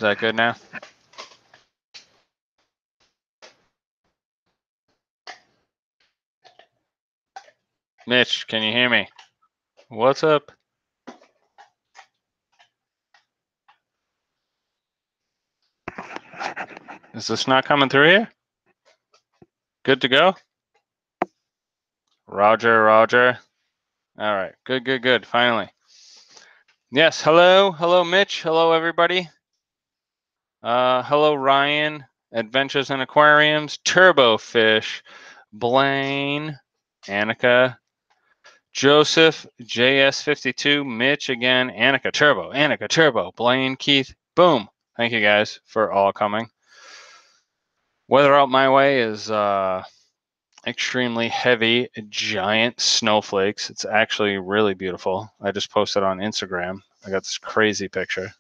that good now? Mitch, can you hear me? What's up? Is this not coming through here? Good to go? Roger, Roger. All right, good, good, good, finally. Yes, hello, hello, Mitch, hello, everybody. Hello, Ryan, Adventures in Aquariums, Turbofish, Blaine, Annika, Joseph, JS52, Mitch again, Annika Turbo, Blaine, Keith, boom. Thank you guys for all coming. Weather out my way is extremely heavy, giant snowflakes. It's actually really beautiful. I just posted on Instagram. I got this crazy picture,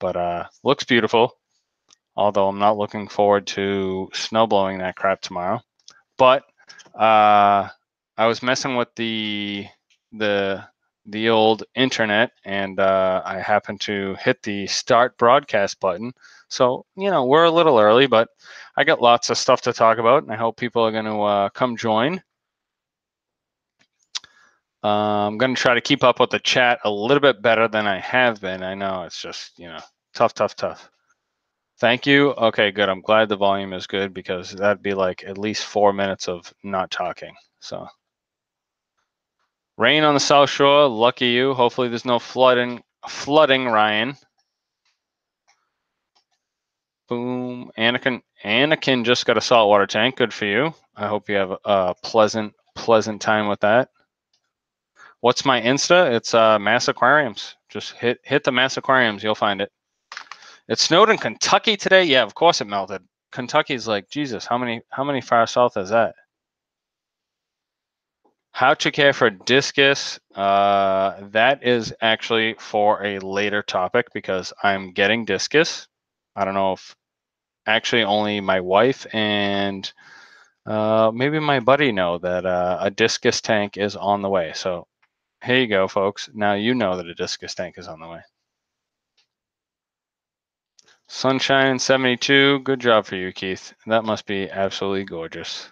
but looks beautiful. Although I'm not looking forward to snow blowing that crap tomorrow. But I was messing with the old internet, and I happened to hit the start broadcast button. So, you know, we're a little early, but I got lots of stuff to talk about, and I hope people are going to come join. I'm going to try to keep up with the chat a little bit better than I have been. I know it's just, you know, tough. Thank you. Okay, good. I'm glad the volume is good because that'd be like at least 4 minutes of not talking. So, rain on the South Shore. Lucky you. Hopefully, there's no flooding, Ryan. Boom. Anakin just got a saltwater tank. Good for you. I hope you have a pleasant time with that. What's my Insta? It's Mass Aquariums. Just hit the Mass Aquariums. You'll find it. It snowed in Kentucky today. Yeah, of course it melted. Kentucky's like, Jesus, how many far south is that? How to care for discus. That is actually for a later topic because I'm getting discus. I don't know if actually only my wife and maybe my buddy know that a discus tank is on the way. So here you go, folks. Now you know that a discus tank is on the way. Sunshine 72. Good job for you, Keith. That must be absolutely gorgeous.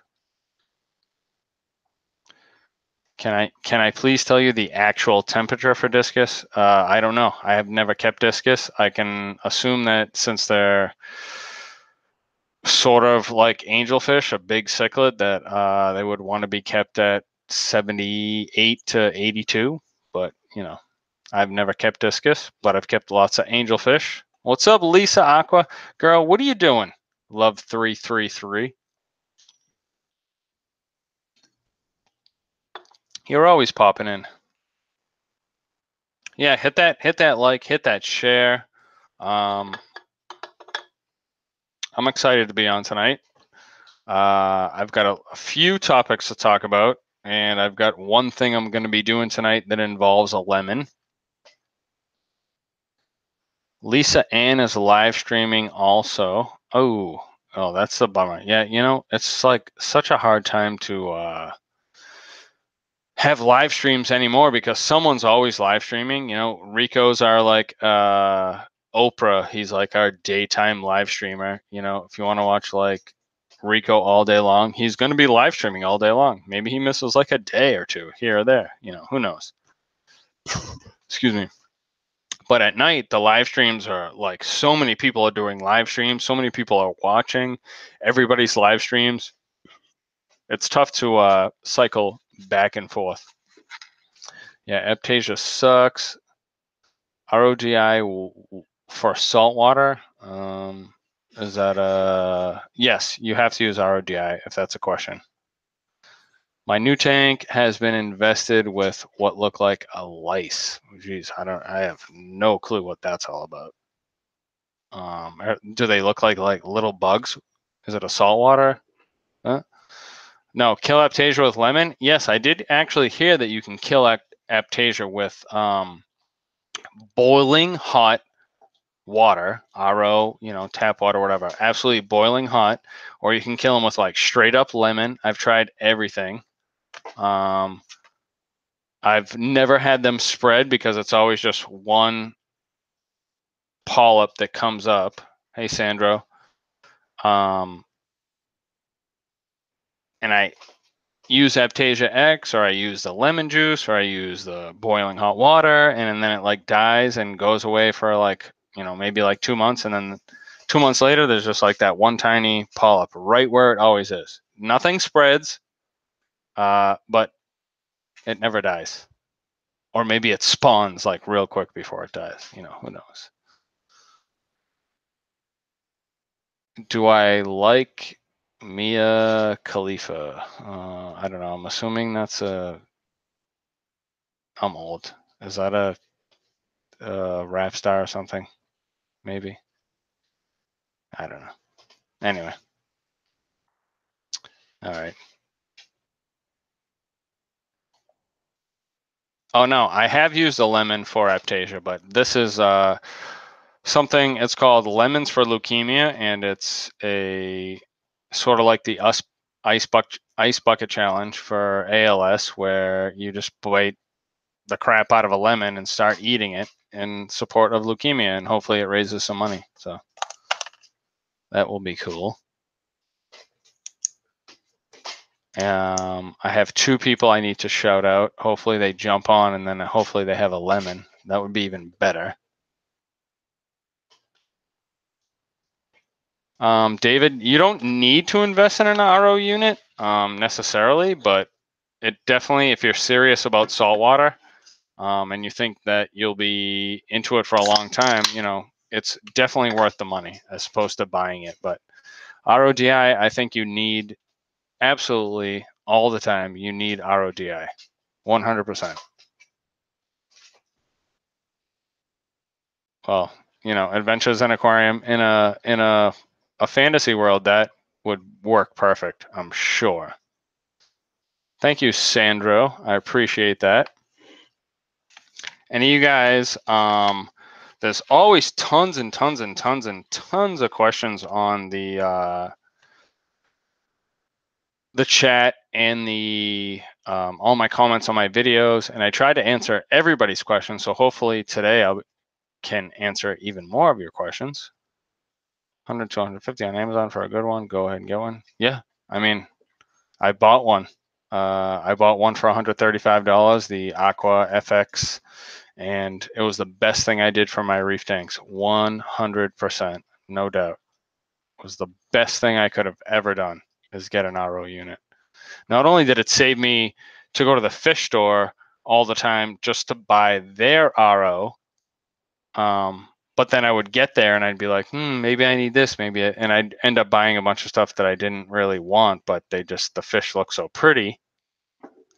Can I please tell you the actual temperature for discus? I don't know. I have never kept discus. I can assume that since they're sort of like angelfish, a big cichlid, that they would want to be kept at 78 to 82. But, you know, I've never kept discus, but I've kept lots of angelfish. What's up, Lisa Aqua? Girl, what are you doing? Love 333. You're always popping in. Yeah, hit that like, hit that share. I'm excited to be on tonight. I've got a few topics to talk about, and I've got one thing I'm going to be doing tonight that involves a lemon. Lisa Ann is live streaming also. Oh, that's the bummer. Yeah, you know, it's like such a hard time to have live streams anymore because someone's always live streaming. You know, Rico's our like Oprah. He's like our daytime live streamer. You know, if you want to watch like Rico all day long, he's going to be live streaming all day long. Maybe he misses like a day or two here or there. You know, who knows? Excuse me. But at night, the live streams are like so many people are doing live streams. So many people are watching everybody's live streams. It's tough to cycle back and forth. Yeah, Aptasia sucks. RODI for saltwater. Is that yes, you have to use RODI if that's a question. My new tank has been invested with what look like a lice. Geez, I have no clue what that's all about. Do they look like little bugs? Is it a saltwater? Huh? No, kill Aptasia with lemon. Yes, I did actually hear that you can kill Aptasia with boiling hot water, RO, you know, tap water, whatever, absolutely boiling hot, or you can kill them with like straight up lemon. I've tried everything. I've never had them spread because it's always just one polyp that comes up. Hey, Sandro. And I use Aptasia X, or I use the lemon juice, or I use the boiling hot water, and then it like dies and goes away for like, you know, maybe like 2 months, and then 2 months later there's just like that one tiny polyp right where it always is. Nothing spreads, but it never dies. Or maybe it spawns like real quick before it dies. You know, who knows? Do I like Mia Khalifa? I don't know. I'm assuming that's a. I'm old. Is that a rap star or something? Maybe. I don't know. Anyway. All right. Oh no, I have used a lemon for Aptasia, but this is something. It's called Lemons for Leukemia, and it's a sort of like the ice bucket challenge for ALS, where you just bite the crap out of a lemon and start eating it in support of leukemia, and hopefully it raises some money. So that will be cool. I have 2 people I need to shout out. Hopefully they jump on, and then hopefully they have a lemon. That would be even better. David, you don't need to invest in an RO unit necessarily, but it definitely, if you're serious about saltwater, and you think that you'll be into it for a long time, you know, it's definitely worth the money as opposed to buying it. But RODI, I think you need absolutely all the time. You need RODI, 100%. Well, you know, Adventures in Aquarium in a fantasy world, that would work perfect, I'm sure. Thank you, Sandro. I appreciate that. And you guys, there's always tons and tons and tons and tons of questions on the chat and the all my comments on my videos, and I try to answer everybody's questions. So hopefully today I can answer even more of your questions. 100 to 150 on Amazon for a good one. Go ahead and get one. Yeah, I mean, I bought one. I bought one for $135, the Aqua FX, and it was the best thing I did for my reef tanks. 100%, no doubt. It was the best thing I could have ever done, is get an RO unit. Not only did it save me to go to the fish store all the time just to buy their RO, but then I would get there and I'd be like, maybe I need this, and I'd end up buying a bunch of stuff that I didn't really want, but the fish look so pretty.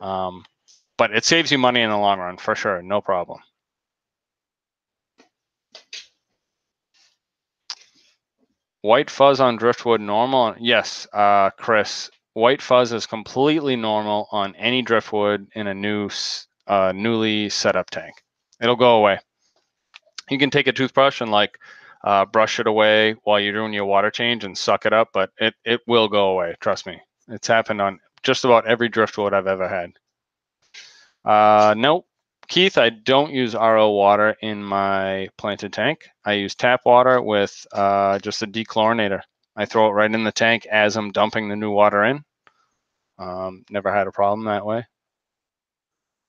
But it saves you money in the long run for sure, no problem. White fuzz on driftwood normal? Yes, Chris. White fuzz is completely normal on any driftwood in a newly set up tank. It'll go away. You can take a toothbrush and like brush it away while you're doing your water change and suck it up, but it will go away. Trust me. It's happened on just about every driftwood I've ever had. Nope. Keith, I don't use RO water in my planted tank. I use tap water with just a dechlorinator. I throw it right in the tank as I'm dumping the new water in. Never had a problem that way.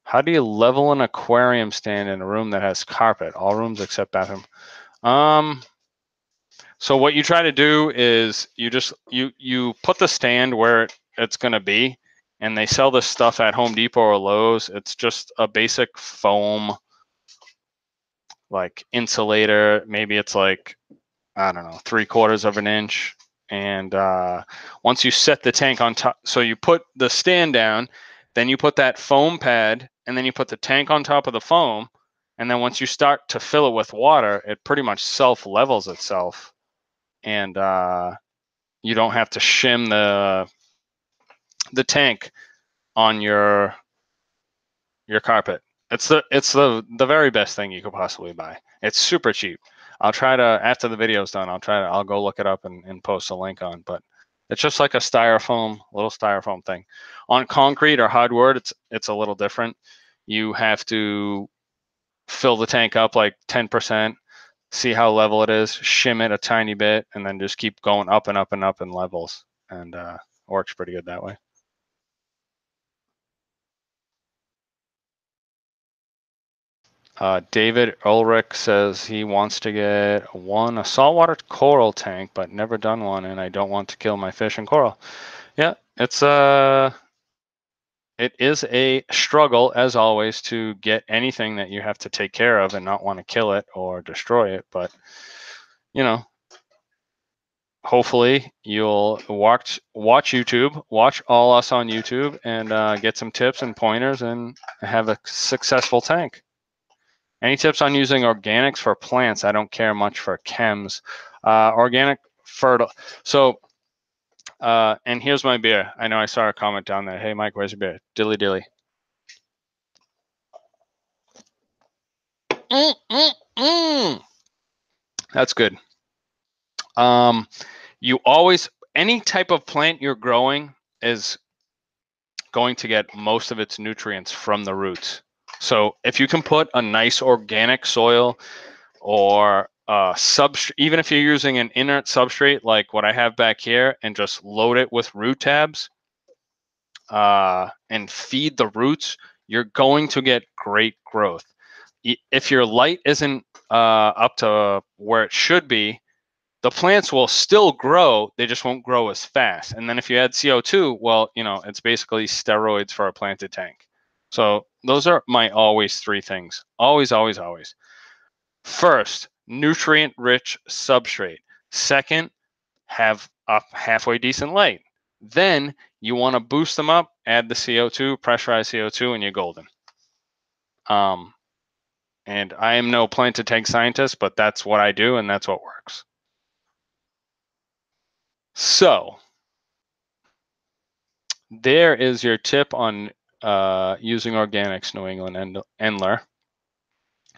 How do you level an aquarium stand in a room that has carpet? All rooms except bathroom. So what you try to do is you put the stand where it's going to be, and they sell this stuff at Home Depot or Lowe's. It's just a basic foam like insulator. Maybe it's like, I don't know, 3/4 of an inch. And once you set the tank on top, so you put the stand down, then you put that foam pad, and then you put the tank on top of the foam. And then once you start to fill it with water, it pretty much self-levels itself. And you don't have to shim the tank on your carpet. It's the very best thing you could possibly buy. It's super cheap. I'll try to, after the video's done, I'll go look it up and post a link on, but it's just like a little styrofoam thing. On concrete or hardwood, it's a little different. You have to fill the tank up like 10%, see how level it is, shim it a tiny bit, and then just keep going up and up and up in levels. And works pretty good that way. David Ulrich says he wants to get a saltwater coral tank, but never done one, and I don't want to kill my fish and coral. Yeah, it is a struggle, as always, to get anything that you have to take care of and not want to kill it or destroy it. But, you know, hopefully you'll watch YouTube, watch all us on YouTube, and get some tips and pointers and have a successful tank. Any tips on using organics for plants? I don't care much for chems. Organic fertile. So, and here's my beer. I know I saw a comment down there. Hey, Mike, where's your beer? Dilly dilly. That's good. You always, any type of plant you're growing is going to get most of its nutrients from the roots. So if you can put a nice organic soil or substrate, even if you're using an inert substrate like what I have back here, and just load it with root tabs and feed the roots, you're going to get great growth. If your light isn't up to where it should be, the plants will still grow, they just won't grow as fast. And then if you add CO2, well, it's basically steroids for a planted tank. So those are my always three things. Always, always, always. First, nutrient-rich substrate. Second, have a halfway decent light. Then you want to boost them up, add the CO2, pressurized CO2, and you're golden. And I am no planted tank scientist, but that's what I do, and that's what works. So there is your tip on using organics, New England Endler.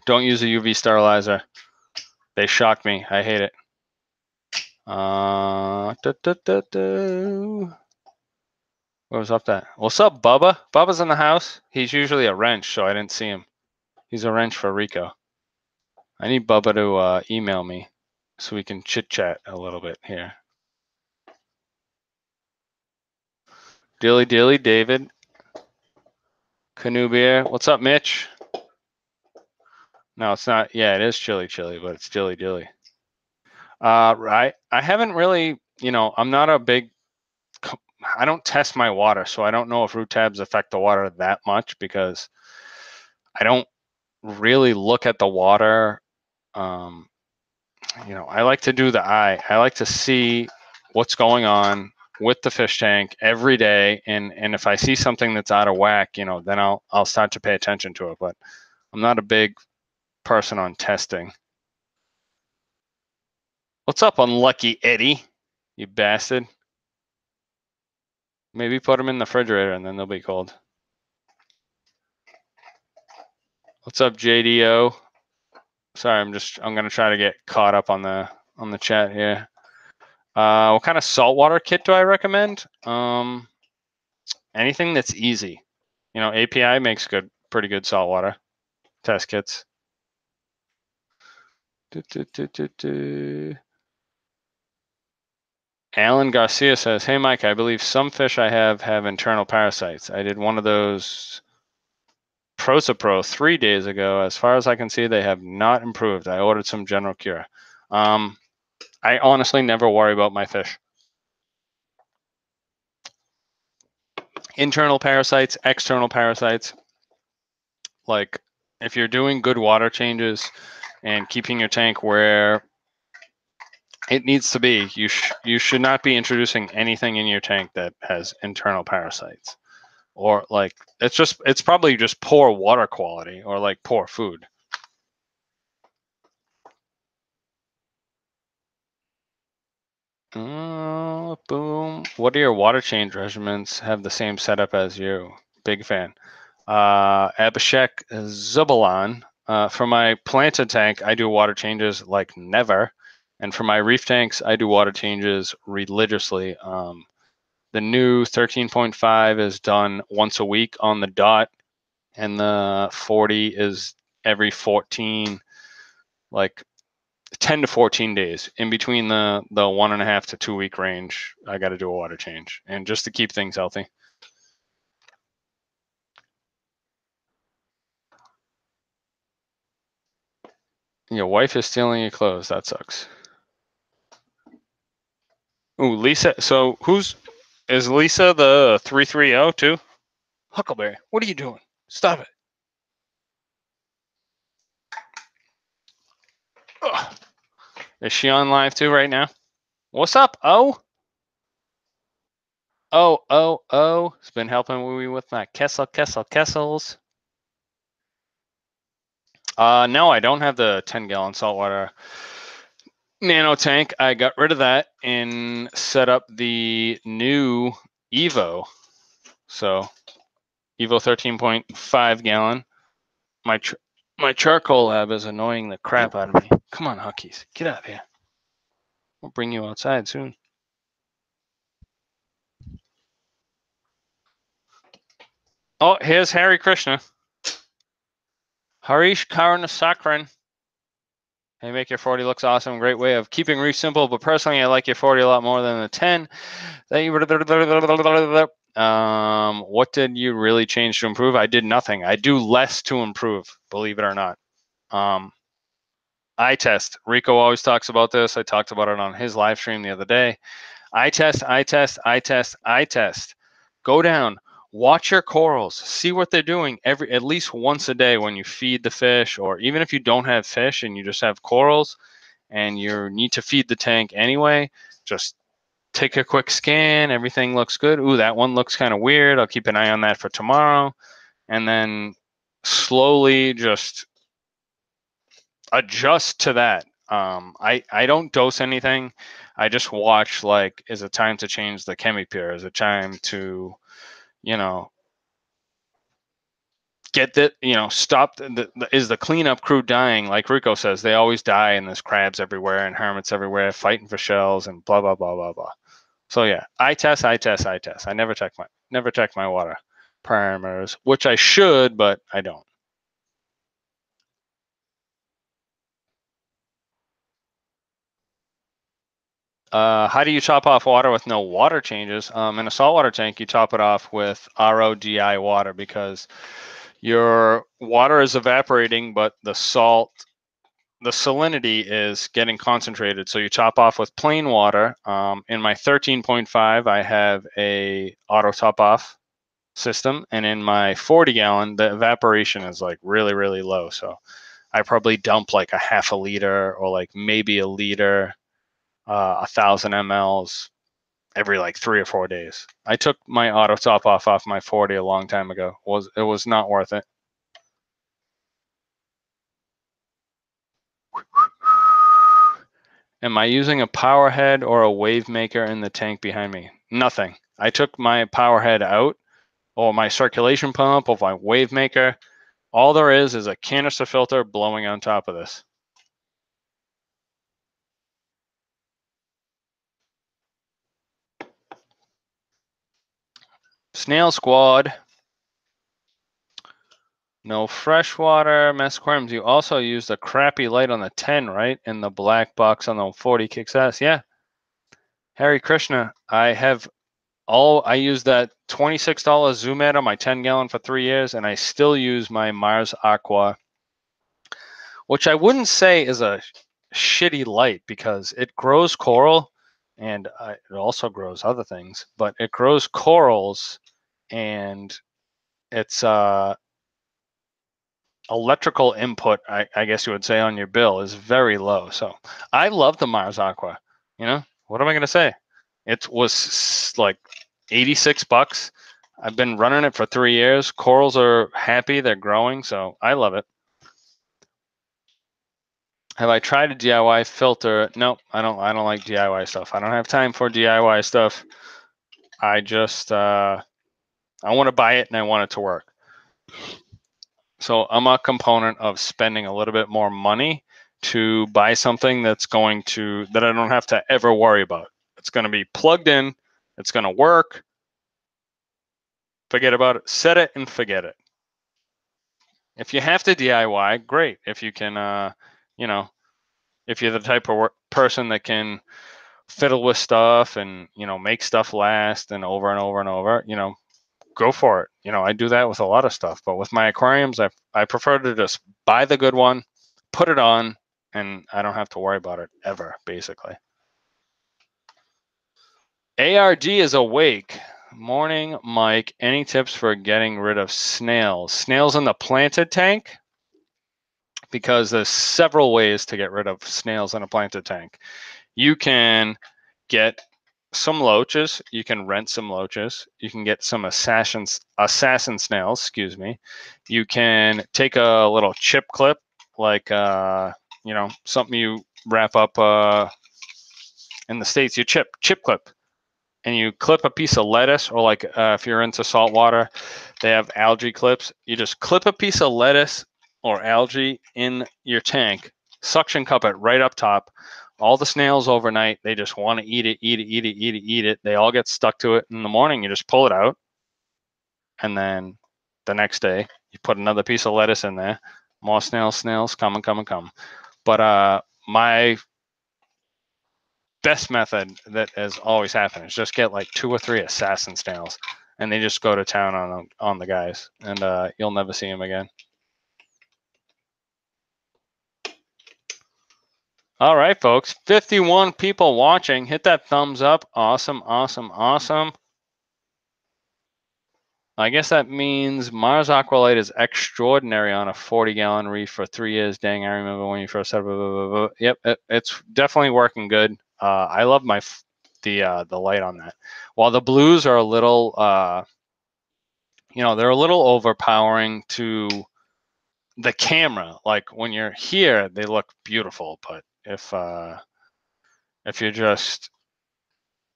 Don't use a UV sterilizer. They shock me. I hate it. What was up that? What's up, Bubba? Bubba's in the house. He's usually a wrench, so I didn't see him. He's a wrench for Rico. I need Bubba to email me so we can chit-chat a little bit here. Dilly Dilly, David. Canoe Beer. What's up, Mitch? No, it's not. Yeah, it is Chili Chili, but it's Dilly Dilly. Right. I haven't really, I'm not a big, I don't test my water, so I don't know if root tabs affect the water that much because I don't really look at the water. I like to do the eye. I like to see what's going on with the fish tank every day, and if I see something that's out of whack, then I'll start to pay attention to it. But I'm not a big person on testing. What's up, Unlucky Eddie? You bastard. Maybe put them in the refrigerator and then they'll be cold. What's up, JDO? Sorry, I'm gonna try to get caught up on the chat here. What kind of saltwater kit do I recommend? Anything that's easy. API makes pretty good saltwater test kits. Alan Garcia says, "Hey Mike, I believe some fish I have internal parasites. I did one of those Prosapro 3 days ago. As far as I can see, they have not improved. I ordered some general cure. I honestly never worry about my fish. Internal parasites, external parasites. Like if you're doing good water changes and keeping your tank where it needs to be, you should not be introducing anything in your tank that has internal parasites. Or like it's probably just poor water quality or like poor food. Boom. What are your water change regimens? Have the same setup as you. Big fan. Abhishek Zubalan. For my planted tank, I do water changes like never. And for my reef tanks, I do water changes religiously. The new 13.5 is done once a week on the dot, and the 40 is every 14, like 10 to 14 days. In between the 1.5 to 2 week range, I got to do a water change, and just to keep things healthy. Your wife is stealing your clothes. That sucks. Ooh, Lisa. So is Lisa the 330 too? Huckleberry, what are you doing? Stop it. Ugh. Is she on live too right now? What's up? Oh. It's been helping me with my Kessels. No, I don't have the 10-gallon saltwater nano tank. I got rid of that and set up the new Evo. So Evo 13.5 gallon. My charcoal lab is annoying the crap out of me. Come on, Huckies, get out of here. We'll bring you outside soon. Oh, here's Hare Krishna. Harish Karunasakran. Hey, make your 40 looks awesome. Great way of keeping reef simple, but personally, I like your 40 a lot more than the 10. What did you really change to improve? I did nothing. I do less to improve, believe it or not. Eye test. Rico always talks about this. I talked about it on his live stream the other day. Eye test. Go down, watch your corals, see what they're doing at least once a day when you feed the fish, or even if you don't have fish and you just have corals and you need to feed the tank anyway, just take a quick scan. Everything looks good. Ooh, that one looks kind of weird. I'll keep an eye on that for tomorrow. And then slowly just adjust to that. I don't dose anything. I just watch, like, is it time to change the ChemiPure? Is it time to, get that, stop is the cleanup crew dying? Like Rico says, they always die, and there's crabs everywhere and hermits everywhere fighting for shells and blah, blah, blah, blah, blah. So yeah, I test. I never check my water parameters, which I should, but I don't. How do you top off water with no water changes? In a saltwater tank, you top it off with RO/DI water, because your water is evaporating, but the salinity is getting concentrated. So you top off with plain water. In my 13.5, I have a auto top off system, and in my 40 gallon, the evaporation is like really, really low. So I probably dump like a half a liter, or like maybe a liter, 1,000 mLs every like 3 or 4 days. I took my auto top off my 40 a long time ago. It was not worth it. Am I using a power head or a wave maker in the tank behind me? Nothing. I took my power head out, or my circulation pump, or my wave maker. All there is a canister filter blowing on top of this. Snail Squad. No freshwater. Mass Aquariums, you also used a crappy light on the 10, right? And the black box on the 40 kicks ass. Yeah. Hare Krishna, I use that $26 zoom ad on my 10 gallon for 3 years, and I still use my Mars Aqua, which I wouldn't say is a shitty light, because it grows coral, and it also grows other things, but it grows corals, and it's electrical input, I guess you would say, on your bill is very low. So I love the Mars Aqua. What am I going to say? It was like $86. I've been running it for 3 years. Corals are happy. They're growing. So I love it. Have I tried a DIY filter? Nope, I don't like DIY stuff. I don't have time for DIY stuff. I just, I want to buy it and I want it to work. So I'm a component of spending a little bit more money to buy something that I don't have to ever worry about. It's going to be plugged in. It's going to work. Forget about it. Set it and forget it. If you have to DIY, great. If you can, If you're the type of person that can fiddle with stuff and, you know, make stuff last and over and over and over, you know, go for it. You know, I do that with a lot of stuff, but with my aquariums, I prefer to just buy the good one, put it on, and I don't have to worry about it ever, basically. ARG is awake. Morning, Mike. Any tips for getting rid of snails? Snails in the planted tank? Because there's several ways to get rid of snails in a planted tank. You can get some loaches. You can rent some loaches. You can get some assassin snails, excuse me. You can take a little chip clip, like, you know, something you wrap up in the States, you chip clip. And you clip a piece of lettuce, or like if you're into saltwater, they have algae clips. You just clip a piece of lettuce or algae in your tank, suction cup it right up top. All the snails overnight, they just want to eat it. They all get stuck to it. In the morning, you just pull it out. And then the next day, you put another piece of lettuce in there. More snails, come. But my best method that has always happened is just get like 2 or 3 assassin snails, and they just go to town on the guys, and you'll never see them again. All right, folks, 51 people watching. Hit that thumbs up. Awesome. I guess that means Mars Aqualite is extraordinary on a 40-gallon reef for 3 years. Dang, I remember when you first said blah, blah, blah, blah. Yep, it's definitely working good. I love the light on that. While the blues are a little, you know, they're a little overpowering to the camera. Like when you're here, they look beautiful, but if you're just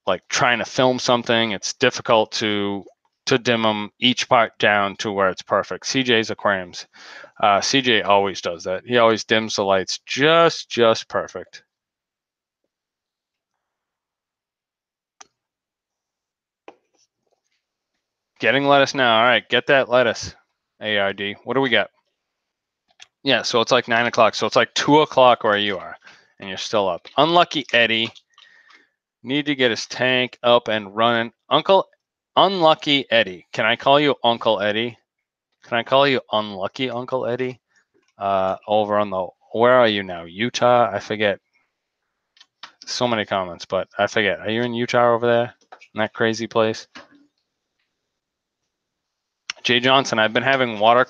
like trying to film something, it's difficult to dim them each part down to where it's perfect. CJ's Aquariums. CJ always does that. He always dims the lights just perfect. Getting lettuce now. All right, get that lettuce. ARD. What do we got? Yeah, so it's like 9 o'clock. So it's like 2 o'clock where you are, and you're still up. Unlucky Eddie. Need to get his tank up and running. Unlucky Eddie. Can I call you Uncle Eddie? Can I call you Unlucky Uncle Eddie? Over on the, where are you now? Utah? I forget. So many comments, but I forget. Are you in Utah over there? In that crazy place? Jay Johnson, I've been having water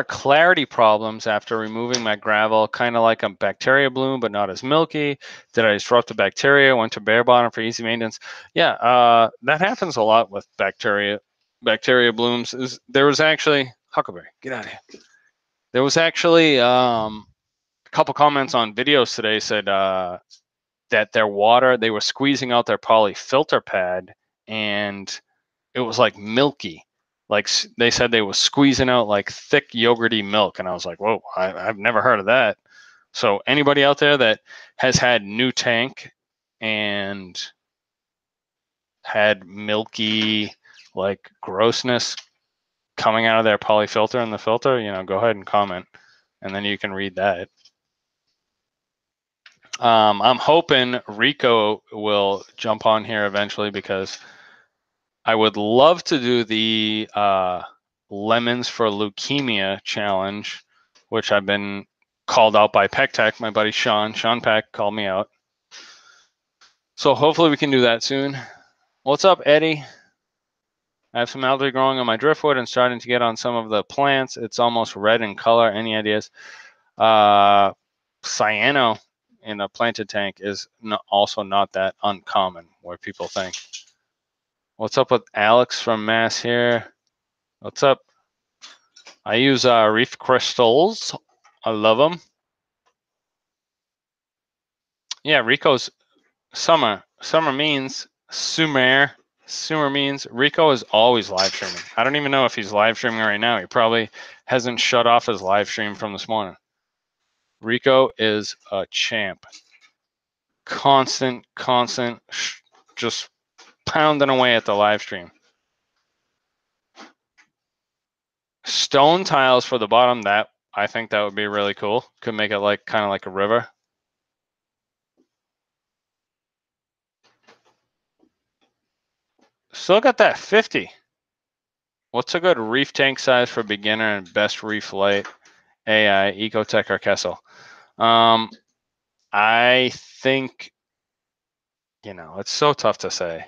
clarity problems after removing my gravel, kind of like a bacteria bloom, but not as milky. Did I disrupt the bacteria? Went to bare bottom for easy maintenance. Yeah, that happens a lot with bacteria blooms. There was actually, Huckleberry, get out of here. There was actually a couple comments on videos today said that their water, they were squeezing out their poly filter pad, and it was like milky. Like they said they was squeezing out like thick yogurty milk. And I was like, whoa, I've never heard of that. So anybody out there that has had new tank and had milky like grossness coming out of their polyfilter in the filter, you know, go ahead and comment, and then you can read that. I'm hoping Rico will jump on here eventually, because I would love to do the lemons for leukemia challenge, which I've been called out by Peck Tech. My buddy Sean Peck called me out. So hopefully we can do that soon. What's up, Eddie? I have some algae growing on my driftwood and starting to get on some of the plants. It's almost red in color. Any ideas? Cyano in a planted tank is also not that uncommon where people think. What's up with Alex from Mass here? What's up? I use reef crystals. I love them. Yeah, Rico's summer. Summer means Sumer. Sumer means Rico is always live streaming. I don't even know if he's live streaming right now. He probably hasn't shut off his live stream from this morning. Rico is a champ. Constant, just pounding away at the live stream. Stone tiles for the bottom, that I think that would be really cool. Could make it like kind of like a river. Still got that 50. What's a good reef tank size for beginner and best reef light? AI, Ecotech, or Kessel? I think, it's so tough to say.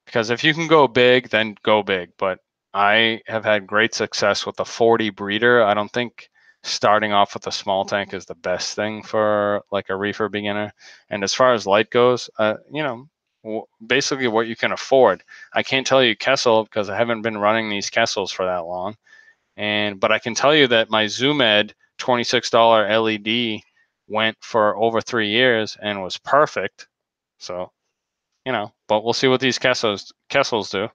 Because if you can go big, then go big. But I have had great success with the 40 breeder. I don't think starting off with a small tank is the best thing for like a reefer beginner. And as far as light goes, basically what you can afford. I can't tell you Kessel because I haven't been running these Kessels for that long. But I can tell you that my Zoom-Ed $26 LED went for over 3 years and was perfect. So, but we'll see what these Kessels do.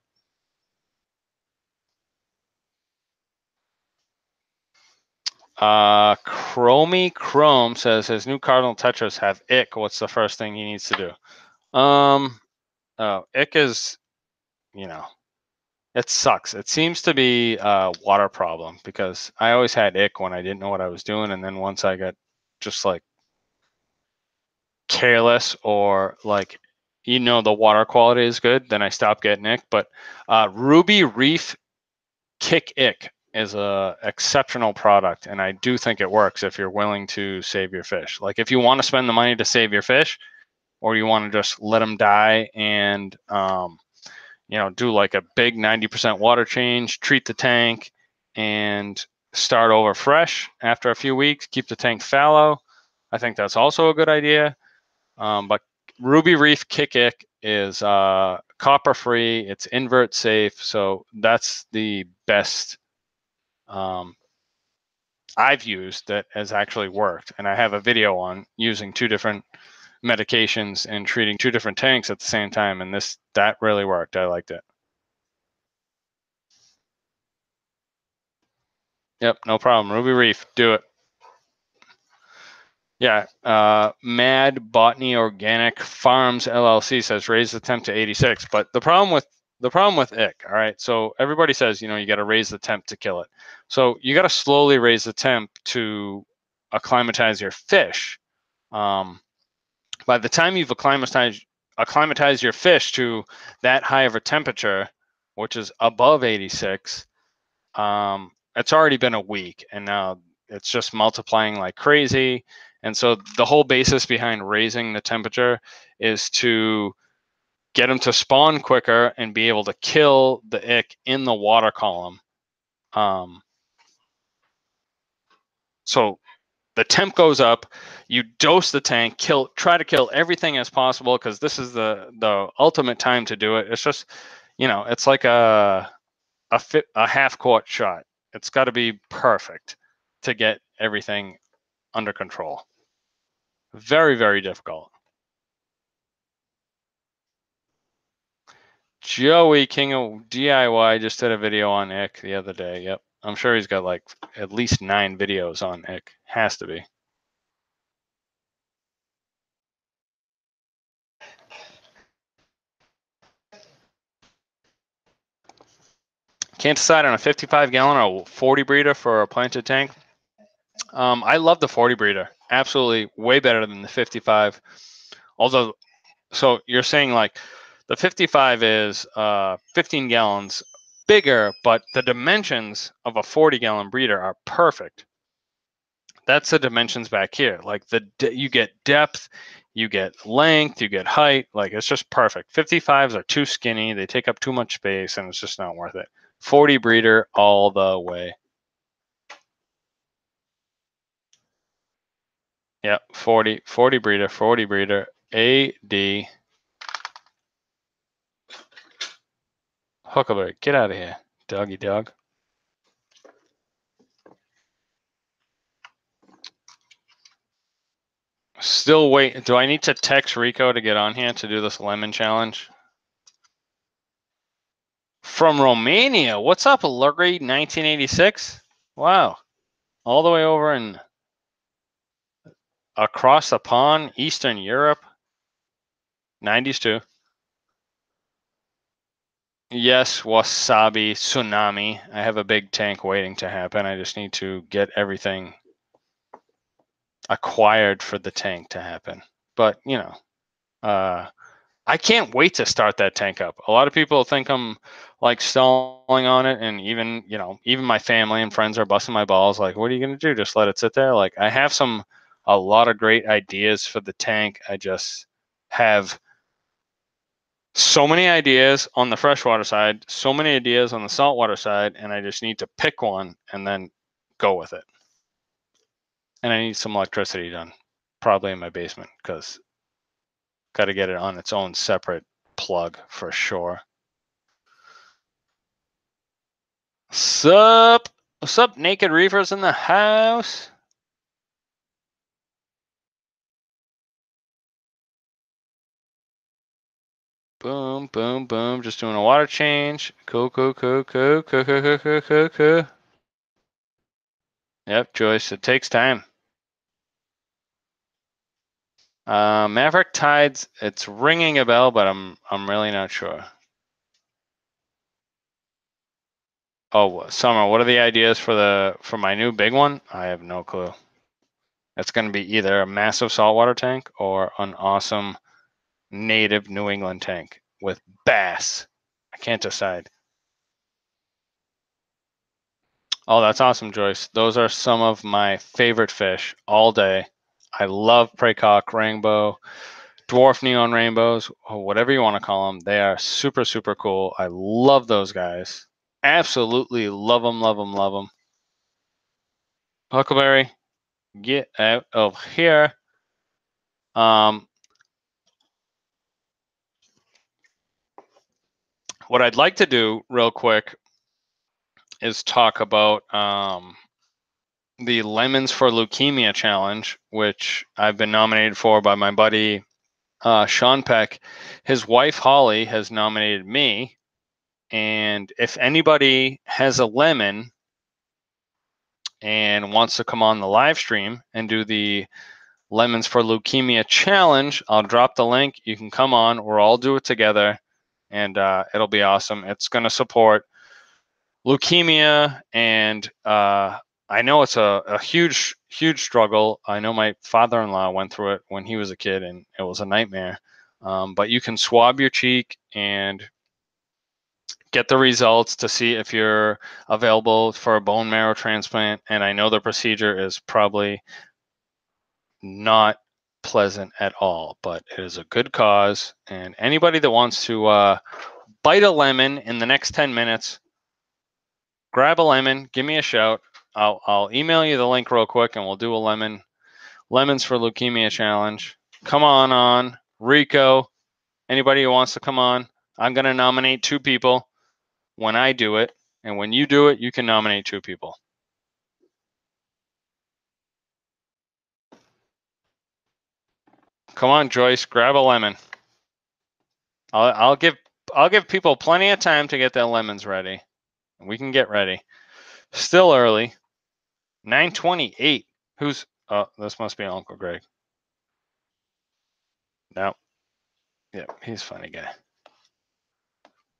Chrome says his new Cardinal Tetras have ick. What's the first thing he needs to do? Ick is, it sucks. It seems to be a water problem because I always had ick when I didn't know what I was doing. And then once I got just like careless or like, the water quality is good, then I stopped getting ick. But Ruby Reef Kick Ick is a exceptional product, and I do think it works if you're willing to save your fish. Like if you want to spend the money to save your fish, or you want to just let them die and do like a big 90% water change, treat the tank, and start over fresh after a few weeks. Keep the tank fallow. I think that's also a good idea. But Ruby Reef Kick Ick is copper free. It's invert safe, so that's the best I've used that has actually worked. And I have a video on using 2 different medications and treating 2 different tanks at the same time. And that really worked. I liked it. Yep, no problem. Ruby Reef, do it. Yeah, Mad Botany Organic Farms LLC says raise the temp to 86. But the problem with ick, all right. So everybody says you got to raise the temp to kill it. So you got to slowly raise the temp to acclimatize your fish. By the time you've acclimatized your fish to that high of a temperature, which is above 86, it's already been a week, and now it's just multiplying like crazy. And so the whole basis behind raising the temperature is to get them to spawn quicker and be able to kill the ick in the water column. So the temp goes up, you dose the tank, try to kill everything as possible, because this is the ultimate time to do it. It's just, it's like a half court shot. It's got to be perfect to get everything under control. Very, very difficult. Joey King of DIY just did a video on ick the other day. Yep. I'm sure he's got like at least 9 videos on ick. Has to be. Can't decide on a 55 gallon or 40 breeder for a planted tank. I love the 40 breeder. Absolutely way better than the 55. Although, so you're saying like the 55 is 15 gallons bigger, but the dimensions of a 40 gallon breeder are perfect. That's the dimensions back here. Like you get depth, you get length, you get height. Like it's just perfect. 55s are too skinny. They take up too much space, and it's just not worth it. 40 breeder all the way. Yep, 40 breeder, AD. Huckleberry, get out of here, doggy dog. Still wait. Do I need to text Rico to get on here to do this lemon challenge? From Romania. What's up, Lurgy 1986? Wow. All the way over in across the pond, Eastern Europe. 90s too. Yes, wasabi, tsunami. I have a big tank waiting to happen. I just need to get everything acquired for the tank to happen. But, I can't wait to start that tank up. A lot of people think I'm like stalling on it, and even, you know, even my family and friends are busting my balls. Like, what are you gonna do? Just let it sit there? Like, I have a lot of great ideas for the tank. I just have so many ideas on the freshwater side, so many ideas on the saltwater side, and I just need to pick one and then go with it. And I need some electricity done, probably in my basement, because got to get it on its own separate plug for sure. Sup? What's up, Naked Reefers in the house? Boom, boom, boom. Just doing a water change. Cool, cool, cool, cool, cool, cool, cool, cool, cool, cool. Yep, Joyce, it takes time. Maverick Tides, it's ringing a bell, but I'm really not sure. Oh, Summer, what are the ideas for my new big one? I have no clue. It's going to be either a massive saltwater tank or an awesome native New England tank with bass. I can't decide. Oh, that's awesome, Joyce. Those are some of my favorite fish all day. I love praycock rainbow, dwarf neon rainbows, or whatever you want to call them. They are super, super cool. I love those guys. Absolutely love them, love them, love them. Huckleberry, get out of here. What I'd like to do real quick is talk about the Lemons for Leukemia challenge, which I've been nominated for by my buddy Sean Peck. His wife Holly has nominated me, and if anybody has a lemon and wants to come on the live stream and do the Lemons for Leukemia challenge, I'll drop the link. You can come on. We'll all do it together, and it'll be awesome. It's going to support leukemia, and I know it's a huge, huge struggle. I know my father-in-law went through it when he was a kid, and it was a nightmare. But you can swab your cheek and get the results to see if you're available for a bone marrow transplant. And I know the procedure is probably not pleasant at all, but it is a good cause. And anybody that wants to bite a lemon in the next 10 minutes, grab a lemon, give me a shout. I'll email you the link real quick, and we'll do a lemons for leukemia challenge. Come on, Rico. Anybody who wants to come on, I'm gonna nominate 2 people when I do it, and when you do it, you can nominate 2 people. Come on, Joyce, grab a lemon. I'll give people plenty of time to get their lemons ready. We can get ready. Still early. 9:28. Who's? Oh, this must be Uncle Greg. No. Yeah, he's a funny guy.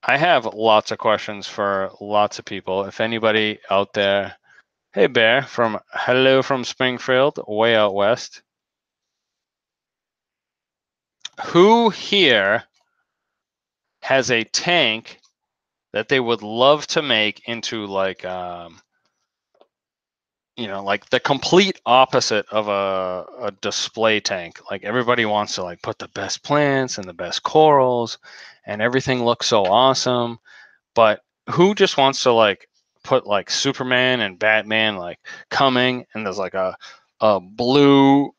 I have lots of questions for lots of people. If anybody out there, hey Bear from hello from Springfield, way out west. Who here has a tank that they would love to make into like you know, like the complete opposite of a display tank? Like everybody wants to like put the best plants and the best corals and everything looks so awesome, but who just wants to like put like Superman and Batman like coming, and there's like a blue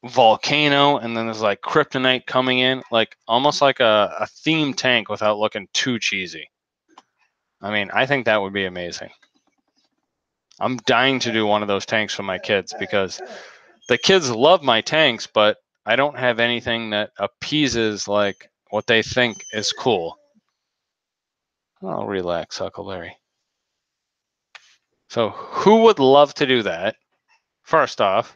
volcano, and then there's like kryptonite coming in, like almost like a theme tank without looking too cheesy. I mean, I think that would be amazing. I'm dying to do one of those tanks for my kids because the kids love my tanks, but I don't have anything that appeases like what they think is cool. Oh, relax, Huckleberry. So who would love to do that? First off,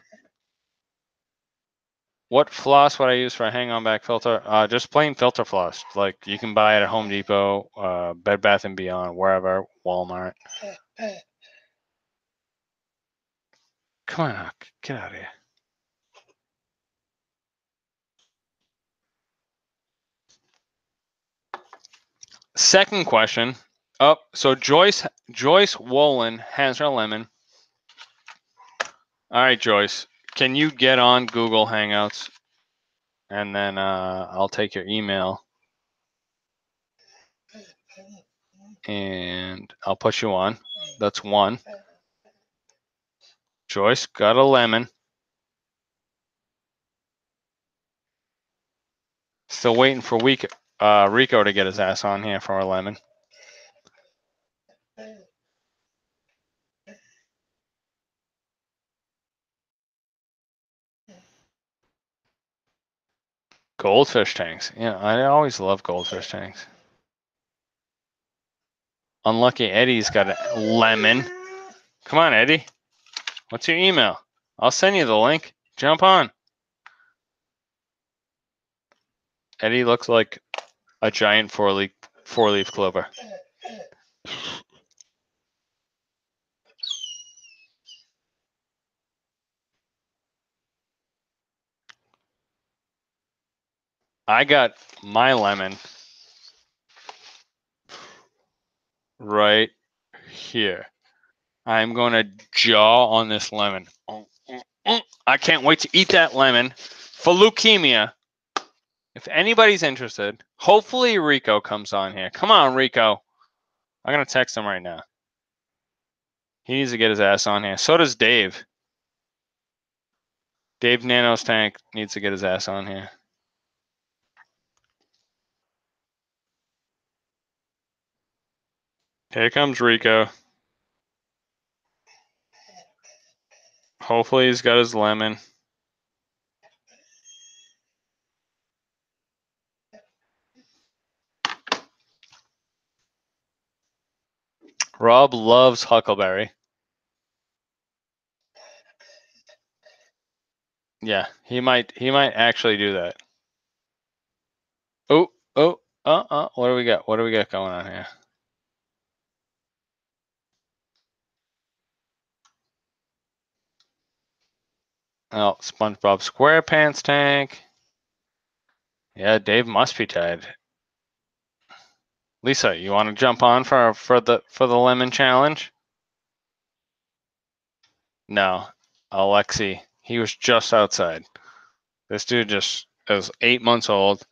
what floss would I use for a hang-on back filter? Just plain filter floss. Like you can buy it at Home Depot, Bed Bath & Beyond, wherever, Walmart. Come on, Huck, get out of here. Second question. Oh, so Joyce Wolin has her lemon. All right, Joyce, can you get on Google Hangouts? And then I'll take your email. And I'll put you on. That's one. Joyce got a lemon. Still waiting for Rico to get his ass on here for a lemon. Goldfish tanks. Yeah, I always love goldfish tanks. Unlucky Eddie's got a lemon. Come on, Eddie. What's your email? I'll send you the link. Jump on. Eddie looks like a giant four-leaf clover. I got my lemon right here. I'm going to jaw on this lemon. I can't wait to eat that lemon for leukemia. If anybody's interested, hopefully Rico comes on here. Come on, Rico. I'm going to text him right now. He needs to get his ass on here. So does Dave. Dave Nano's tank needs to get his ass on here. Here comes Rico. Hopefully he's got his lemon. Rob loves huckleberry. Yeah, he might actually do that. Oh, what do we got? What do we got going on here? Oh, SpongeBob SquarePants tank. Yeah, Dave must be tired. Lisa, you want to jump on for the lemon challenge? No, Alexi. He was just outside. This dude just is 8 months old,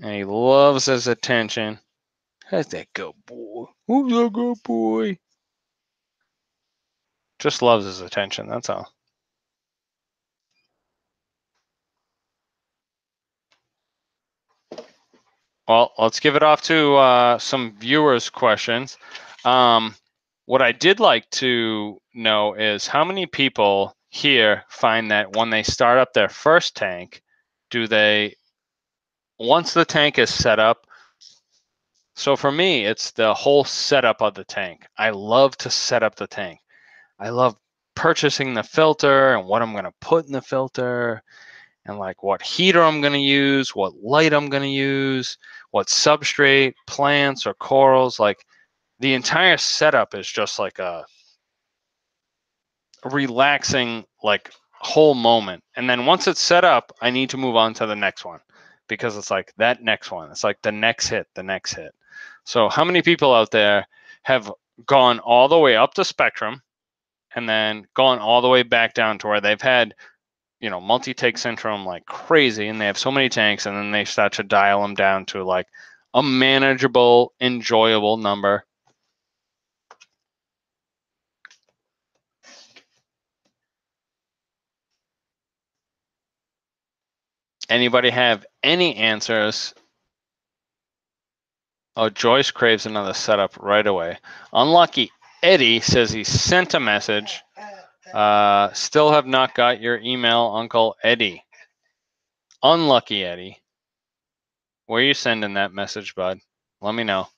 and he loves his attention. How's that good boy? Who's that good boy? Just loves his attention. That's all. Well, let's give it off to some viewers' questions. What I did like to know is how many people here find that when they start up their first tank, once the tank is set up, so for me, it's the whole setup of the tank. I love to set up the tank. I love purchasing the filter and what I'm going to put in the filter and like what heater I'm going to use, what light I'm going to use, what substrate, plants or corals. Like the entire setup is just like a relaxing, like whole moment. And then once it's set up, I need to move on to the next one because it's like that next one. It's like the next hit. So how many people out there have gone all the way up to Spectrum and then gone all the way back down to where they've had, multi-take syndrome like crazy, and they have so many tanks, and then they start to dial them down to like a manageable, enjoyable number? Anybody have any answers? Oh, Joyce craves another setup right away. Unlucky Eddie says he sent a message. Still have not got your email, Uncle Eddie. Unlucky Eddie. Where are you sending that message, bud? Let me know.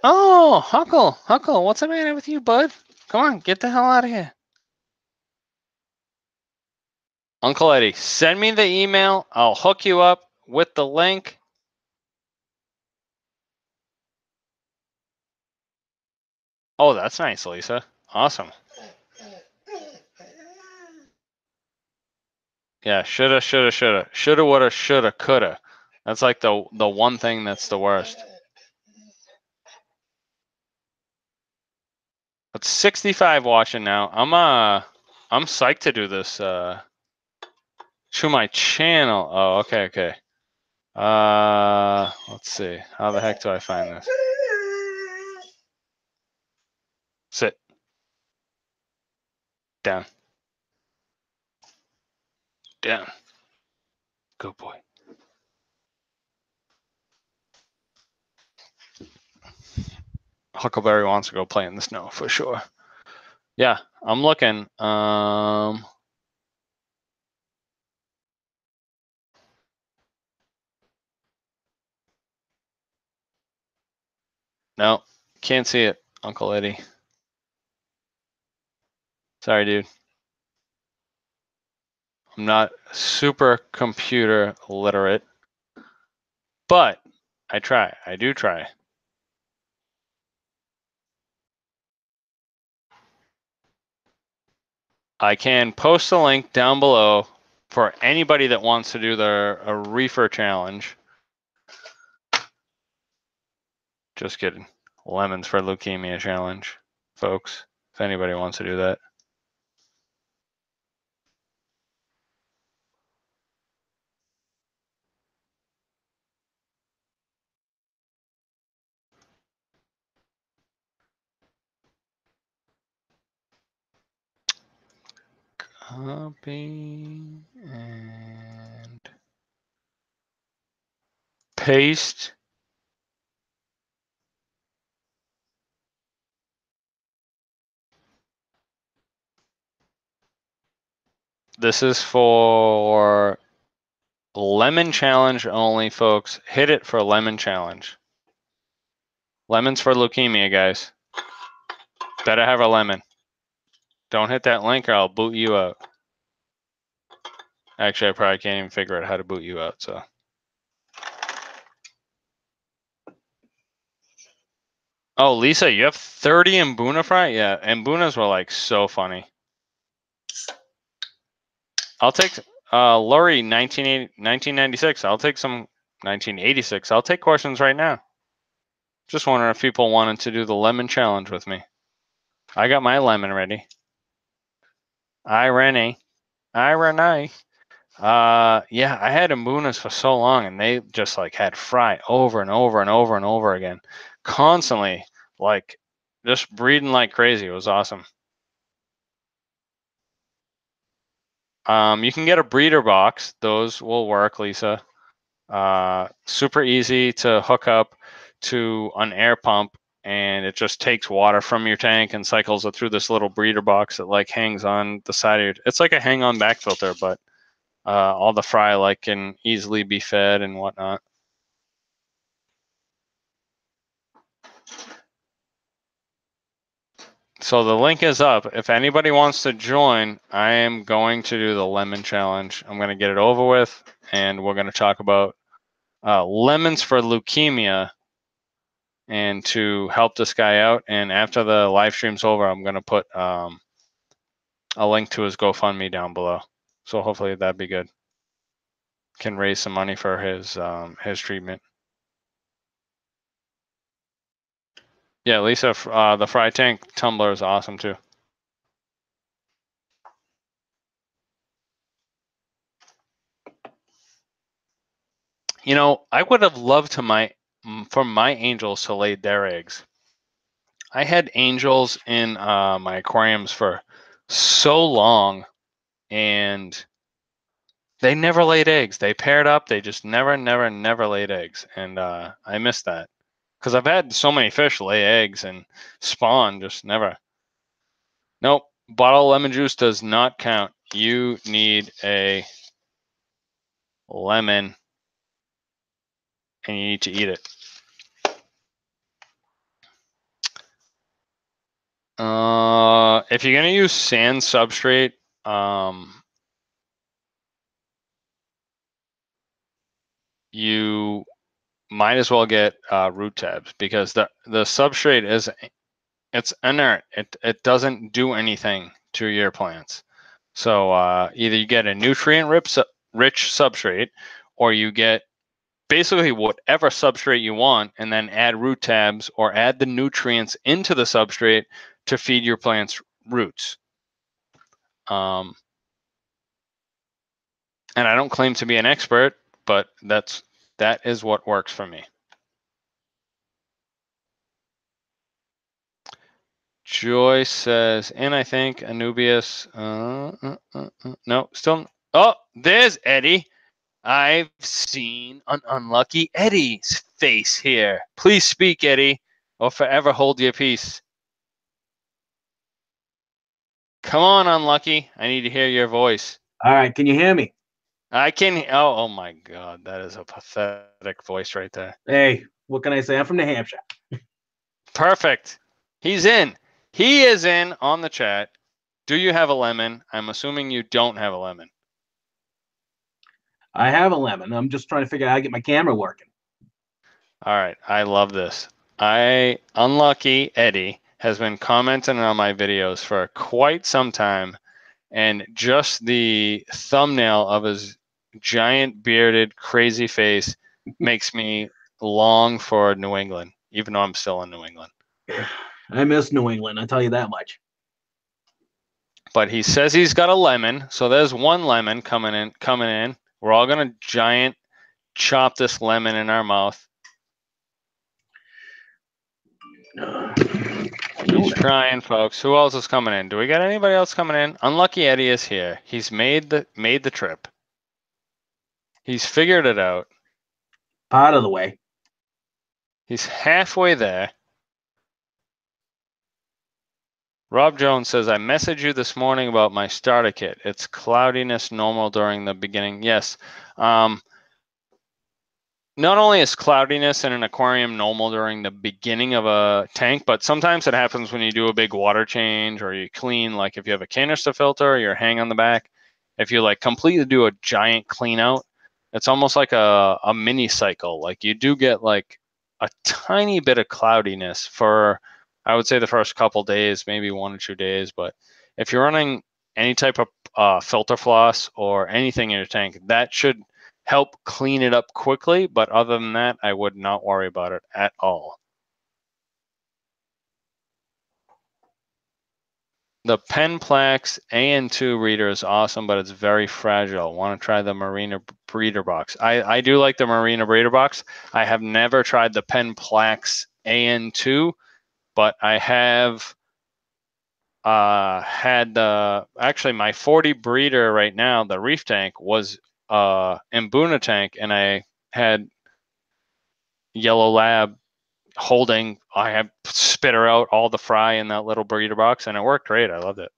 Oh, Huckle, what's the matter with you, bud? Come on, get the hell out of here. Uncle Eddie, send me the email. I'll hook you up with the link. Oh, that's nice, Lisa. Awesome. Yeah, shoulda, shoulda, shoulda. Shoulda, woulda, shoulda, coulda. That's like the one thing that's the worst. But 65 watching now. I'm psyched to do this to my channel. Oh, okay. Let's see. How the heck do I find this? Sit. Down. Down. Good boy. Huckleberry wants to go play in the snow for sure. Yeah, I'm looking. No, can't see it, Uncle Eddie. Sorry, dude. I'm not super computer literate, but I try. I do try. I can post a link down below for anybody that wants to do a reefer challenge. Just kidding. Lemons for Leukemia challenge, folks. If anybody wants to do that. Copy and paste. This is for lemon challenge only, folks. Hit it for lemon challenge. Lemons for leukemia, guys. Better have a lemon. Don't hit that link or I'll boot you out. Actually, I probably can't even figure out how to boot you out, so. Oh, Lisa, you have 30 Mbuna fry? Yeah, Mbunas were like so funny. I'll take Lori 1996. I'll take some 1986. I'll take questions right now. Just wondering if people wanted to do the lemon challenge with me. I got my lemon ready. Renee. Yeah, I had Mbunas for so long and they just like had fry over and over and over and over again. Constantly, like just breeding like crazy. It was awesome. You can get a breeder box. Those will work, Lisa. Super easy to hook up to an air pump, and it just takes water from your tank and cycles it through this little breeder box that like hangs on the side of your. It's like a hang-on back filter, but all the fry like can easily be fed and whatnot. So the link is up. If anybody wants to join, I am going to do the lemon challenge. I'm going to get it over with, and we're going to talk about lemons for leukemia and to help this guy out. And after the live stream's over, I'm going to put a link to his GoFundMe down below. So hopefully that'd be good. Can raise some money for his treatment. Yeah, Lisa, the fry tank tumbler is awesome too. You know, I would have loved for my angels to lay their eggs. I had angels in my aquariums for so long, and they never laid eggs. They paired up. They just never laid eggs, and I miss that because I've had so many fish lay eggs and spawn, just never. Nope, bottle of lemon juice does not count. You need a lemon, and you need to eat it. If you're gonna use sand substrate, you might as well get root tabs because the substrate it's inert. It doesn't do anything to your plants. So either you get a nutrient-rich substrate, or you get basically whatever substrate you want, and then add root tabs or add the nutrients into the substrate to feed your plant's roots. And I don't claim to be an expert, but that is what works for me. Joy says, and I think Anubius. No, still. Oh, there's Eddie. I've seen an unlucky Eddie's face here. Please speak, Eddie, or forever hold your peace. Come on, unlucky. I need to hear your voice. All right, can you hear me? I can. Oh my God, that is a pathetic voice right there. Hey, what can I say? I'm from New Hampshire. Perfect. He's in. He is in on the chat. Do you have a lemon? I'm assuming you don't have a lemon. I have a lemon. I'm just trying to figure out how to get my camera working. All right. I love this. Unlucky Eddie has been commenting on my videos for quite some time, and just the thumbnail of his giant bearded crazy face makes me long for New England, even though I'm still in New England. I miss New England, I'll tell you that much. But he says he's got a lemon, so there's one lemon coming in. We're all gonna giant chop this lemon in our mouth. He's trying, folks. Who else is coming in? Do we got anybody else coming in? Unlucky Eddie is here. He's made the trip. He's figured it out. Part of the way. He's halfway there. Rob Jones says, I messaged you this morning about my starter kit. It's cloudiness normal during the beginning. Yes. Not only is cloudiness in an aquarium normal during the beginning of a tank, but sometimes it happens when you do a big water change or you clean, like if you have a canister filter or your hang on the back. If you like completely do a giant clean out, it's almost like a mini cycle. Like you do get like a tiny bit of cloudiness for, I would say, the first couple days, maybe 1 or 2 days. But if you're running any type of filter floss or anything in your tank, that should help clean it up quickly. But other than that, I would not worry about it at all. The Penplex AN2 reader is awesome, but it's very fragile. Want to try the Marina Breeder Box? I do like the Marina Breeder Box. I have never tried the Penplex AN2, but I have had actually my 40 breeder right now, the reef tank, was Mbuna tank, and I had Yellow Lab holding, I have spit her out all the fry in that little breeder box, and it worked great. I loved it.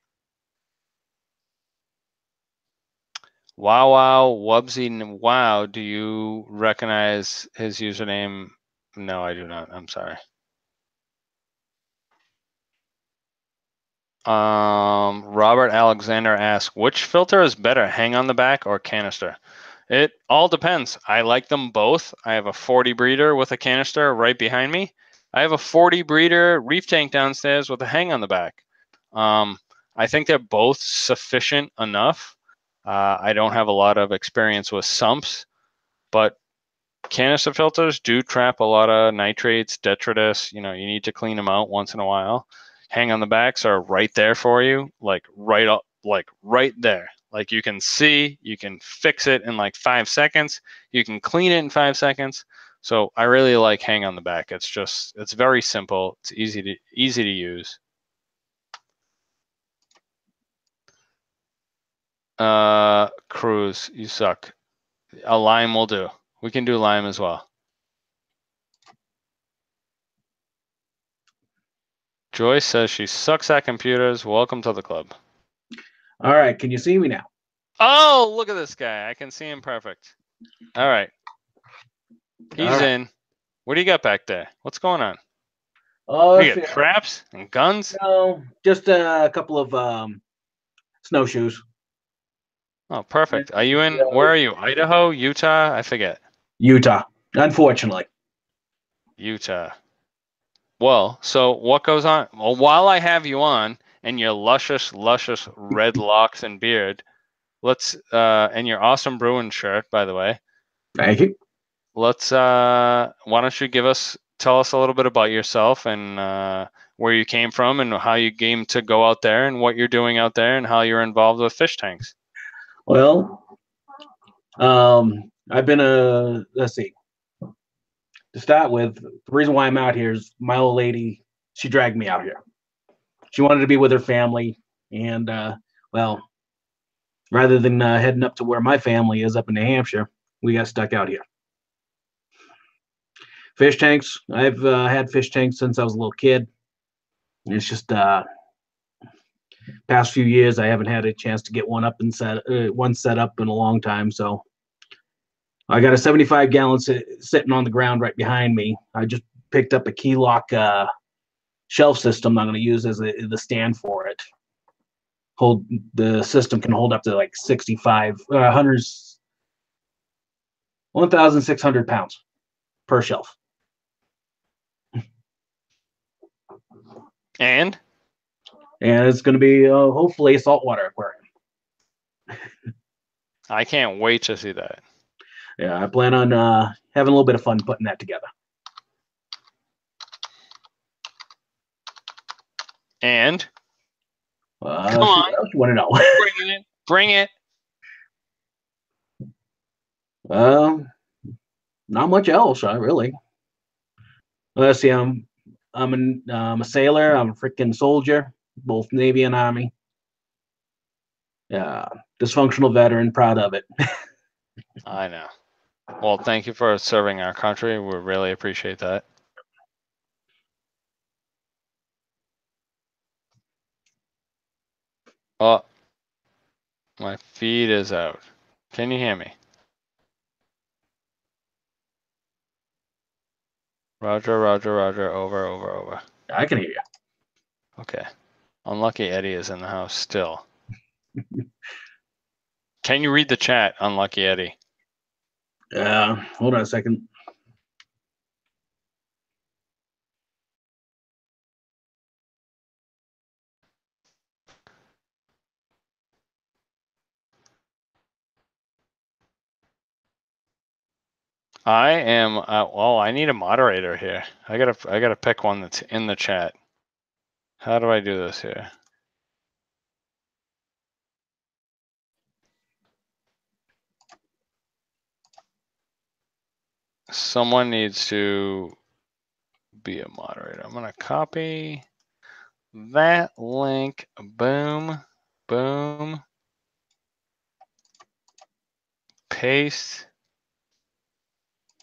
Wow, Wubsy, wow. Do you recognize his username? No, I do not. I'm sorry. Robert Alexander asks, which filter is better, hang on the back or canister? It all depends. I like them both. I have a 40 breeder with a canister right behind me. I have a 40 breeder reef tank downstairs with a hang on the back. I think they're both sufficient enough. I don't have a lot of experience with sumps, but canister filters do trap a lot of nitrates, detritus. You need to clean them out once in a while. Hang on the backs are right there for you, like right up, like right there. Like you can see, you can fix it in like 5 seconds. You can clean it in 5 seconds. So I really like hang on the back. It's very simple. It's easy to use. Cruz, you suck. A lime will do. We can do lime as well. Joyce says she sucks at computers. Welcome to the club. All right, can you see me now? Oh, look at this guy. I can see him perfect. All right. He's in. What do you got back there? What's going on? Oh, you got traps and guns? No, just a couple of snowshoes. Oh, perfect. Are you in? Where are you? Idaho, Utah? I forget. Utah, unfortunately. Utah. Well, so what goes on? Well, while I have you on, and your luscious red locks and beard. Let's and your awesome Bruin shirt, by the way. Thank you. Let's why don't you tell us a little bit about yourself and where you came from and how you came to go out there and what you're doing out there and how you're involved with fish tanks. Well, I've been let's see. To start with, the reason why I'm out here is my old lady, she dragged me out here. She wanted to be with her family, and well, rather than heading up to where my family is up in New Hampshire, we got stuck out here. Fish tanks. I've had fish tanks since I was a little kid. It's just past few years I haven't had a chance to get one set up in a long time. So I got a 75-gallon sitting on the ground right behind me. I just picked up a key lock shelf system I'm going to use as the stand for it. The system can hold up to like 1,600 pounds per shelf. And it's going to be hopefully a saltwater aquarium. I can't wait to see that. Yeah, I plan on having a little bit of fun putting that together. And come on, what else you want to know? Bring it. Not much else, really. Let's see. I'm a sailor. I'm a freaking soldier, both Navy and Army. Yeah, dysfunctional veteran, proud of it. I know. Well, thank you for serving our country. We really appreciate that. Oh, my feed is out. Can you hear me? Roger, over. I can hear you. Okay. Unlucky Eddie is in the house still. Can you read the chat, Unlucky Eddie? Hold on a second. I am. Well, I need a moderator here. I gotta pick one that's in the chat. How do I do this here? Someone needs to be a moderator. I'm gonna copy that link. Boom, boom. Paste.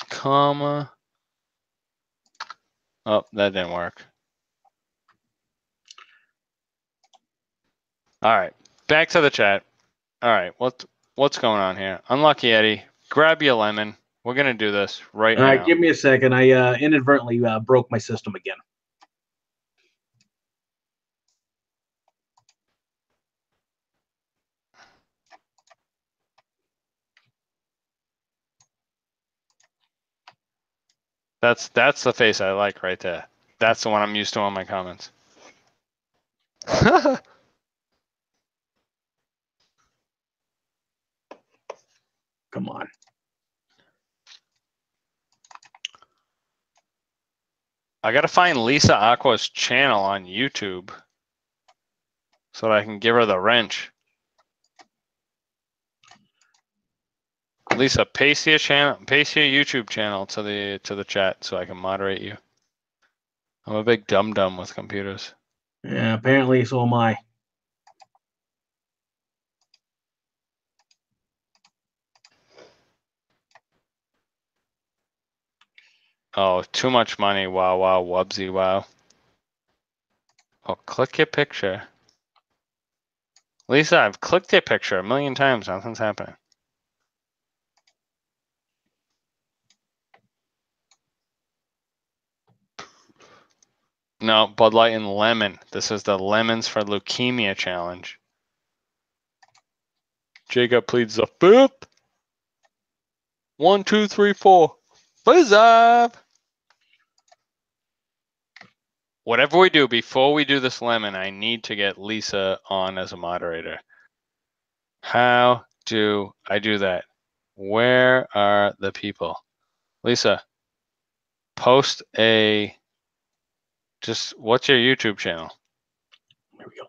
Comma. Oh, that didn't work. All right, back to the chat. All right, what's going on here? Unlucky Eddie, grab your lemon. We're gonna do this right now. Give me a second. I inadvertently broke my system again. That's the face I like right there. That's the one I'm used to on my comments. Come on. I gotta find Lisa Aqua's channel on YouTube so that I can give her the wrench. Lisa, paste your YouTube channel to the chat so I can moderate you. I'm a big dum-dum with computers. Yeah, apparently so am I. Oh, too much money. Wow, wubsy, wow. Oh, click your picture. Lisa, I've clicked your picture a million times. Nothing's happening. No, Bud Light and lemon. This is the Lemons for Leukemia challenge. Jacob pleads the fifth. 1, 2, 3, 4. Fuzz up. whatever we do before we do this lemon, I need to get Lisa on as a moderator. How do I do that? Where are the people? Lisa, post what's your YouTube channel? There we go.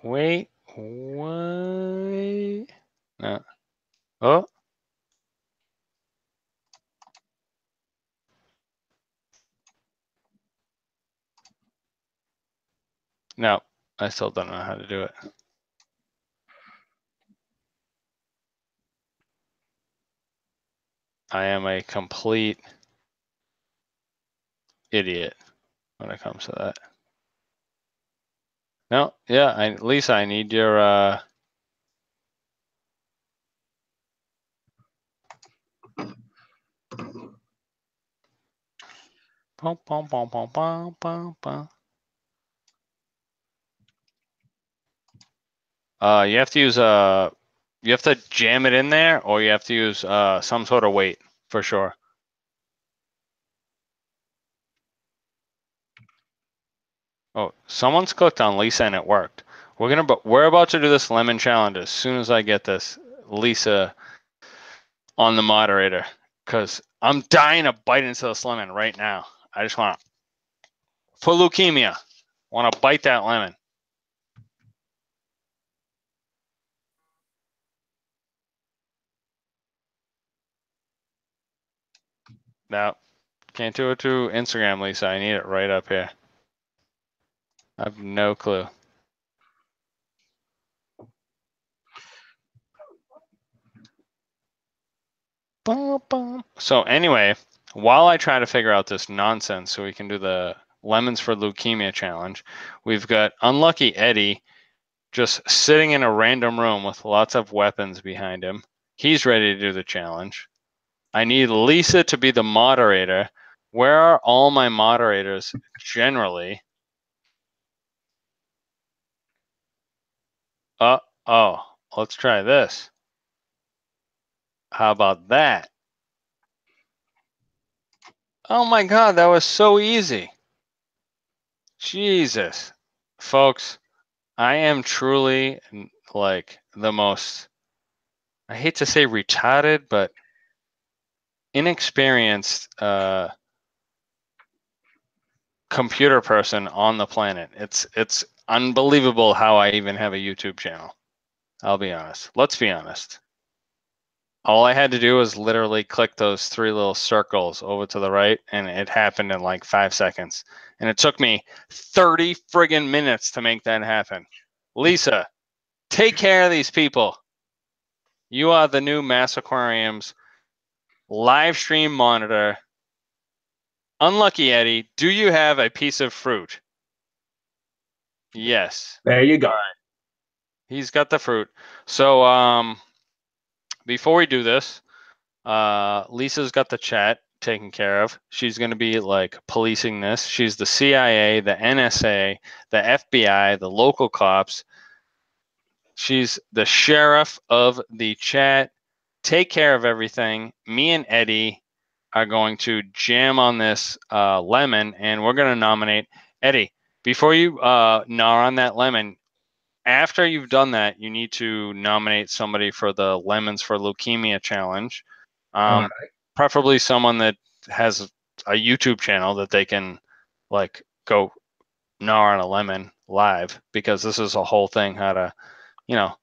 Wait. No. Oh. No, I still don't know how to do it. I am a complete idiot when it comes to that. No, yeah, Lisa, I need your Bum, bum, bum, bum, bum, bum, bum. You have to use you have to jam it in there, or you have to use some sort of weight for sure. Oh, someone's clicked on Lisa and it worked. We're about to do this lemon challenge as soon as I get this Lisa on the moderator, because I'm dying to bite into this lemon right now. I just want to, for leukemia, want to bite that lemon. No, can't do it to Instagram, Lisa. I need it right up here. I have no clue. So anyway, while I try to figure out this nonsense so we can do the lemons for leukemia challenge, we've got Unlucky Eddie just sitting in a random room with lots of weapons behind him. He's ready to do the challenge. I need Lisa to be the moderator. Where are all my moderators generally? Oh, let's try this. How about that? Oh my God, that was so easy. Jesus. Folks, I am truly like the most, I hate to say retarded, but inexperienced computer person on the planet. It's unbelievable how I even have a YouTube channel. I'll be honest. Let's be honest. All I had to do was literally click those 3 little circles over to the right, and it happened in like 5 seconds. And it took me 30 friggin' minutes to make that happen. Lisa, take care of these people. You are the new Mass Aquariums live stream monitor. Unlucky Eddie, do you have a piece of fruit? Yes. There you go. All right. He's got the fruit. So before we do this, Lisa's got the chat taken care of. She's going to be like policing this. She's the CIA, the NSA, the FBI, the local cops. She's the sheriff of the chat. Take care of everything. Me and Eddie are going to jam on this lemon, and we're going to nominate Eddie. Before you gnaw on that lemon, after you've done that, you need to nominate somebody for the Lemons for Leukemia challenge. All right. Preferably someone that has a YouTube channel that they can like go gnaw on a lemon live, because this is a whole thing how to, you know,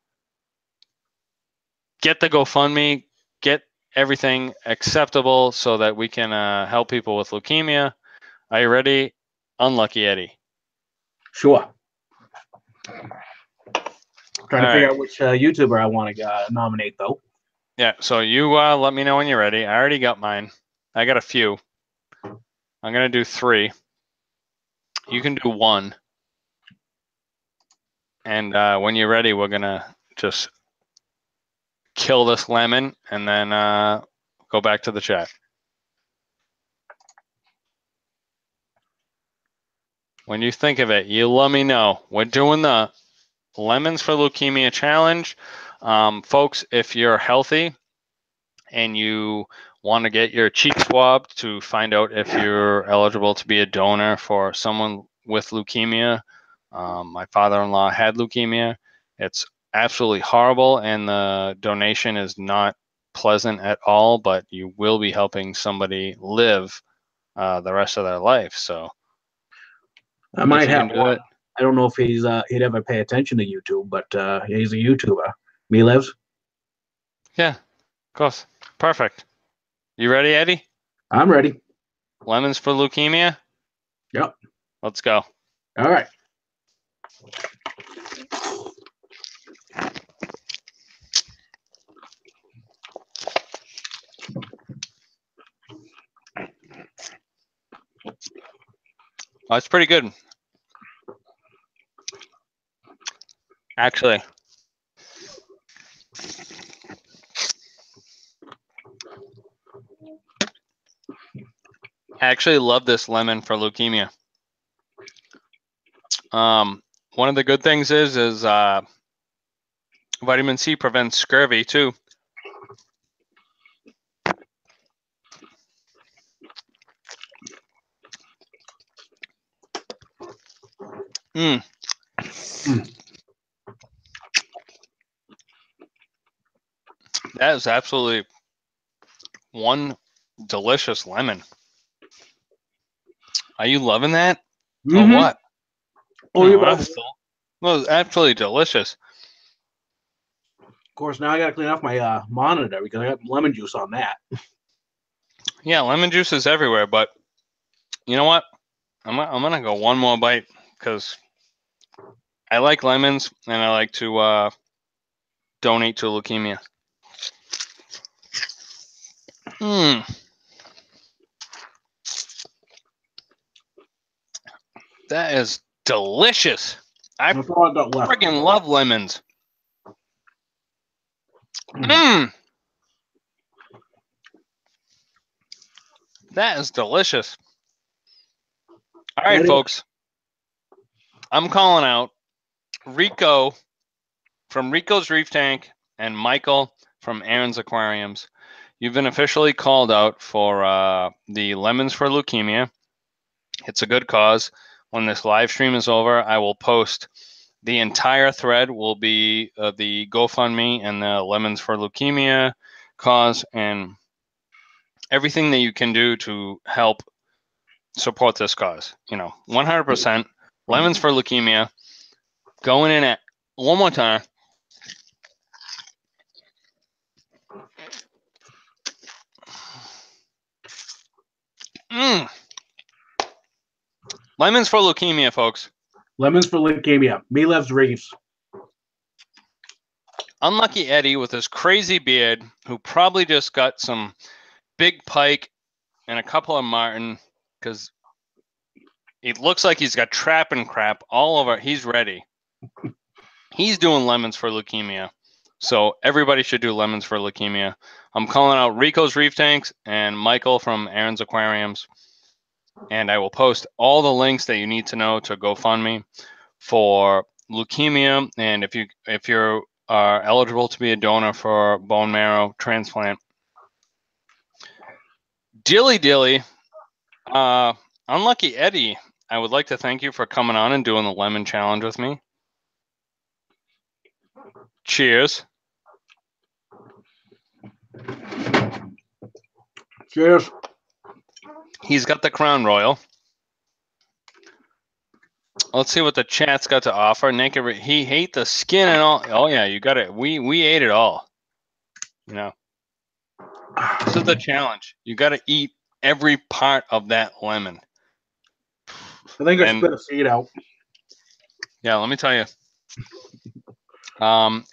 get the GoFundMe, get everything acceptable so that we can help people with leukemia. Are you ready? Unlucky Eddie. Sure. Trying to All figure right. out which YouTuber I want to nominate, though. Yeah, so you let me know when you're ready. I already got mine. I got a few. I'm going to do 3. You can do 1. And when you're ready, we're going to just kill this lemon and then go back to the chat. When you think of it, you let me know. We're doing the Lemons for Leukemia Challenge. Folks, if you're healthy and you want to get your cheek swabbed to find out if you're eligible to be a donor for someone with leukemia. My father-in-law had leukemia. It's absolutely horrible, and the donation is not pleasant at all, but you will be helping somebody live the rest of their life. So I might have do one. it. I don't know if he'd ever pay attention to YouTube, but he's a YouTuber. Me lives. Yeah, of course. Perfect. You ready, Eddie? I'm ready. Lemons for Leukemia? Yep. Let's go. All right. Oh, it's pretty good. Actually. I actually love this lemon for leukemia. One of the good things is vitamin C prevents scurvy too. Mm. That is absolutely one delicious lemon. Are you loving that? Mm-hmm. Or what? Oh, No, well, it's absolutely delicious. Of course, now I got to clean off my monitor because I got lemon juice on that. Yeah, lemon juice is everywhere, but you know what? I'm gonna go one more bite because I like lemons and I like to donate to leukemia. That is delicious. I freaking love lemons. That is delicious. All right, folks. I'm calling out Rico from Rico's Reef Tank and Michael from Aaron's Aquariums. You've been officially called out for the Lemons for Leukemia. It's a good cause. When this live stream is over, I will post the entire thread will be the GoFundMe and the Lemons for Leukemia cause and everything that you can do to help support this cause. 100% Lemons for Leukemia. Going in at one more time. Lemons for Leukemia, folks. Lemons for Leukemia. Me loves reefs. Unlucky Eddie with his crazy beard, who probably just got some big pike and a couple of martin, because it looks like he's got trap and crap all over. He's ready. He's doing Lemons for Leukemia. So everybody should do Lemons for Leukemia. I'm calling out Rico's Reef Tanks and Michael from Aaron's Aquariums. And I will post all the links that you need to know to GoFundMe for leukemia. And if you are eligible to be a donor for bone marrow transplant. Dilly, Unlucky Eddie, I would like to thank you for coming on and doing the lemon challenge with me. Cheers. Cheers. He's got the Crown Royal. Let's see what the chat's got to offer. Naked, he ate the skin and all. Oh yeah, you got it. We ate it all. This is the challenge. You got to eat every part of that lemon. I think I spit a seed out. Yeah, let me tell you.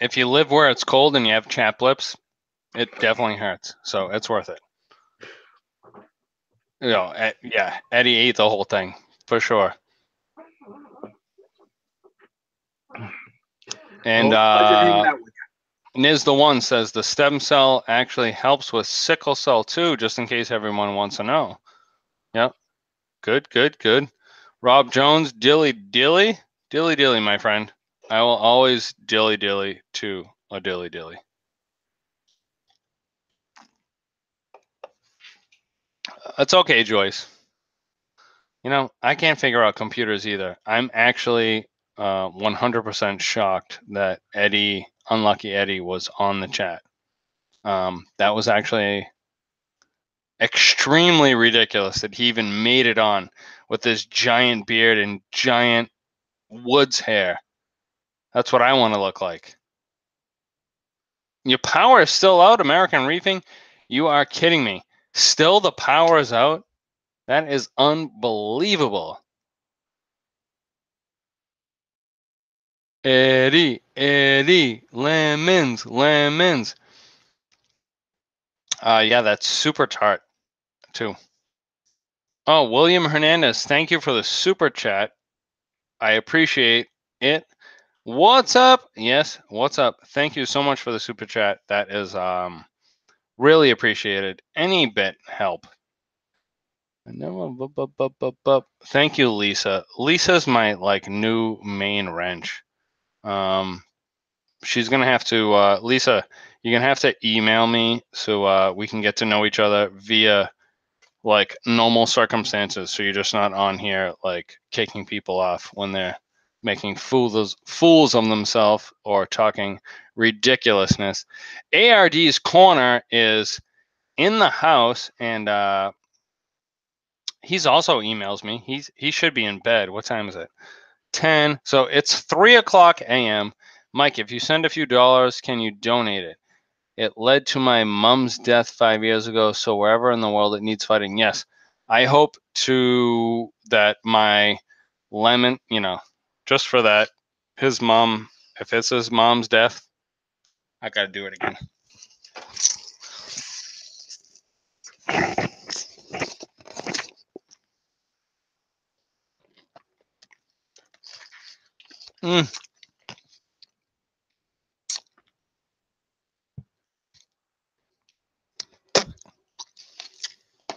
If you live where it's cold and you have chapped lips, it definitely hurts. So it's worth it. Yeah, Eddie ate the whole thing for sure. And Niz the One says the stem cell actually helps with sickle cell too, just in case everyone wants to know. Yep. Good. Rob Jones, dilly, my friend. I will always dilly-dilly to a dilly-dilly. It's okay, Joyce. You know, I can't figure out computers either. I'm actually 100% shocked that Eddie, Unlucky Eddie, was on the chat. That was actually extremely ridiculous that he even made it on with this giant beard and giant Woods hair. That's what I want to look like. Your power is still out, American Reefing? You are kidding me. Still the power is out? That is unbelievable. Eddie, lemons. Yeah, that's super tart too. Oh, William Hernandez, thank you for the super chat. I appreciate it. What's up? Yes, what's up? Thank you so much for the super chat. That is really appreciated. Any bit help. Thank you, Lisa. Lisa's my new main wrench. She's gonna have to Lisa, you're gonna have to email me so we can get to know each other via normal circumstances, so you're just not on here kicking people off when they're making fools of themselves or talking ridiculousness. ARD's corner is in the house, and he's also emails me. He should be in bed. What time is it? 10. So it's 3:00 a.m. Mike, if you send a few dollars, can you donate it? It led to my mom's death 5 years ago. So wherever in the world it needs fighting, yes. I hope that my lemon, just for that, his mom, if it's his mom's death, I got to do it again.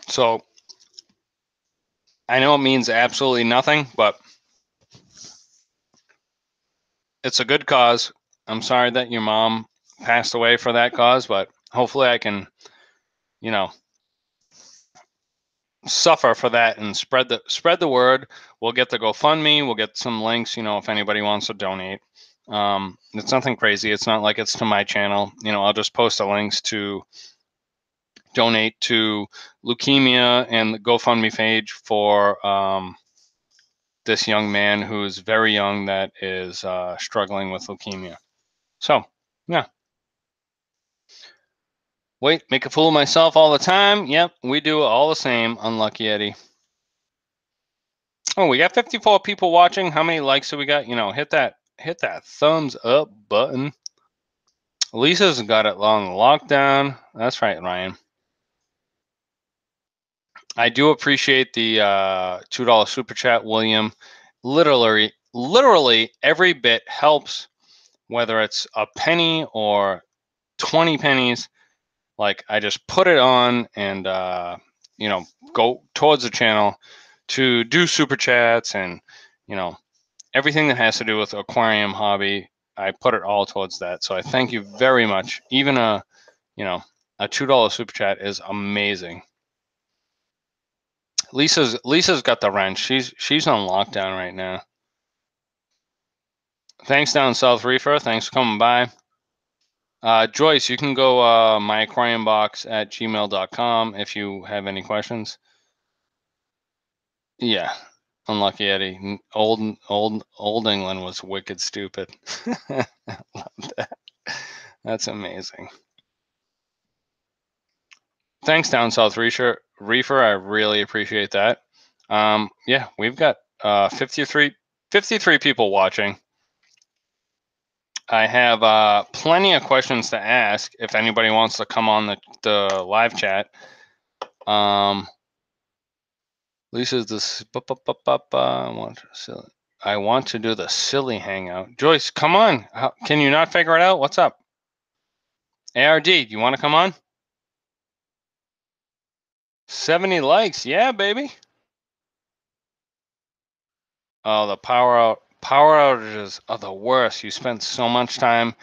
So I know it means absolutely nothing, but it's a good cause. I'm sorry that your mom passed away for that cause, but hopefully I can, suffer for that and spread the word. We'll get the GoFundMe. We'll get some links, if anybody wants to donate. It's nothing crazy. It's not like it's to my channel. I'll just post the links to donate to leukemia and the GoFundMe page for this young man who's very young that is struggling with leukemia. So, yeah. Wait, make a fool of myself all the time? Yep, we do all the same, Unlucky Eddie. Oh, we got 54 people watching. How many likes do we got? Hit that thumbs up button. Lisa's got it on lockdown. That's right, Ryan. I do appreciate the $2 super chat, William. Literally every bit helps, whether it's a penny or 20 pennies. I just put it on and go towards the channel to do super chats and everything that has to do with aquarium hobby. I put it all towards that. So I thank you very much. Even a $2 super chat is amazing. Lisa's got the wrench. She's on lockdown right now. Thanks, down south reefer. Thanks for coming by. Joyce, you can go myaquariumbox@gmail.com if you have any questions. Yeah, Unlucky Eddie. Old England was wicked stupid. Love that. That's amazing. Thanks, down south reefer. I really appreciate that. Yeah, we've got 53 people watching. I have plenty of questions to ask if anybody wants to come on the live chat. Lisa's this. I want to do the silly hangout. Joyce, come on. Can you not figure it out? What's up? ARD, do you want to come on? 70 likes. Yeah, baby. Oh, the power out. Power outages are the worst. You spend so much time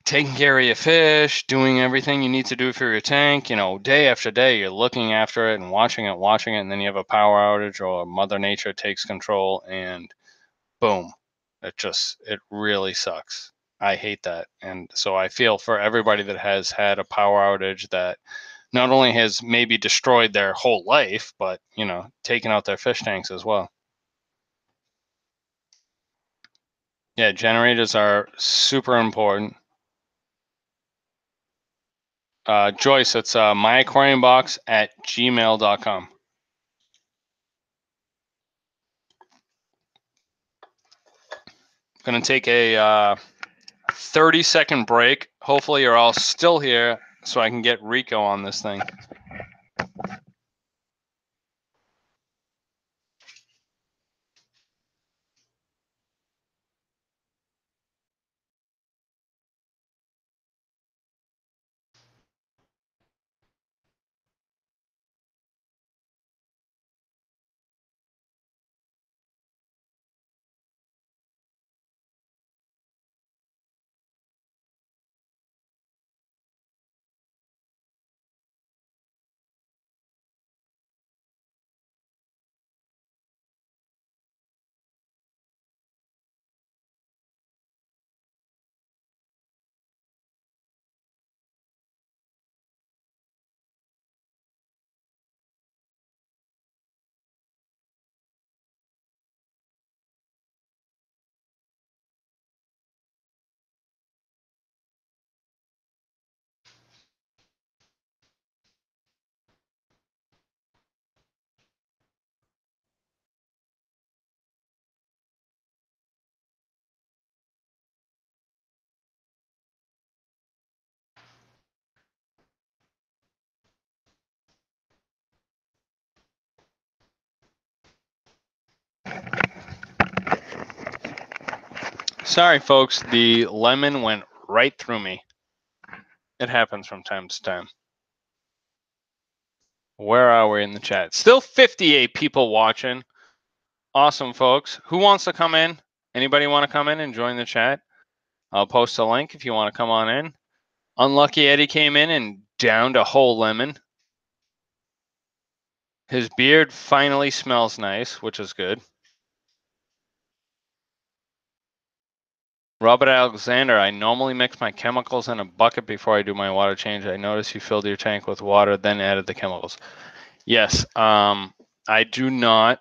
taking care of your fish, doing everything you need to do for your tank, you know, day after day, you're looking after it and watching it, and then you have a power outage or Mother Nature takes control and boom, it really sucks. I hate that. And so I feel for everybody that has had a power outage that not only has maybe destroyed their whole life, but, you know, taken out their fish tanks as well. Yeah, generators are super important. Joyce, it's myaquariumbox@gmail.com. Going to take a 30-second break. Hopefully you're all still here so I can get Rico on this thing. Sorry, folks, the lemon went right through me. It happens from time to time. Where are we in the chat? Still 58 people watching. Awesome, folks. Who wants to come in? Anybody want to come in and join the chat? I'll post a link if you want to come on in. Unlucky Eddie came in and downed a whole lemon. His beard finally smells nice, which is good. Robert Alexander, I normally mix my chemicals in a bucket before I do my water change. I noticed you filled your tank with water, then added the chemicals. Yes, I do not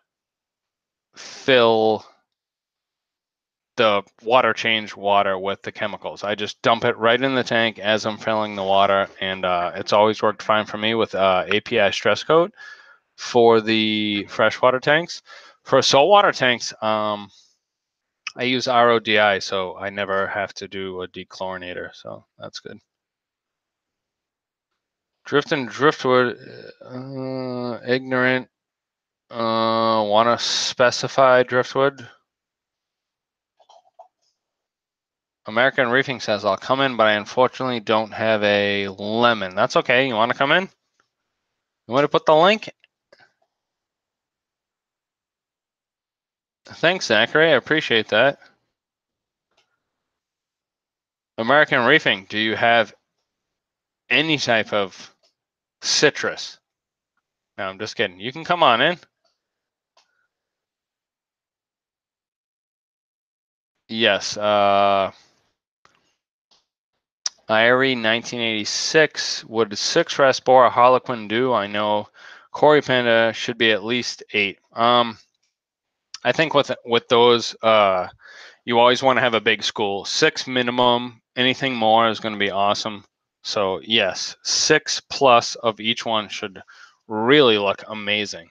fill the water change water with the chemicals. I just dump it right in the tank as I'm filling the water, and it's always worked fine for me with API stress coat for the freshwater tanks. For saltwater tanks, I use RODI, so I never have to do a dechlorinator, so that's good. Drift and Driftwood, ignorant, want to specify Driftwood? American Reefing says, I'll come in, but I unfortunately don't have a lemon. That's okay. You want to come in? You want to put the link? Thanks, Zachary. I appreciate that. American Reefing, do you have any type of citrus? No, I'm just kidding. You can come on in. Yes. Irie 1986. Would 6 Raspora Harlequin do? I know Cory Panda should be at least 8. I think with those, you always want to have a big school. 6 minimum. Anything more is going to be awesome. So yes, 6 plus of each one should really look amazing.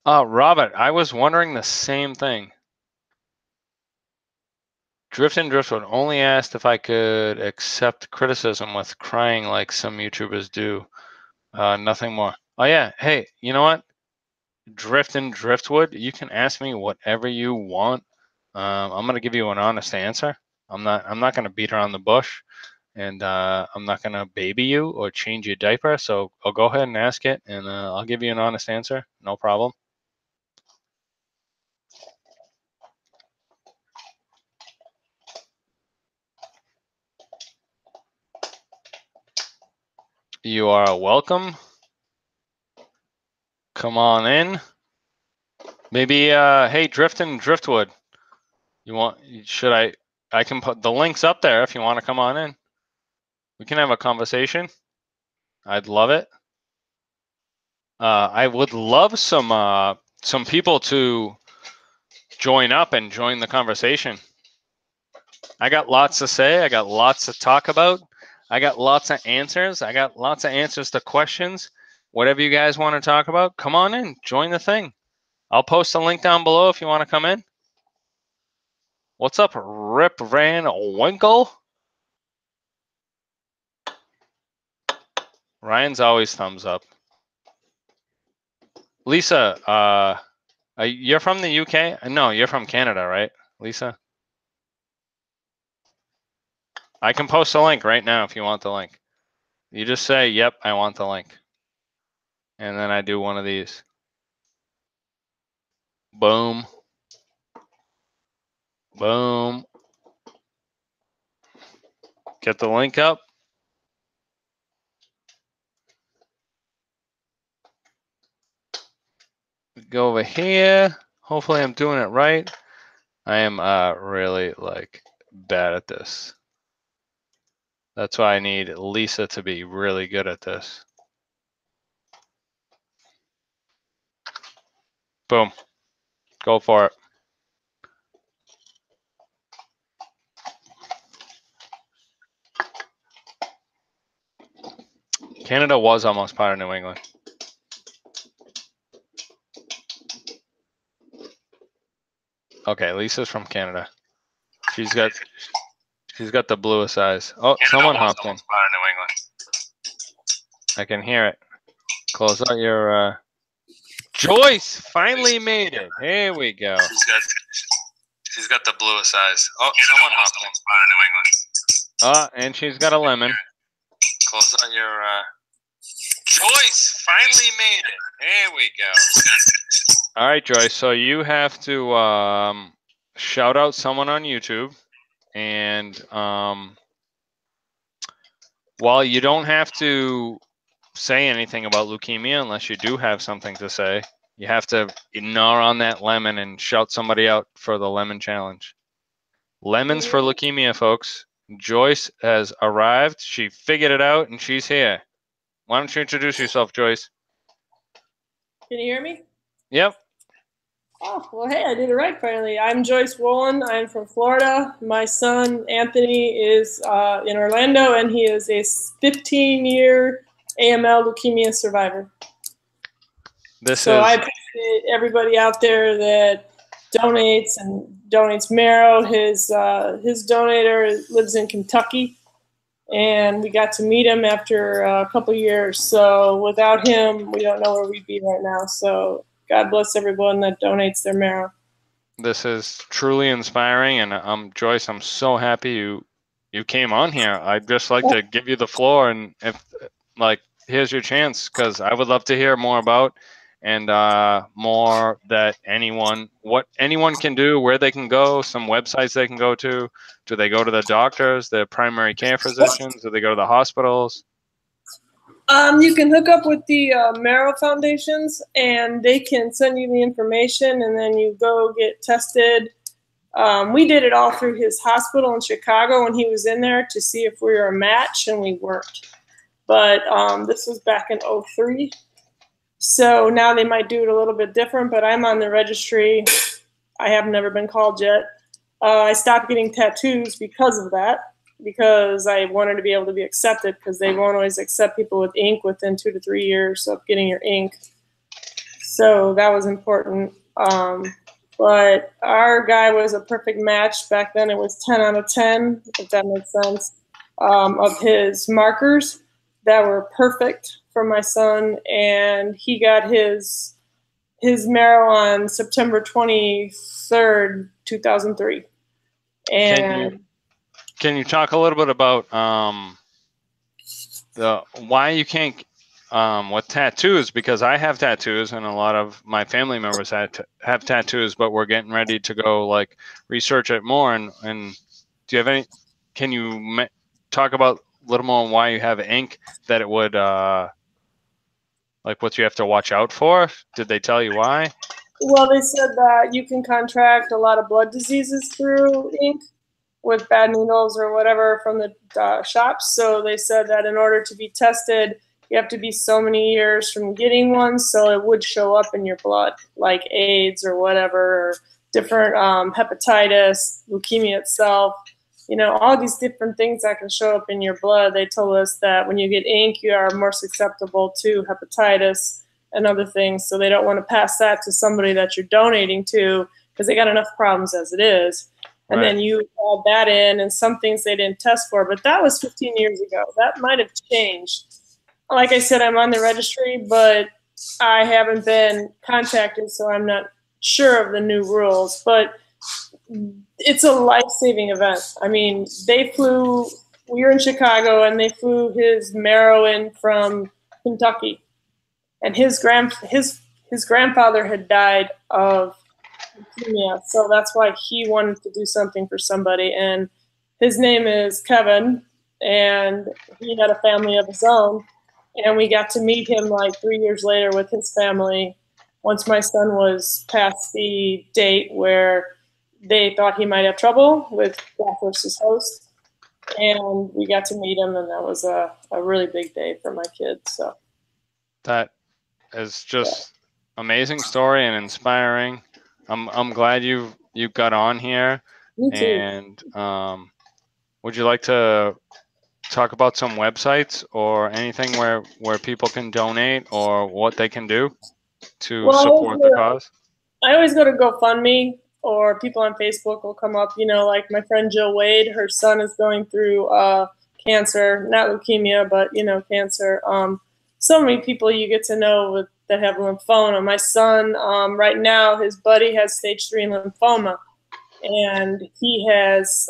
Robert, I was wondering the same thing. Drift and Driftwood only asked if I could accept criticism with crying like some YouTubers do. Nothing more. Oh yeah, hey, you know what? Drift and Driftwood, you can ask me whatever you want. I'm gonna give you an honest answer. I'm not gonna beat around the bush, and I'm not gonna baby you or change your diaper. So I'll go ahead and ask it, and I'll give you an honest answer. No problem. You are welcome. Come on in. Maybe, hey, Driftwood. You want? Should I? I can put the links up there if you want to come on in. We can have a conversation. I'd love it. I would love some people to join up and join the conversation. I got lots to say. I got lots to talk about. I got lots of answers. I got lots of answers to questions. Whatever you guys want to talk about, come on in. Join the thing. I'll post a link down below if you want to come in. What's up, Rip Van Winkle? Ryan's always thumbs up. Lisa, you're from the UK? No, you're from Canada, right, Lisa? I can post a link right now if you want the link. You just say, yep, I want the link. And then I do one of these. Boom. Boom. Get the link up. Go over here. Hopefully I'm doing it right. I am really like bad at this. That's why I need Lisa to be really good at this. Boom. Go for it. Canada was almost part of New England. Okay, Lisa's from Canada. She's got the bluest eyes. Oh, Canada someone hopped in. I can hear it. Close out your Joyce finally made it. Here we go. She's got the bluest eyes. Oh, someone hopped in. Oh, and she's got a lemon. Close out your Joyce finally made it. Here we go. All right, Joyce. So you have to shout out someone on YouTube, and while you don't have to say anything about leukemia unless you do have something to say, you have to gnaw on that lemon and shout somebody out for the lemon challenge. Lemons for leukemia, folks. Joyce has arrived. She figured it out, and she's here. Why don't you introduce yourself, Joyce? Can you hear me? Yep. Oh, well, hey, I did it right finally. I'm Joyce Wolin. I'm from Florida. My son, Anthony, is in Orlando, and he is a 15-year AML leukemia survivor. I appreciate everybody out there that donates marrow. His donator lives in Kentucky, and we got to meet him after a couple years. So without him, we don't know where we'd be right now. So God bless everyone that donates their marrow. This is truly inspiring, and Joyce, I'm so happy you came on here. I'd just like to give you the floor, and if here's your chance, because I would love to hear more about and more that what anyone can do, where they can go, some websites they can go to. Do they go to the doctors, the primary care physicians? Do they go to the hospitals? You can hook up with the Marrow Foundations, and they can send you the information, and then you go get tested. We did it all through his hospital in Chicago when he was in there to see if we were a match, and we weren't. But this was back in '03. So now they might do it a little bit different, but I'm on the registry. I have never been called yet. I stopped getting tattoos because of that, because I wanted to be able to be accepted, because they won't always accept people with ink within 2 to 3 years of getting your ink. So that was important. But our guy was a perfect match. Back then it was 10 out of 10, if that makes sense, of his markers that were perfect for my son. And he got his marrow on September 23rd, 2003. And Can you talk a little bit about why you can't with tattoos? Because I have tattoos, and a lot of my family members have tattoos, but we're getting ready to go research it more. And do you have any? Can you talk about little more on why you have ink, that it would like what you have to watch out for? Did they tell you why? Well, they said that you can contract a lot of blood diseases through ink with bad needles or whatever from the shops. So they said that in order to be tested, you have to be so many years from getting one, so it would show up in your blood, like AIDS or whatever, or different hepatitis, leukemia itself. You know, all these different things that can show up in your blood. They told us that when you get ink, you are more susceptible to hepatitis and other things. So they don't want to pass that to somebody that you're donating to because they got enough problems as it is. And then you add that in, and some things they didn't test for. But that was 15 years ago. That might have changed. Like I said, I'm on the registry, but I haven't been contacted, so I'm not sure of the new rules. But it's a life-saving event. I mean, we were in Chicago, and they flew his marrow in from Kentucky. And his grandfather had died of leukemia, so that's why he wanted to do something for somebody. And his name is Kevin, and he had a family of his own. And we got to meet him like 3 years later with his family once my son was past the date where they thought he might have trouble with graft versus host. And we got to meet him, and that was a really big day for my kids. So that is just amazing story and inspiring. I'm glad you got on here. Me too. And would you like to talk about some websites or anything where people can donate or what they can do to support the cause? I always go to GoFundMe, or people on Facebook will come up. You know, like my friend Jill Wade, her son is going through cancer, not leukemia, but cancer. So many people you get to know that have lymphoma. My son, right now, his buddy has stage 3 lymphoma, and he has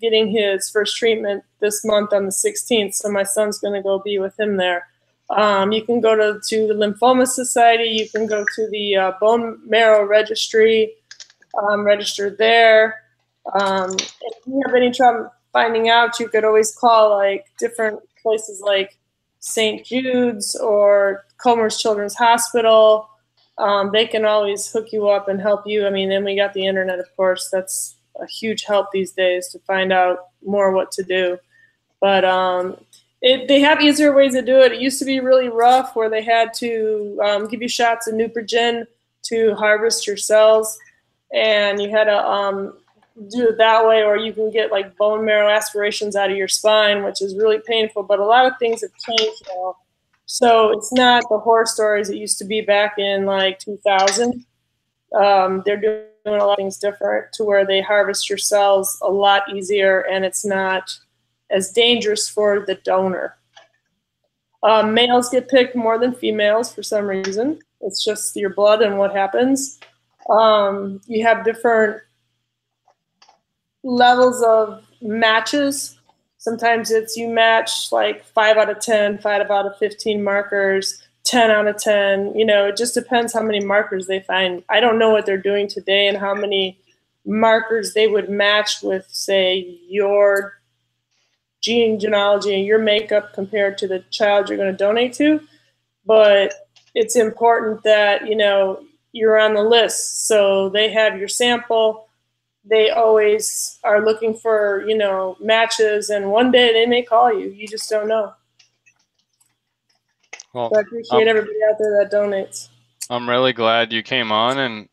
getting his first treatment this month on the 16th. So my son's going to go be with him there. You can go to the Lymphoma Society. You can go to the Bone Marrow Registry, register there. If you have any trouble finding out, you could always call like different places like St. Jude's or Comer's Children's Hospital. They can always hook you up and help you. I mean, then we got the internet, of course. That's a huge help these days to find out more what to do. But they have easier ways to do it. It used to be really rough where they had to give you shots of Neupogen to harvest your cells. And you had to do it that way, or you can get like bone marrow aspirations out of your spine, which is really painful. But a lot of things have changed now. So it's not the horror stories it used to be back in like 2000. They're doing a lot of things different to where they harvest your cells a lot easier, and it's not as dangerous for the donor. Males get picked more than females for some reason. It's just your blood and what happens. You have different levels of matches. Sometimes it's you match like 5 out of 10, 5 out of 15 markers, 10 out of 10. You know, it just depends how many markers they find. I don't know what they're doing today and how many markers they would match with, say, your genealogy and your makeup compared to the child you're going to donate to. But it's important that, you're on the list. So they have your sample. They always are looking for, matches, and one day they may call you. You just don't know. Well, so I appreciate everybody out there that donates. I'm really glad you came on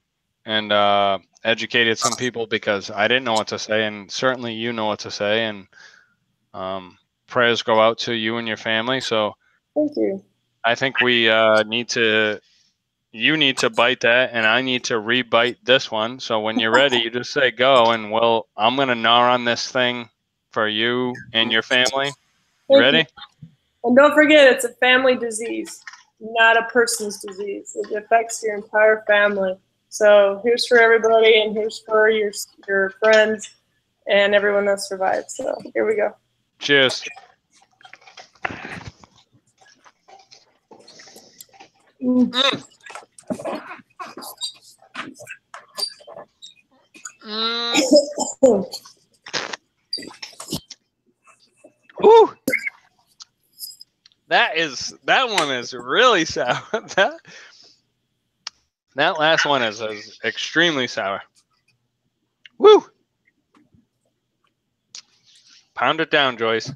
and educated some people, because I didn't know what to say, and certainly you know what to say. And prayers go out to you and your family. So thank you. I think we you need to bite that, and I need to re-bite this one. So when you're ready, you just say go, and I'm going to gnaw on this thing for you and your family. You ready? And don't forget, it's a family disease, not a person's disease. It affects your entire family. So here's for everybody, and here's for your friends and everyone that survived. So here we go. Cheers. Ooh. That one is really sour. That last one is extremely sour. Woo! Pound it down, Joyce.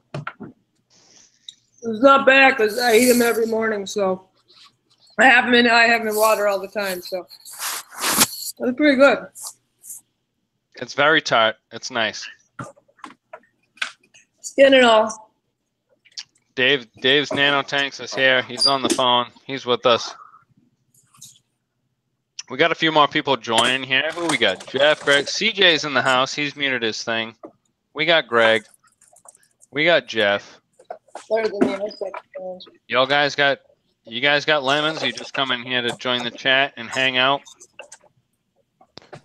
It's not bad because I eat them every morning, so I have them in water all the time, so that's pretty good. It's very tart. It's nice. Skin and all. Dave's Nano Tanks is here. He's on the phone. He's with us. We got a few more people joining here. Who we got? Jeff, Greg. CJ's in the house. He's muted his thing. We got Greg. We got Jeff. You guys got lemons? You just come in here to join the chat and hang out?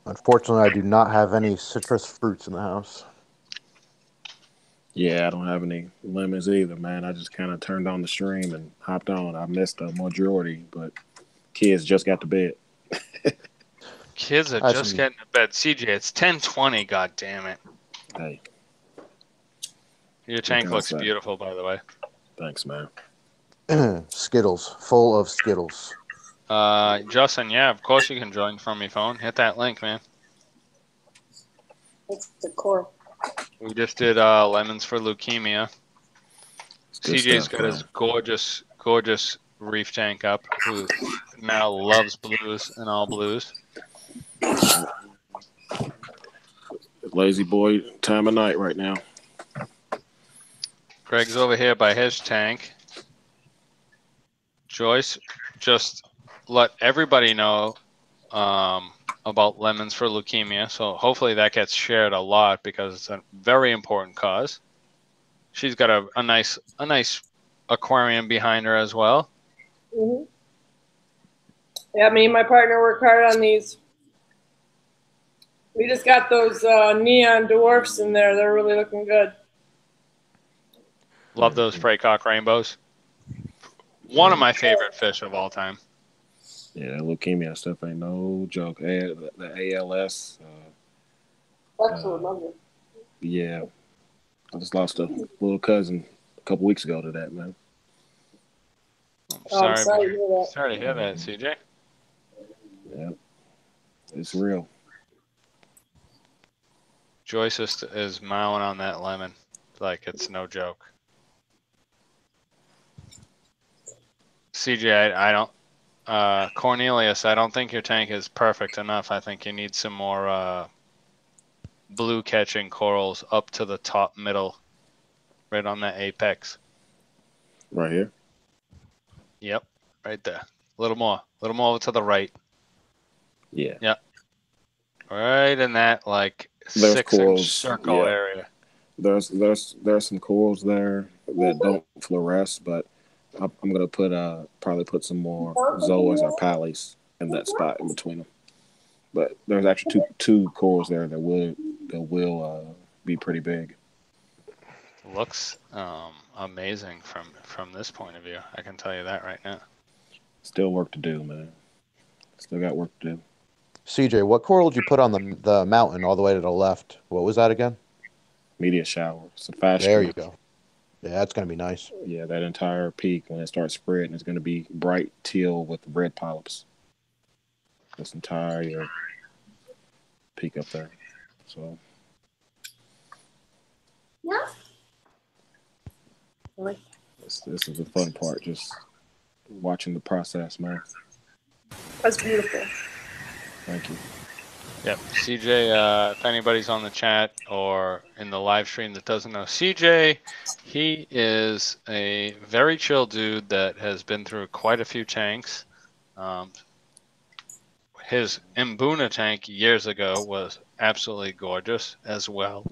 Unfortunately, I do not have any citrus fruits in the house. Yeah, I don't have any lemons either, man. I just kind of turned on the stream and hopped on. I missed the majority, but kids just got to bed. Kids are just getting to bed. CJ, it's 10:20. God damn it! Hey, your tank looks beautiful, by the way. Thanks, man. Skittles, full of Skittles. Justin, yeah, of course you can join from your phone. Hit that link, man. It's the core. We just did lemons for leukemia. CJ's got his gorgeous reef tank up, who now loves blues and all blues. Lazy boy time of night right now. Greg's over here by his tank. Joyce, just let everybody know about lemons for leukemia. So hopefully that gets shared a lot because it's a very important cause. She's got a nice aquarium behind her as well. Mm-hmm. Yeah, me and my partner work hard on these. We just got those neon dwarfs in there. They're really looking good. Love those Freycock rainbows. One of my favorite fish of all time. Yeah, leukemia stuff ain't no joke. The ALS. Yeah. I just lost a little cousin a couple weeks ago to that, man. I'm sorry to hear that, CJ. Yeah. It's real. Joyce is mowing on that lemon like it's no joke. CJ, I don't. Cornelius, I don't think your tank is perfect enough. I think you need some more blue catching corals up to the top middle, right on that apex. Right here? Yep, right there. A little more to the right. Yeah. Yep. Right in that like there's 6-inch circle area. There's some corals there that don't fluoresce, but I'm gonna probably put some more zoas or pallies in that spot in between them. But there's actually two corals there that will be pretty big. Looks amazing from this point of view. I can tell you that right now. Still work to do, man. Still got work to do. CJ, what coral did you put on the mountain all the way to the left? What was that again? Media shower. It's a fast. There you go. Yeah, that's going to be nice. Yeah, that entire peak, when it starts spreading, is going to be bright teal with red polyps. This entire peak up there. So. Yeah. This is the fun part, just watching the process, man. That's beautiful. Thank you. Yep. CJ, if anybody's on the chat or in the live stream that doesn't know CJ, he is a very chill dude that has been through quite a few tanks. His Mbuna tank years ago was absolutely gorgeous as well.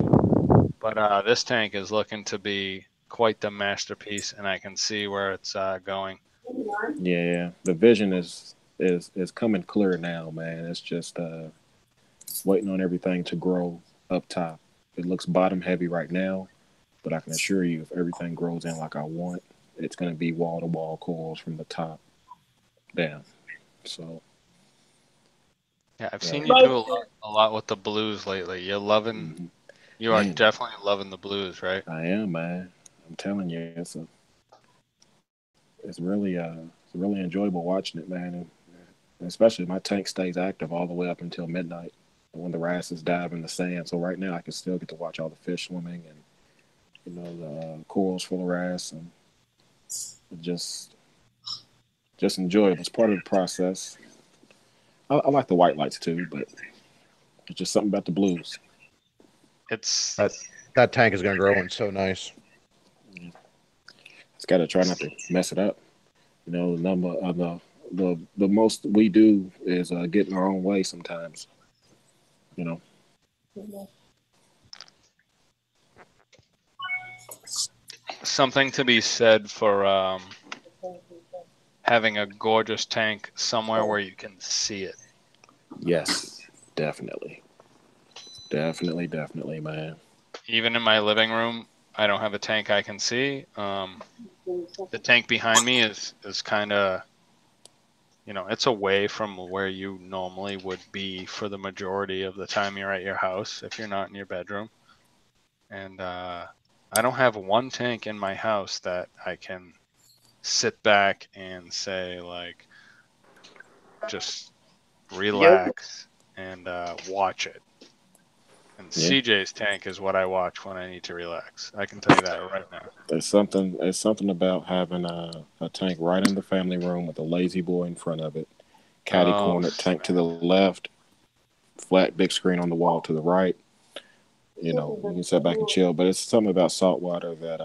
But this tank is looking to be quite the masterpiece, and I can see where it's going. Yeah. The vision is coming clear now, man. It's just waiting on everything to grow up top. It looks bottom heavy right now, but I can assure you if everything grows in like I want, it's going to be wall-to-wall corals from the top down. So yeah, I've seen you do a lot with the blues lately. You're loving, you are definitely loving the blues, right? I am, man. I'm telling you, it's really enjoyable watching it, man. And especially my tank stays active all the way up until midnight when the wrasses dive in the sand. So right now I can still get to watch all the fish swimming and the corals full of wrasse, and just enjoyable. It's part of the process. I like the white lights too, but it's just something about the blues. It's that tank is going to grow in so nice. It's got to try not to mess it up. The number of the most we do is get in our own way sometimes. something to be said for having a gorgeous tank somewhere where you can see it. Yes, definitely, man. Even in my living room, I don't have a tank I can see. The tank behind me is kind of, it's away from where you normally would be for the majority of the time you're at your house if you're not in your bedroom. And I don't have one tank in my house that I can sit back and say, like, just relax and watch it. And Yeah. CJ's tank is what I watch when I need to relax. I can tell you that right now. There's something about having a tank right in the family room with a lazy boy in front of it, caddy corner tank to the left, flat big screen on the wall to the right. You can sit back and chill. But it's something about saltwater that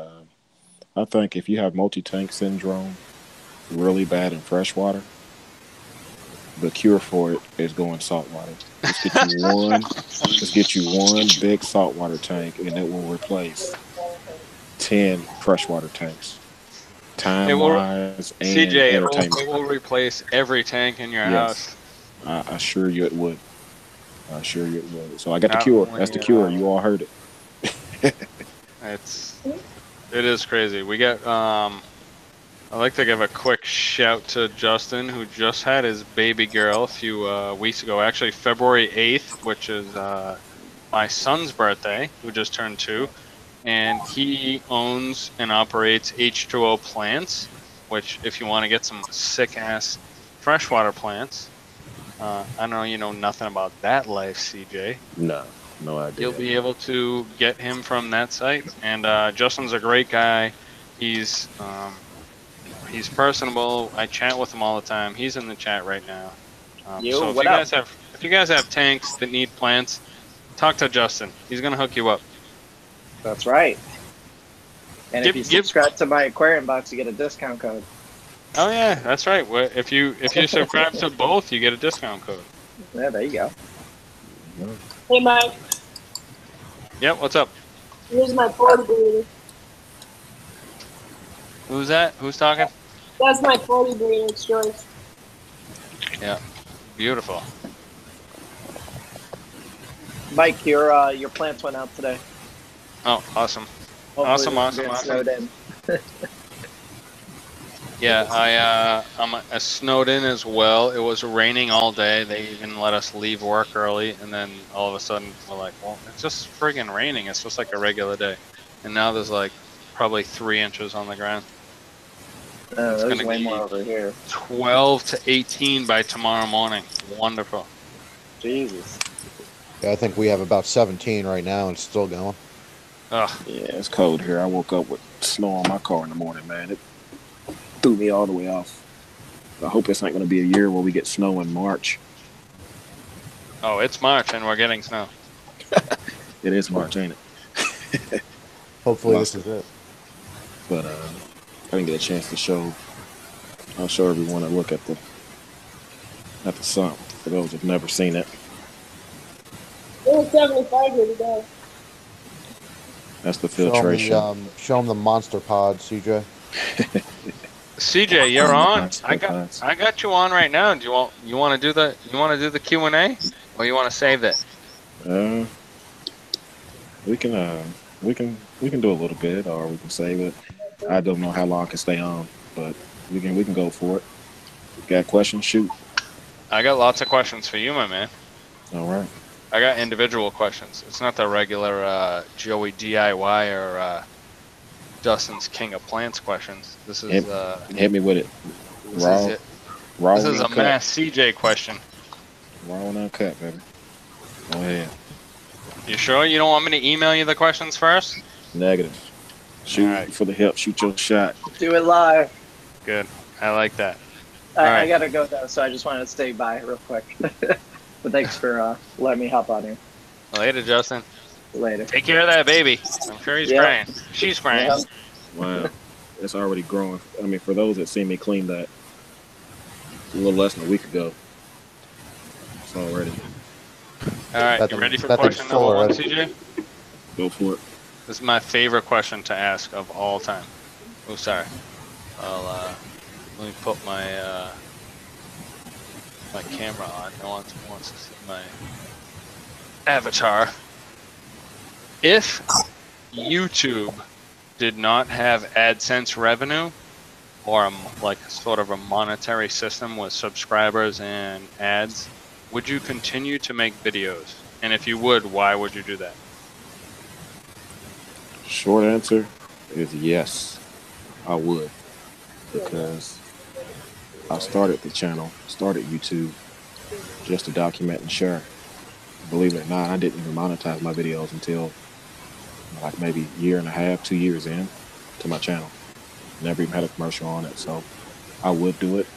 I think if you have multi-tank syndrome really bad in freshwater, the cure for it is going saltwater. Just get you one big saltwater tank, and it will replace 10 freshwater tanks. Time-wise and CJ, entertainment. it will replace every tank in your house. I assure you it would. So I got the cure. That's the cure. You all heard it. It is crazy. We get I'd like to give a quick shout to Justin, who just had his baby girl a few weeks ago. Actually, February 8th, which is my son's birthday, who just turned 2. And he owns and operates H2O plants, which, if you want to get some sick-ass freshwater plants, I know you know nothing about that life, CJ. No idea. You'll be able to get him from that site. And Justin's a great guy. He's personable. I chat with him all the time. He's in the chat right now. So if you guys have tanks that need plants, talk to Justin. He's gonna hook you up. That's right. And if you subscribe to my Aquarium Box, you get a discount code. Oh yeah, that's right. If you subscribe to both, you get a discount code. Yeah, there you go. Hey, Mike. Yep. What's up? Here's my party breeder. Who's that? Who's talking? That's my party breeder. It's Joyce. Yeah. Beautiful. Mike, your plants went out today. Oh, awesome. Hopefully Awesome. Snowed in. Yeah, I'm snowed in as well. It was raining all day. They even let us leave work early, and then all of a sudden we're like, well, it's just friggin' raining. It's just like a regular day. And now there's like probably 3 inches on the ground. It's going to be way more over here. 12 to 18 by tomorrow morning. Wonderful. Jesus. Yeah, I think we have about 17 right now, and it's still going. Ugh. Yeah, it's cold here. I woke up with snow on my car in the morning, man. It threw me all the way off. I hope it's not going to be a year where we get snow in March. Oh, it's March and we're getting snow. It is March, ain't it? Hopefully this is it. But I didn't get a chance to show. I'll show everyone a look at the sump for those who've never seen it. It was 75 here today. That's the filtration. Show them the monster pod, CJ. CJ, you're on. I got you on right now. Do you want to do the Q&A, or you want to save it? We can do a little bit, or we can save it. I don't know how long I can stay on, but we can go for it. Got questions? Shoot. I got lots of questions for you, my man. All right. I got individual questions. It's not the regular Joey DIY or Justin's King of Plants questions. This is hit me with it. This is a mass CJ question. Raw and uncut, baby. Go ahead. You sure you don't want me to email you the questions first? Negative. Shoot for the hip. Shoot your shot. Do it live. Good. I like that. I gotta go though, so I just wanted to stay by real quick. But thanks for letting me hop on here. Later, Justin. Later. Take care of that baby. I'm sure he's crying. She's crying. Yep. Wow. It's already growing. I mean, for those that see me clean that a little less than a week ago, it's already. All right, you ready for question number one, CJ? Go for it. This is my favorite question to ask of all time. Oh, sorry. I'll let me put my my camera on. No one wants to see my avatar. If YouTube did not have AdSense revenue, or like sort of a monetary system with subscribers and ads, would you continue to make videos? And if you would, why would you do that? Short answer is yes, I would. Because I started the channel, started YouTube just to document and share. Believe it or not, I didn't even monetize my videos until like maybe a year and a half, 2 years in to my channel. Never even had a commercial on it, so I would do it.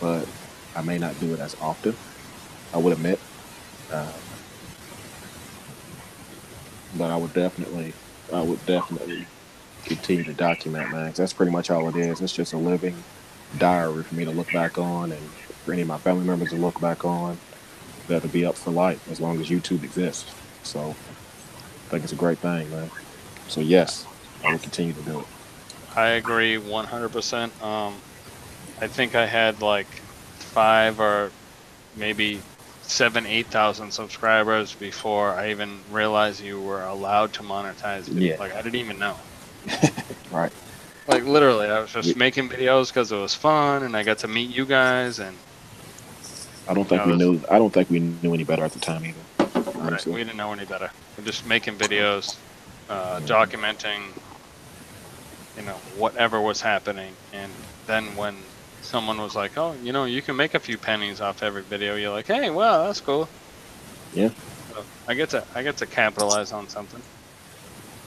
But I may not do it as often, I would admit. But I would definitely continue to document, man. 'Cause that's pretty much all it is. It's just a living diary for me to look back on, and for any of my family members to look back on. That'll be up for life as long as YouTube exists. So I think it's a great thing, man. So yes, I will continue to do it. I agree 100%. I think I had like 5 or maybe 7,000-8,000 subscribers before I even realized you were allowed to monetize videos. Yeah. Like I didn't even know. Right. Like literally, I was just making videos because it was fun, and I got to meet you guys. And I don't think we knew. I don't think we knew any better at the time either. Right, we didn't know any better. We're just making videos, documenting, you know, whatever was happening. And then when someone was like, "Oh, you know, you can make a few pennies off every video," you're like, "Hey, wow, that's cool." Yeah. So I get to capitalize on something.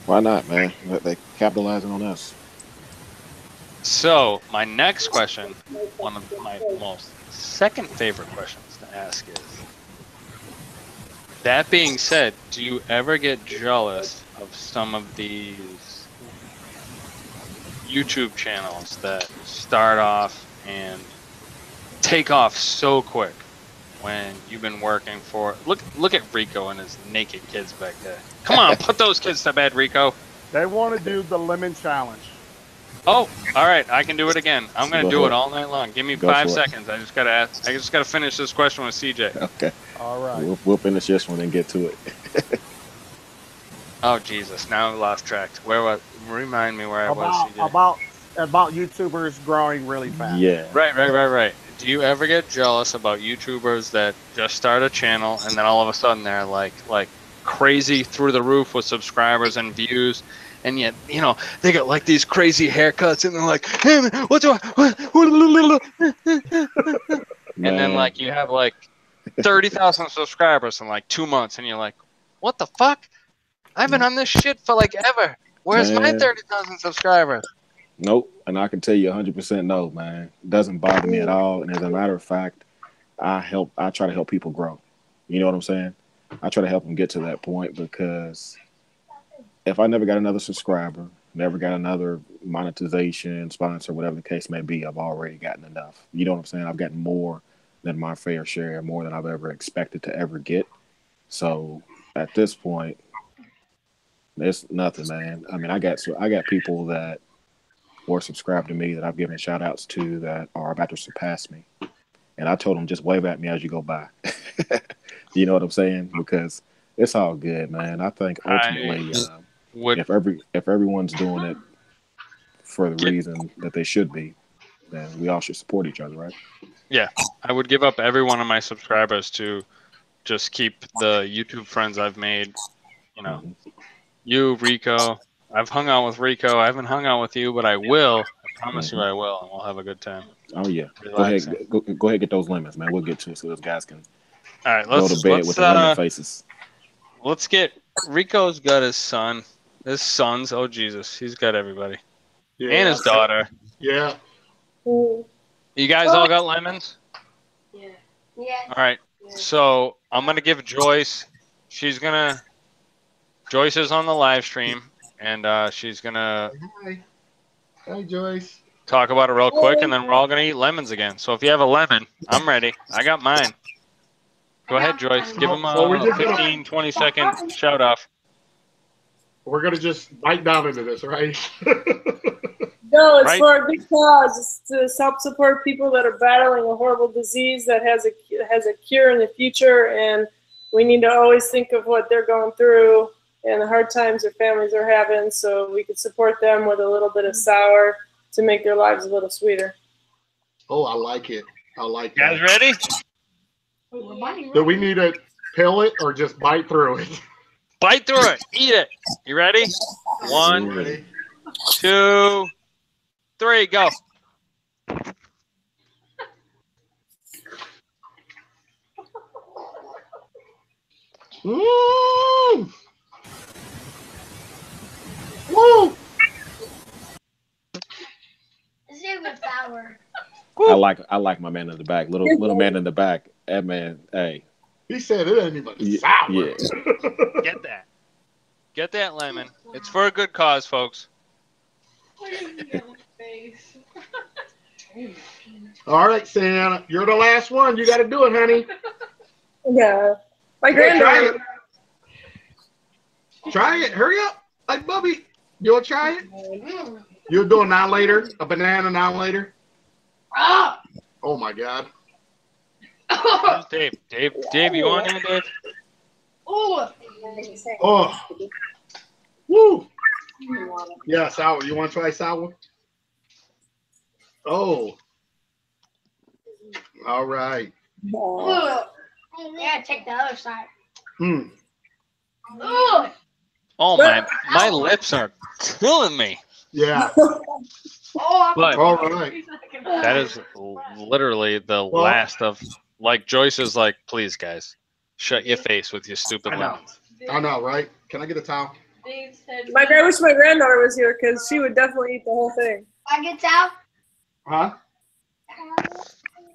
Why not, man? They capitalizing on us. So my next question, one of my most second favorite questions to ask is, that being said, do you ever get jealous of some of these YouTube channels that start off and take off so quick when you've been working for... Look at Rico and his naked kids back there. Come on, put those kids to bed, Rico. They want to do the lemon challenge. Oh, all right. I can do it again. I'm gonna do it all night long. Give me 5 seconds. I just gotta finish this question with CJ. Okay. All right. We'll finish this one and get to it. Oh Jesus! Now I lost track. Remind me where I was, CJ. About YouTubers growing really fast. Yeah. Right. Do you ever get jealous about YouTubers that just start a channel and then all of a sudden they're like crazy through the roof with subscribers and views? And yet, you know, they got like these crazy haircuts, and they're like, "Hey man, what's up?" And then like you have like 30,000 subscribers in like 2 months, and you're like, "What the fuck? I've been on this shit for like ever. Where's my 30,000 subscribers?" Nope. And I can tell you 100% no, man. It doesn't bother me at all. And as a matter of fact, I try to help people grow. You know what I'm saying? I try to help them get to that point, because if I never got another subscriber, never got another monetization, sponsor, whatever the case may be, I've already gotten enough. You know what I'm saying? I've gotten more than my fair share, more than I've ever expected to ever get. So at this point, it's nothing, man. I mean, I got people that were subscribed to me that I've given shout outs to that are about to surpass me. And I told them, just wave at me as you go by. You know what I'm saying? Because it's all good, man. I think ultimately, if everyone's doing it for the reason that they should be, then we all should support each other, right? Yeah, I would give up every one of my subscribers to just keep the YouTube friends I've made. You know, you, Rico, I've hung out with Rico. I haven't hung out with you, but I will. I promise you I will, and we'll have a good time. Oh yeah. Relaxing. Go ahead, get those lemons, man. We'll get to it so those guys can All right, go to bed with the lemon faces. Let's get Rico's got his son. His sons. Oh Jesus, he's got everybody. Yeah. And his daughter. Yeah. Mm. You guys all got lemons? Yeah. All right. So I'm gonna give Joyce. Joyce is on the live stream, and she's gonna Hi, Joyce. talk about it real quick, and then we're all gonna eat lemons again. So if you have a lemon, I'm ready. I got mine. Go ahead, Joyce. Give him a 15, 20-second shout off. We're gonna just bite down into this, right? No, it's for a good cause. It's to help support people that are battling a horrible disease that has a cure in the future, and we need to always think of what they're going through and the hard times their families are having, so we can support them with a little bit of sour to make their lives a little sweeter. Oh, I like it. I like it. Guys ready? Do we need to peel it or just bite through it? Bite through it. Eat it. You ready? 1, 2, 3, go. Woo! Woo! Super sour. I like my man in the back. Little man in the back. That man, hey. He said it ain't even sour. Yeah. Get that. Get that lemon. It's for a good cause, folks. All right, Santa. You're the last one. You got to do it, honey. Yeah. My granddaughter. Try it. Hurry up. Like Bubby. You'll try it? You'll do an hour later? A banana an hour later? Oh, my God. Dave, you on here, Dave? Oh. Woo. Yeah, sour. You want to try sour? Oh. All right. Yeah, check the other side. Hmm. Oh, my lips are killing me. Yeah. But all right. That is literally the last of, like, Joyce is like, please, guys, shut your face with your stupid lemons. I know, right? Can I get a towel? I wish my granddaughter was here because she would definitely eat the whole thing. I get towel? Huh?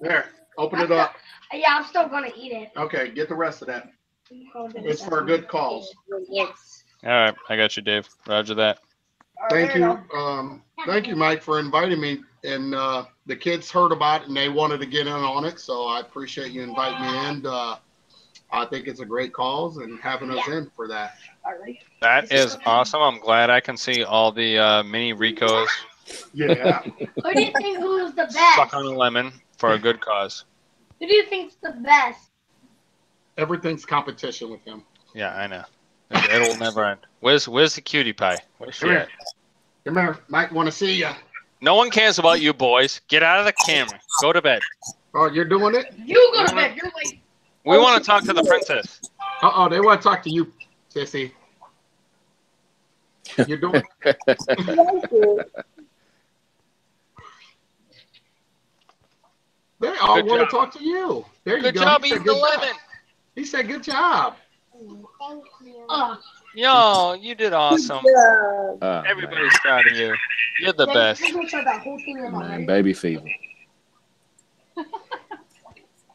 There. Open it up. Yeah, I'm still going to eat it. Okay, get the rest of that. It's for a good cause. Yes. All right, I got you, Dave. Roger that. Thank you. Thank you, Mike, for inviting me. And the kids heard about it and they wanted to get in on it. So I appreciate you inviting me in. I think it's a great cause and having us in for that. That is awesome. I'm glad I can see all the mini Ricos. Yeah. Who do you think who's the best? Suck on a lemon for a good cause. Who do you think's the best? Everything's competition with him. Yeah, I know. It'll never end. Where's the cutie pie? Where's she at? Come here. Mike, want to see you. No one cares about you boys. Get out of the camera. Go to bed. Oh, you're doing it? You go to bed. You're late. We want to talk to the princess. Uh-oh, they want to talk to you, Sissy. You're doing it. They all want to talk to you. There you go. Good job eating the lemon. He said, good job. Thank you. Yo, you did awesome. Yeah. Everybody's proud of you. You're the best. Man, baby fever.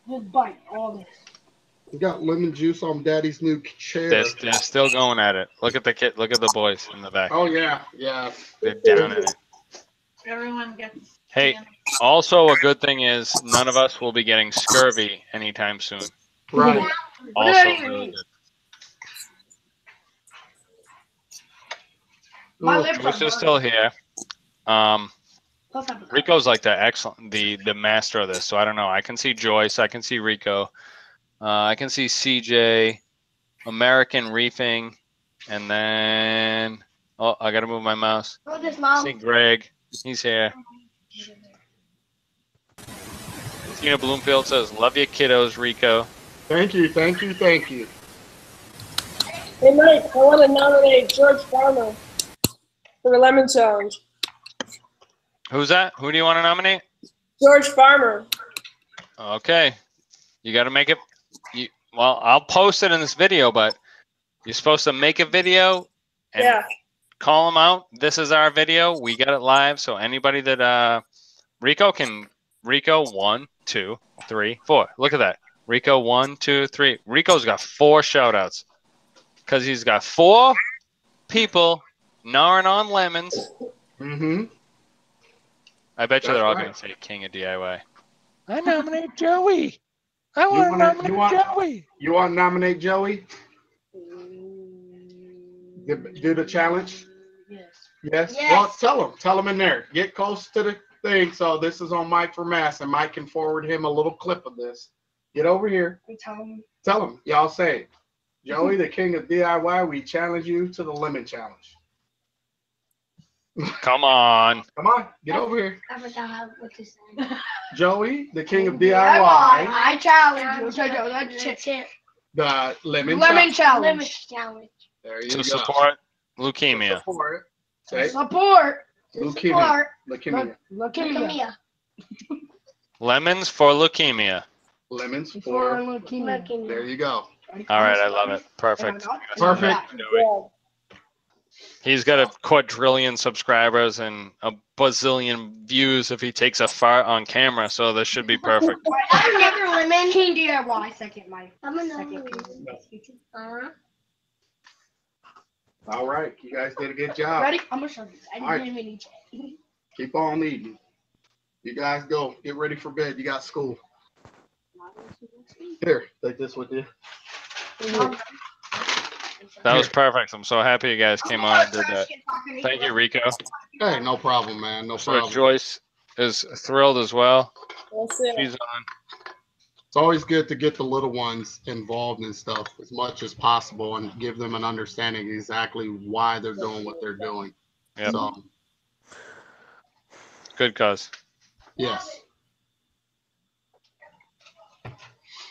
Just bite all this. We got lemon juice on Daddy's new chair. They're still going at it. Look at the kid. Look at the boys in the back. Oh, yeah. Yeah. They're down at it. Everyone gets. Hey, also a good thing is none of us will be getting scurvy anytime soon. Right. Also really good. My lips Bruce are is still here. Rico's like the master of this, so I don't know. I can see Joyce, I can see Rico, I can see CJ, American Reefing, and then I gotta move my mouse. I see Greg, he's here. Tina Bloomfield says, "Love your kiddos, Rico." Thank you, thank you, thank you. Hey, Mike, I want to nominate George Farmer. for the lemon challenge. Who's that? Who do you want to nominate? George Farmer. Okay. You got to make it. Well, I'll post it in this video, but you're supposed to make a video and call them out. This is our video. We got it live. So anybody that Rico 1, 2, 3, 4. Look at that. Rico 1, 2, 3. Rico's got 4 shout outs because he's got 4 people gnawing on lemons. Mm-hmm. I bet you they're all going to say King of DIY. I nominate Joey. I want to nominate Joey. You want to nominate Joey? Do the challenge? Yes. Well, tell him in there. Get close to the thing. So this is on Mike for Mass, and Mike can forward him a little clip of this. Get over here. Tell him. Y'all say it. Joey, the king of DIY, we challenge you to the lemon challenge. Come on. Come on. Get over here. I forgot what to say. Joey, the king of DIY. I challenge you. The lemon challenge. Lemon challenge. There you To go. support leukemia. Support leukemia. Lemons for leukemia. Lemons for leukemia. There you go. All right, I love it. Perfect. Perfect. He's got a quadrillion subscribers and a bazillion views if he takes a fart on camera, so this should be perfect. Another lemon. King DIY second. All right, you guys did a good job. Ready? I'm gonna show you. I didn't even eat it. Keep on eating. You guys go. Get ready for bed. You got school. Here, take this with you. That was perfect. I'm so happy you guys came on and did that. Thank you, Rico. Hey, no problem, man. No So problem. Joyce is thrilled as well. She's on. It's always good to get the little ones involved in stuff as much as possible and give them an understanding exactly why they're doing what they're doing. Yep. So, good cause. yes.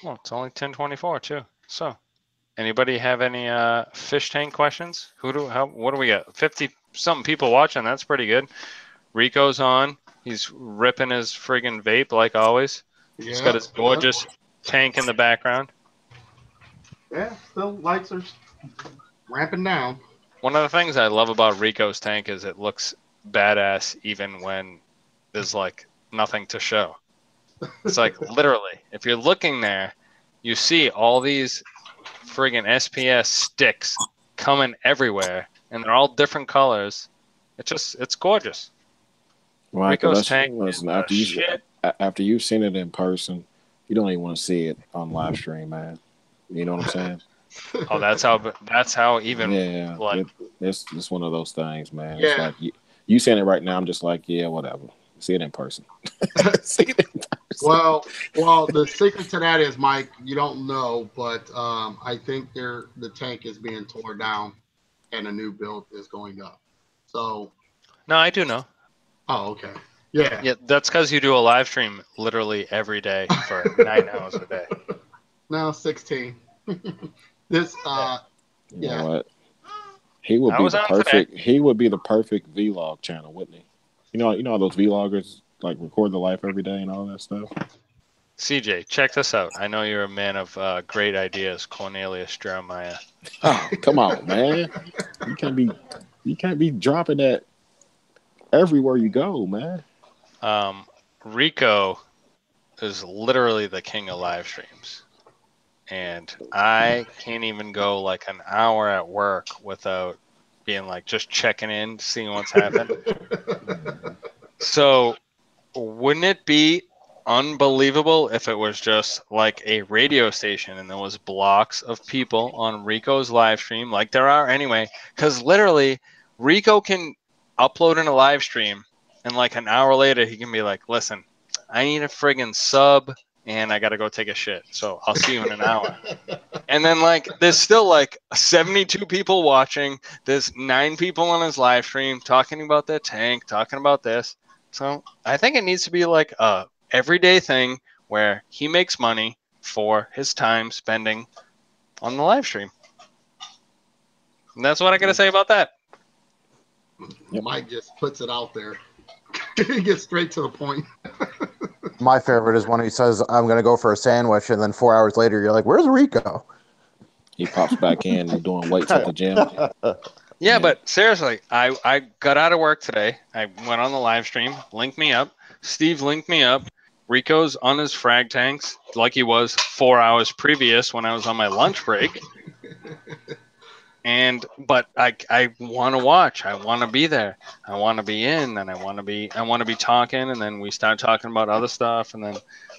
Well, it's only 10:24 too. So, anybody have any fish tank questions? What do we got? 50-something people watching. That's pretty good. Rico's on. He's ripping his friggin' vape like always. He's got his gorgeous tank in the background. Yeah, still lights are ramping down. One of the things I love about Rico's tank is it looks badass even when there's like nothing to show. It's like literally, if you're looking there, you see all these friggin' SPS sticks coming everywhere, and they're all different colors. It's gorgeous. Well, Rico's tank listen, is after you've seen it in person, you don't even want to see it on live stream, man. You know what I'm saying? Oh, that's how even it's one of those things, man. Yeah. It's like you saying it right now, I'm just like, yeah, whatever. See it in person. See it in person. Well, the secret to that is, Mike, you don't know, but I think the tank is being torn down and a new build is going up. So. No, I do know. Oh, okay. Yeah. Yeah, that's because you do a live stream literally every day for 9 hours a day. No, 16. This You know what? He would be the perfect. Today. He would be the perfect vlog channel, wouldn't he? You know how those vloggers like record their life every day and all that stuff. CJ, check this out. I know you're a man of great ideas, Cornelius Jeremiah. Oh, come on, man! You can't be dropping that everywhere you go, man. Rico is literally the king of live streams. And I can't even go like an hour at work without being like just checking in, seeing what's happening. So wouldn't it be unbelievable if it was just like a radio station and there was blocks of people on Rico's live stream like there are anyway? Because literally Rico can upload in a live stream and like an hour later he can be like, listen, I need a friggin' sub and I got to go take a shit. So I'll see you in an hour. And then like, there's still like 72 people watching. There's 9 people on his live stream talking about their tank, talking about this. So I think it needs to be like a everyday thing where he makes money for his time spending on the live stream. And that's what I got to say about that. Mike just puts it out there. He gets straight to the point. My favorite is when he says, "I'm going to go for a sandwich," and then 4 hours later, you're like, "Where's Rico?" He pops back in doing weights at the gym. Yeah, but seriously, I got out of work today. I went on the live stream, linked me up. Steve linked me up. Rico's on his frag tanks like he was 4 hours previous when I was on my lunch break. But I want to watch. I want to be there. I want to be in, and I want to be talking. And then we start talking about other stuff. And then,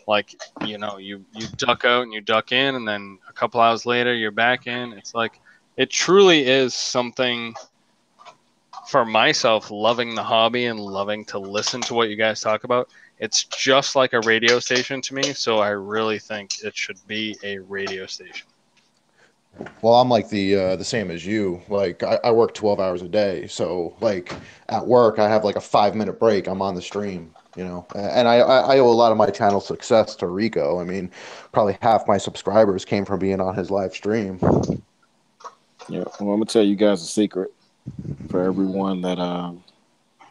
like, you duck out and you duck in, and then a couple hours later you're back in. It's like it truly is something for myself. Loving the hobby and loving to listen to what you guys talk about. It's just like a radio station to me. So I really think it should be a radio station. Well, I'm like the same as you. Like I work 12 hours a day, so like at work I have like a 5-minute break. I'm on the stream, and I owe a lot of my channel success to Rico. I mean, probably half my subscribers came from being on his live stream. Yeah, well, I'm gonna tell you guys a secret for everyone that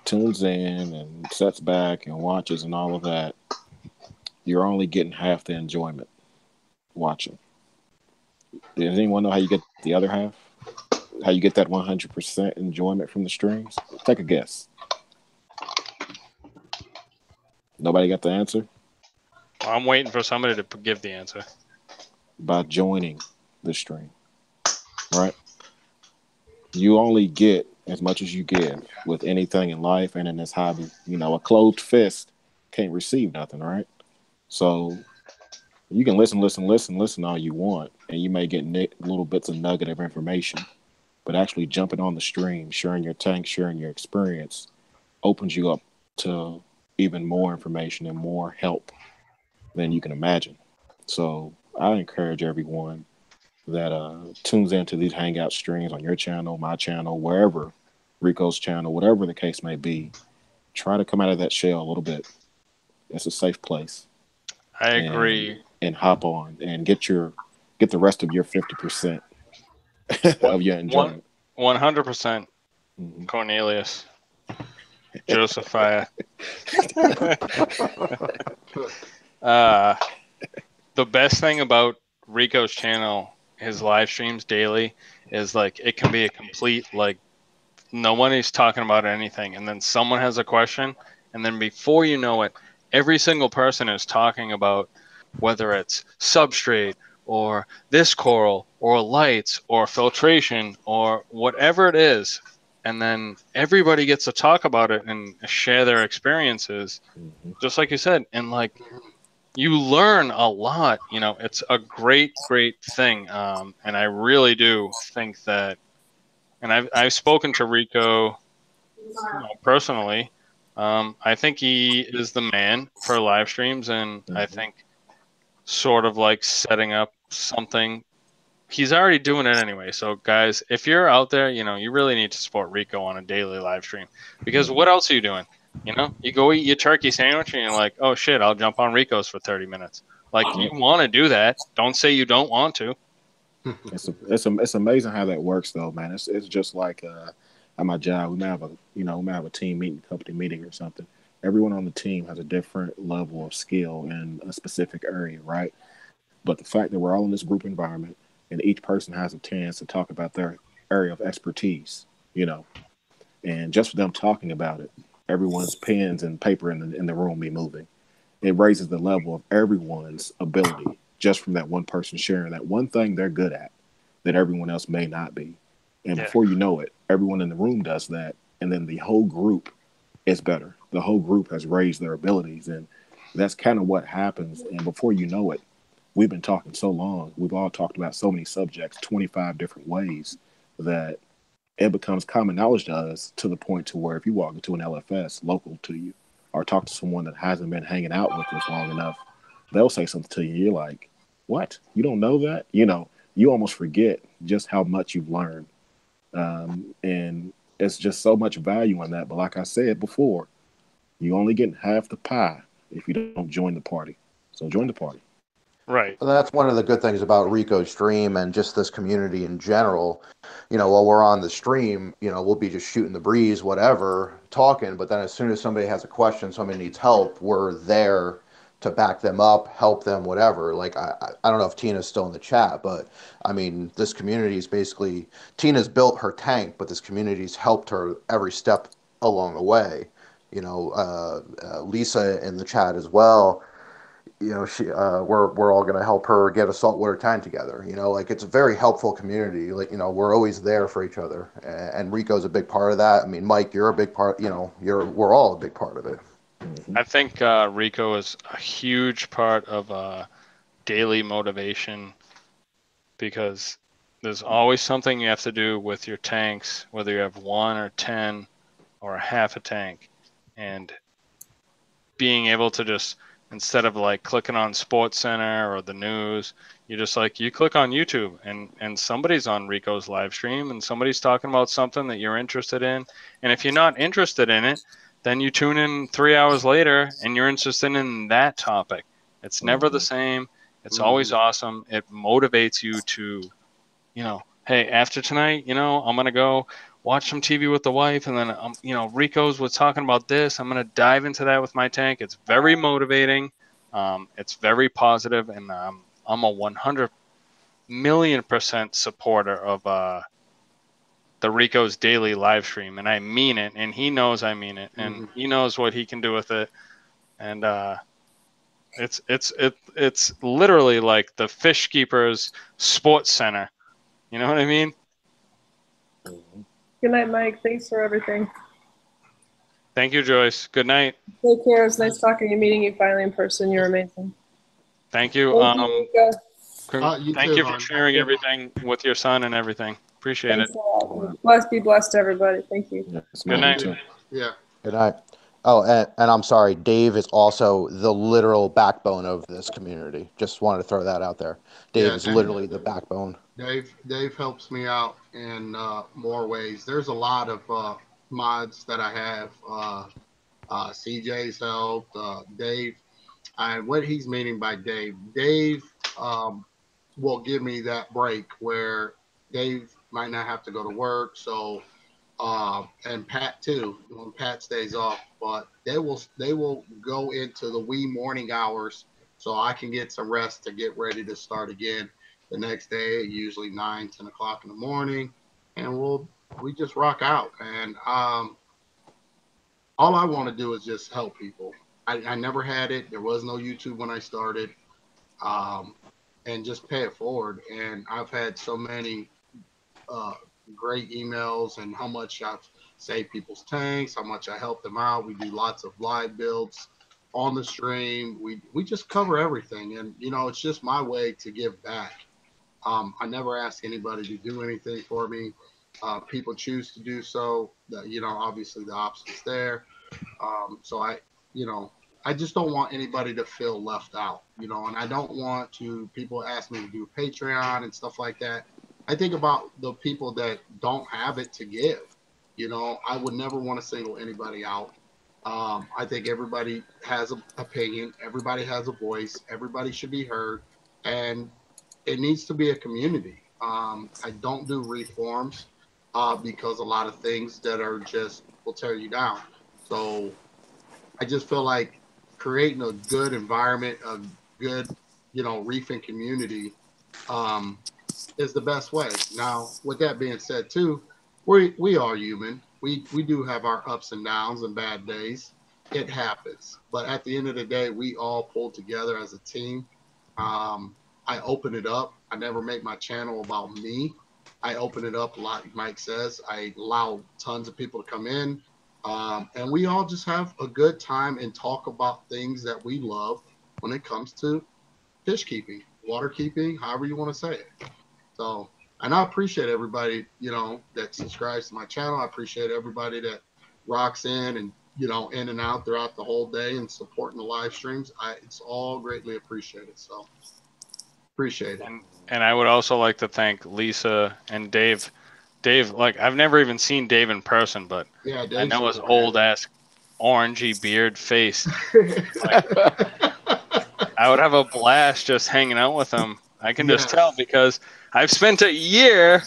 tunes in and sets back and watches and all of that. You're only getting half the enjoyment watching. Does anyone know how you get the other half? How you get that 100% enjoyment from the streams? Take a guess. Nobody got the answer? I'm waiting for somebody to give the answer. By joining the stream, right? You only get as much as you give with anything in life and in this hobby. A closed fist can't receive nothing, right? So you can listen all you want, and you may get little bits of nugget of information, but actually jumping on the stream, sharing your tank, sharing your experience, opens you up to even more information and more help than you can imagine. So I encourage everyone that tunes into these hangout streams on your channel, my channel, wherever, Rico's channel, whatever the case may be, try to come out of that shell a little bit. It's a safe place. I agree. And hop on and get the rest of your 50% of your enjoyment. 100%. Cornelius. Josephiah. The best thing about Rico's channel, his live streams daily, is like it can be a complete, like, no one is talking about anything, and then someone has a question, and then before you know it, every single person is talking about whether it's substrate or this coral or lights or filtration or whatever it is. And then everybody gets to talk about it and share their experiences, just like you said. And like, you learn a lot, it's a great thing. And I really do think that, and I've spoken to Rico personally. I think he is the man for live streams, and I think sort of like setting up something. He's already doing it anyway. So guys, if you're out there, you really need to support Rico on a daily live stream, because what else are you doing? You go eat your turkey sandwich and you're like, oh shit, I'll jump on Rico's for 30 minutes. Like, you want to do that. Don't say you don't want to. It's amazing how that works though, man. It's just like at my job, we may have a team meeting, company meeting or something. Everyone on the team has a different level of skill in a specific area, right? But the fact that we're all in this group environment and each person has a chance to talk about their area of expertise, and just for them talking about it, everyone's pens and paper in the room be moving. It raises the level of everyone's ability just from that one person sharing that one thing they're good at that everyone else may not be. And before you know it, everyone in the room does that, and then the whole group is better. The whole group has raised their abilities, and that's kind of what happens. And before you know it, we've been talking so long. We've all talked about so many subjects, 25 different ways, that it becomes common knowledge to us, to the point to where if you walk into an LFS local to you or talk to someone that hasn't been hanging out with us long enough, they'll say something to you. You're like, what? You don't know that? You almost forget just how much you've learned. And it's just so much value in that. But like I said before, you only get half the pie if you don't join the party. So join the party. Right. And that's one of the good things about Rico's stream and just this community in general. You know, while we're on the stream, you know, we'll be just shooting the breeze, whatever, talking. But then as soon as somebody has a question, somebody needs help, we're there to back them up, help them, whatever. Like, I don't know if Tina's still in the chat, but I mean, this community is basically, Tina's built her tank, but this community's helped her every step along the way. You know, Lisa in the chat as well, you know, we're all going to help her get a saltwater tank together. You know, like, it's a very helpful community. Like, you know, we're always there for each other, and Rico's a big part of that. I mean, Mike, you're a big part. You know, we're all a big part of it. I think Rico is a huge part of daily motivation, because there's always something you have to do with your tanks, whether you have 1 or 10 or a half a tank, and being able to just, instead of like clicking on Sports Center or the news, you just like, you click on YouTube and somebody's on Rico's live stream and somebody's talking about something that you're interested in. And if you're not interested in it, then you tune in 3 hours later and you're interested in that topic. It's never the same. It's always awesome. It motivates you to, you know, hey, after tonight, you know, I'm going to go watch some TV with the wife, and then, you know, Rico's was talking about this. I'm going to dive into that with my tank. It's very motivating. It's very positive, and I'm a 100,000,000% supporter of the Rico's daily live stream, and I mean it, and he knows I mean it, and he knows what he can do with it, and it's literally like the Fish Keepers Sports Center. You know what I mean? Good night, Mike. Thanks for everything. Thank you, Joyce. Good night. Take care. It's nice talking to you, meeting you finally in person. You're amazing. Thank you. Thank you for sharing everything with your son and everything. Appreciate it. Be blessed to everybody. Thank you. Good night. Yeah. Good night. Oh, and I'm sorry, Dave is also the literal backbone of this community. Just wanted to throw that out there. Dave is literally the backbone. Dave helps me out in more ways. There's a lot of mods that I have. CJ's helped. Dave, and what he's meaning by Dave will give me that break where Dave might not have to go to work. So, and Pat too, when Pat stays off, but they will go into the wee morning hours so I can get some rest to get ready to start again the next day, usually 9, 10 o'clock in the morning, and we just rock out. And all I want to do is just help people. I never had it. There was no YouTube when I started, and just pay it forward. And I've had so many great emails and how much I've saved people's tanks, how much I helped them out. We do lots of live builds on the stream. We just cover everything, and you know, it's just my way to give back. I never ask anybody to do anything for me. People choose to do so. You know, obviously the option's there. So I just don't want anybody to feel left out, you know, and I don't want people ask me to do Patreon and stuff like that. I think about the people that don't have it to give. You know, I would never want to single anybody out. I think everybody has an opinion. Everybody has a voice. Everybody should be heard. And it needs to be a community. I don't do reforms because a lot of things that are just will tear you down. So I just feel like creating a good environment, a good, you know, reefing community is the best way. Now, with that being said, too, we are human. We do have our ups and downs and bad days. It happens. But at the end of the day, we all pull together as a team. I open it up. I never make my channel about me. I open it up, like Mike says. I allow tons of people to come in. And we all just have a good time and talk about things that we love when it comes to fish keeping, water keeping, however you want to say it. So, and I appreciate everybody, you know, that subscribes to my channel. I appreciate everybody that rocks in and, you know, in and out throughout the whole day and supporting the live streams. It's all greatly appreciated. So, appreciate it. And I would also like to thank Lisa and Dave. Dave, like, I've never even seen Dave in person, but yeah, I know his old ass orangey beard face. I would have a blast just hanging out with them. I can just tell Yes. because I've spent a year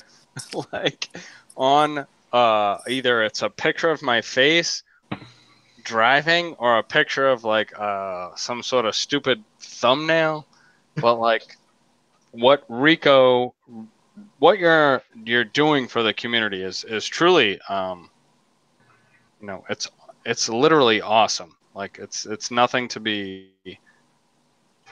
like on either it's a picture of my face driving or a picture of like some sort of stupid thumbnail. But like what Rico, what you're doing for the community is truly you know, it's literally awesome. Like it's nothing to be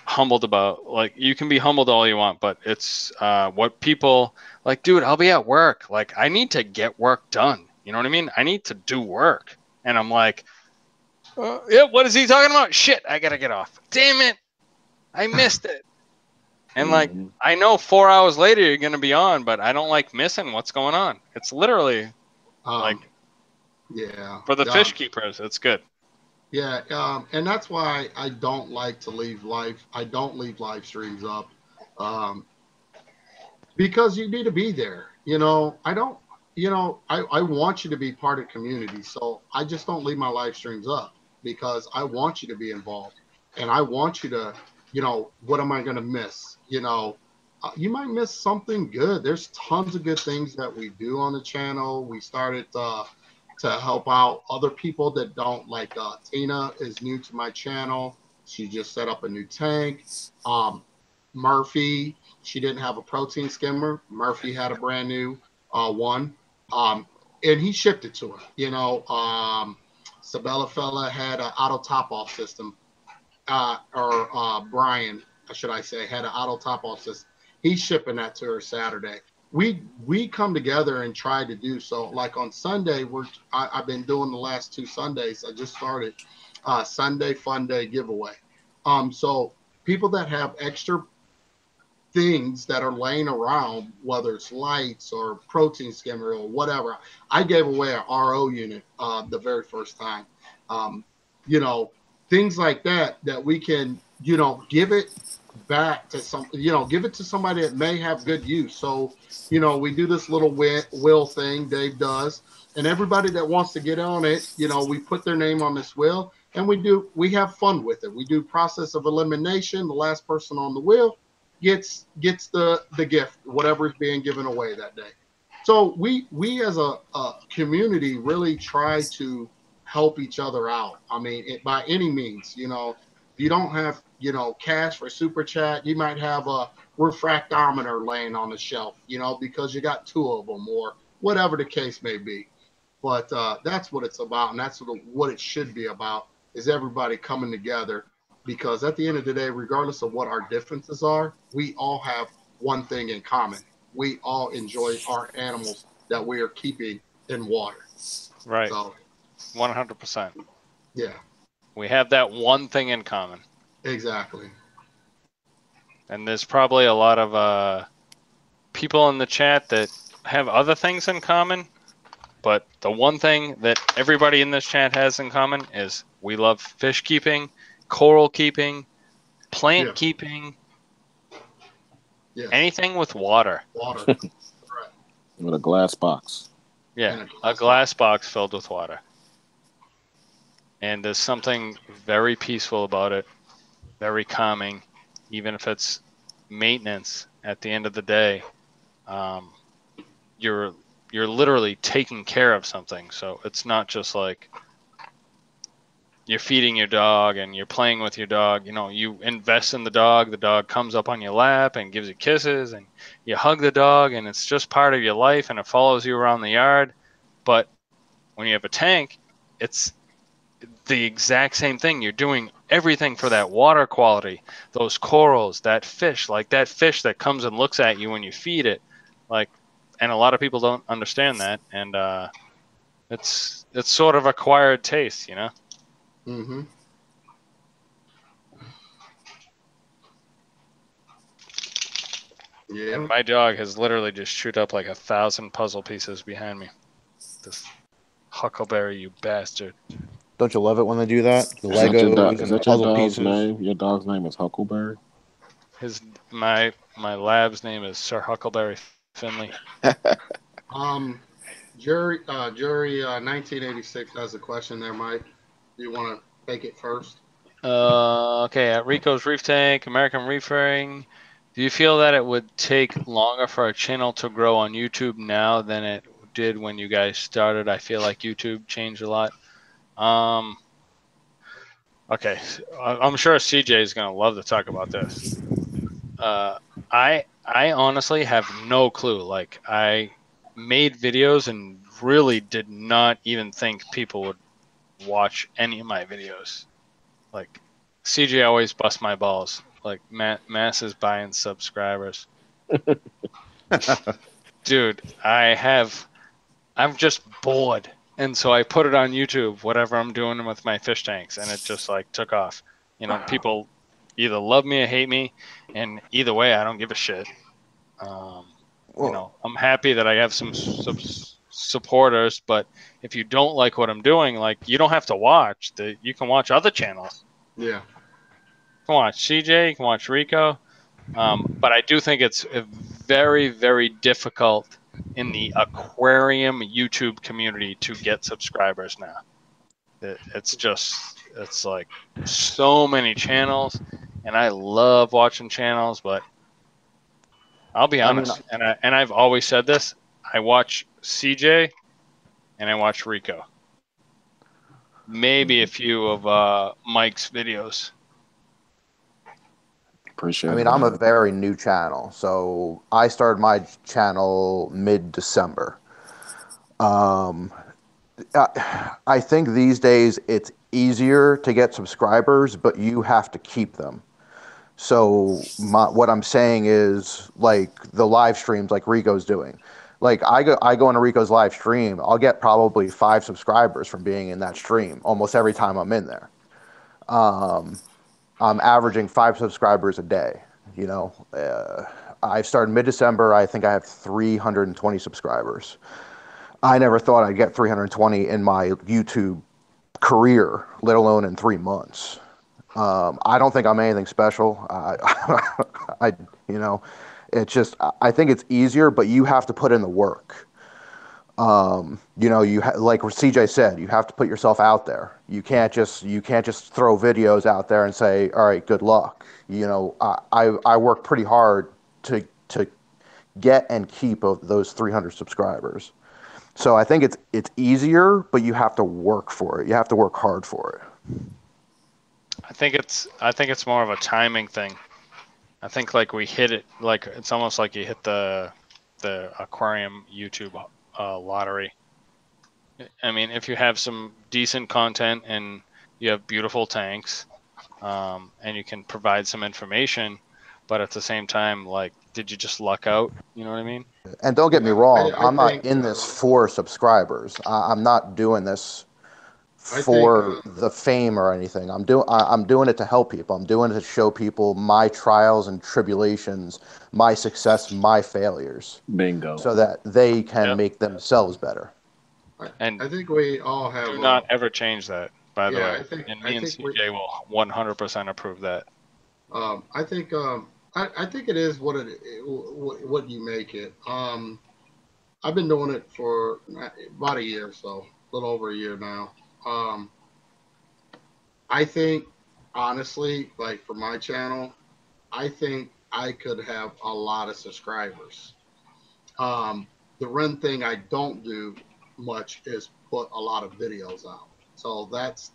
humbled about. Like you can be humbled all you want, but it's what people like, dude, I'll be at work. Like I need to get work done. You know what I mean? I need to do work. And I'm like, yeah, what is he talking about? Shit, I gotta get off. Damn it. I missed it. And like I know 4 hours later you're gonna be on, but I don't like missing what's going on. It's literally like for the fish keepers, it's good. Yeah, and that's why I don't like to leave I don't leave live streams up, because you need to be there. You know, I don't. You know, I want you to be part of the community, so I just don't leave my live streams up because I want you to be involved, and I want you to. You know, what am I going to miss? You know, you might miss something good. There's tons of good things that we do on the channel. We started to help out other people that don't like. Tina is new to my channel. She just set up a new tank. Murphy, she didn't have a protein skimmer. Murphy had a brand new one, and he shipped it to her. You know, Sabella fella had an auto top off system, Brian, should I say, had an auto top off system. He's shipping that to her Saturday. We come together and try to do so. Like on Sunday, I've been doing the last 2 Sundays. I just started Sunday Fun Day giveaway. So people that have extra things that are laying around, whether it's lights or protein skimmer or whatever, I gave away an RO unit the very first time. You know, things like that we can, you know, give it back to some, you know, give it to somebody that may have good use. So, you know, we do this little will thing Dave does, and everybody that wants to get on it, you know, we put their name on this wheel and we have fun with it. We do process of elimination. The last person on the wheel gets the gift, whatever is being given away that day. So we as a community really try to help each other out. I mean, by any means, you know, if you don't have, you know, cash for super chat, you might have a refractometer laying on the shelf, you know, because you got 2 of them or whatever the case may be. But that's what it's about, and that's what it should be about, is everybody coming together, because at the end of the day, regardless of what our differences are, we all have one thing in common. We all enjoy our animals that we are keeping in water. Right. So, 100%. Yeah. We have that one thing in common. Exactly. And there's probably a lot of people in the chat that have other things in common, but the one thing that everybody in this chat has in common is we love fish keeping, coral keeping, plant keeping, anything with water. Water. With a glass box. Yeah, a glass box filled with water. And there's something very peaceful about it, very calming, even if it's maintenance at the end of the day. You're literally taking care of something. So it's not just like you're feeding your dog and you're playing with your dog. You know, you invest in the dog comes up on your lap and gives you kisses, and you hug the dog, and it's just part of your life, and it follows you around the yard. But when you have a tank, it's the exact same thing. You're doing everything for that water quality, those corals, that fish that comes and looks at you when you feed it. Like, and a lot of people don't understand that, and it's sort of acquired taste, you know. Mm-hmm. Yeah. And my dog has literally just chewed up like 1,000 puzzle pieces behind me. This Huckleberry, you bastard. Don't you love it when they do that? The Is that Legos and your puzzle dog's pieces. name? Your dog's name is Huckleberry? My lab's name is Sir Huckleberry Finley. Jury 1986 has a question there, Mike. Do you want to take it first? Okay, at Rico's Reef Tank, American Reefing. Do you feel that it would take longer for a channel to grow on YouTube now than it did when you guys started? I feel like YouTube changed a lot. Okay, I'm sure CJ is going to love to talk about this. I honestly have no clue. Like, I made videos and really did not even think people would watch any of my videos. Like, CJ always busts my balls. Like, Mass is buying subscribers. Dude, I'm just bored. And so I put it on YouTube, whatever I'm doing with my fish tanks, and it just like took off. You know, people either love me or hate me, and either way, I don't give a shit. You know, I'm happy that I have some supporters, but if you don't like what I'm doing, like, you don't have to watch. You can watch other channels. Yeah. You can watch CJ, you can watch Rico. But I do think it's very, very difficult in the aquarium YouTube community to get subscribers now. It's like so many channels, and I love watching channels, but I'll be honest, and I've always said this, I watch CJ and I watch Rico. Maybe a few of Mike's videos. Appreciate I mean, it. I'm a very new channel, so I started my channel mid-December. I think these days it's easier to get subscribers, but you have to keep them. So what I'm saying is, like, the live streams like Rico's doing. Like, I go into Rico's live stream, I'll get probably 5 subscribers from being in that stream almost every time I'm in there. I'm averaging 5 subscribers a day. You know, I started mid-December. I think I have 320 subscribers. I never thought I'd get 320 in my YouTube career, let alone in 3 months. I don't think I'm anything special. You know, it's just, I think it's easier, but you have to put in the work. You know, like CJ said, you have to put yourself out there. You can't just throw videos out there and say, all right, good luck. You know, I work pretty hard to get and keep those 300 subscribers. So I think it's easier, but you have to work for it. You have to work hard for it. I think it's more of a timing thing. I think like we hit it, like it's almost like you hit the aquarium YouTube lottery. I mean, if you have some decent content and you have beautiful tanks, and you can provide some information, but at the same time, like, did you just luck out? You know what I mean? And don't get me wrong, I'm not in this for subscribers. I'm not doing this for the fame or anything. I'm doing it to help people. I'm doing it to show people my trials and tribulations, my success, my failures. Bingo. So that they can make themselves better. And I think we all have. Do not ever change that, by the way. And me and CJ will 100% approve that. I think it is what you make it. I've been doing it for about a year, so a little over a year now. I think, honestly, like for my channel, I think I could have a lot of subscribers. The one thing I don't do much is put a lot of videos out. So that's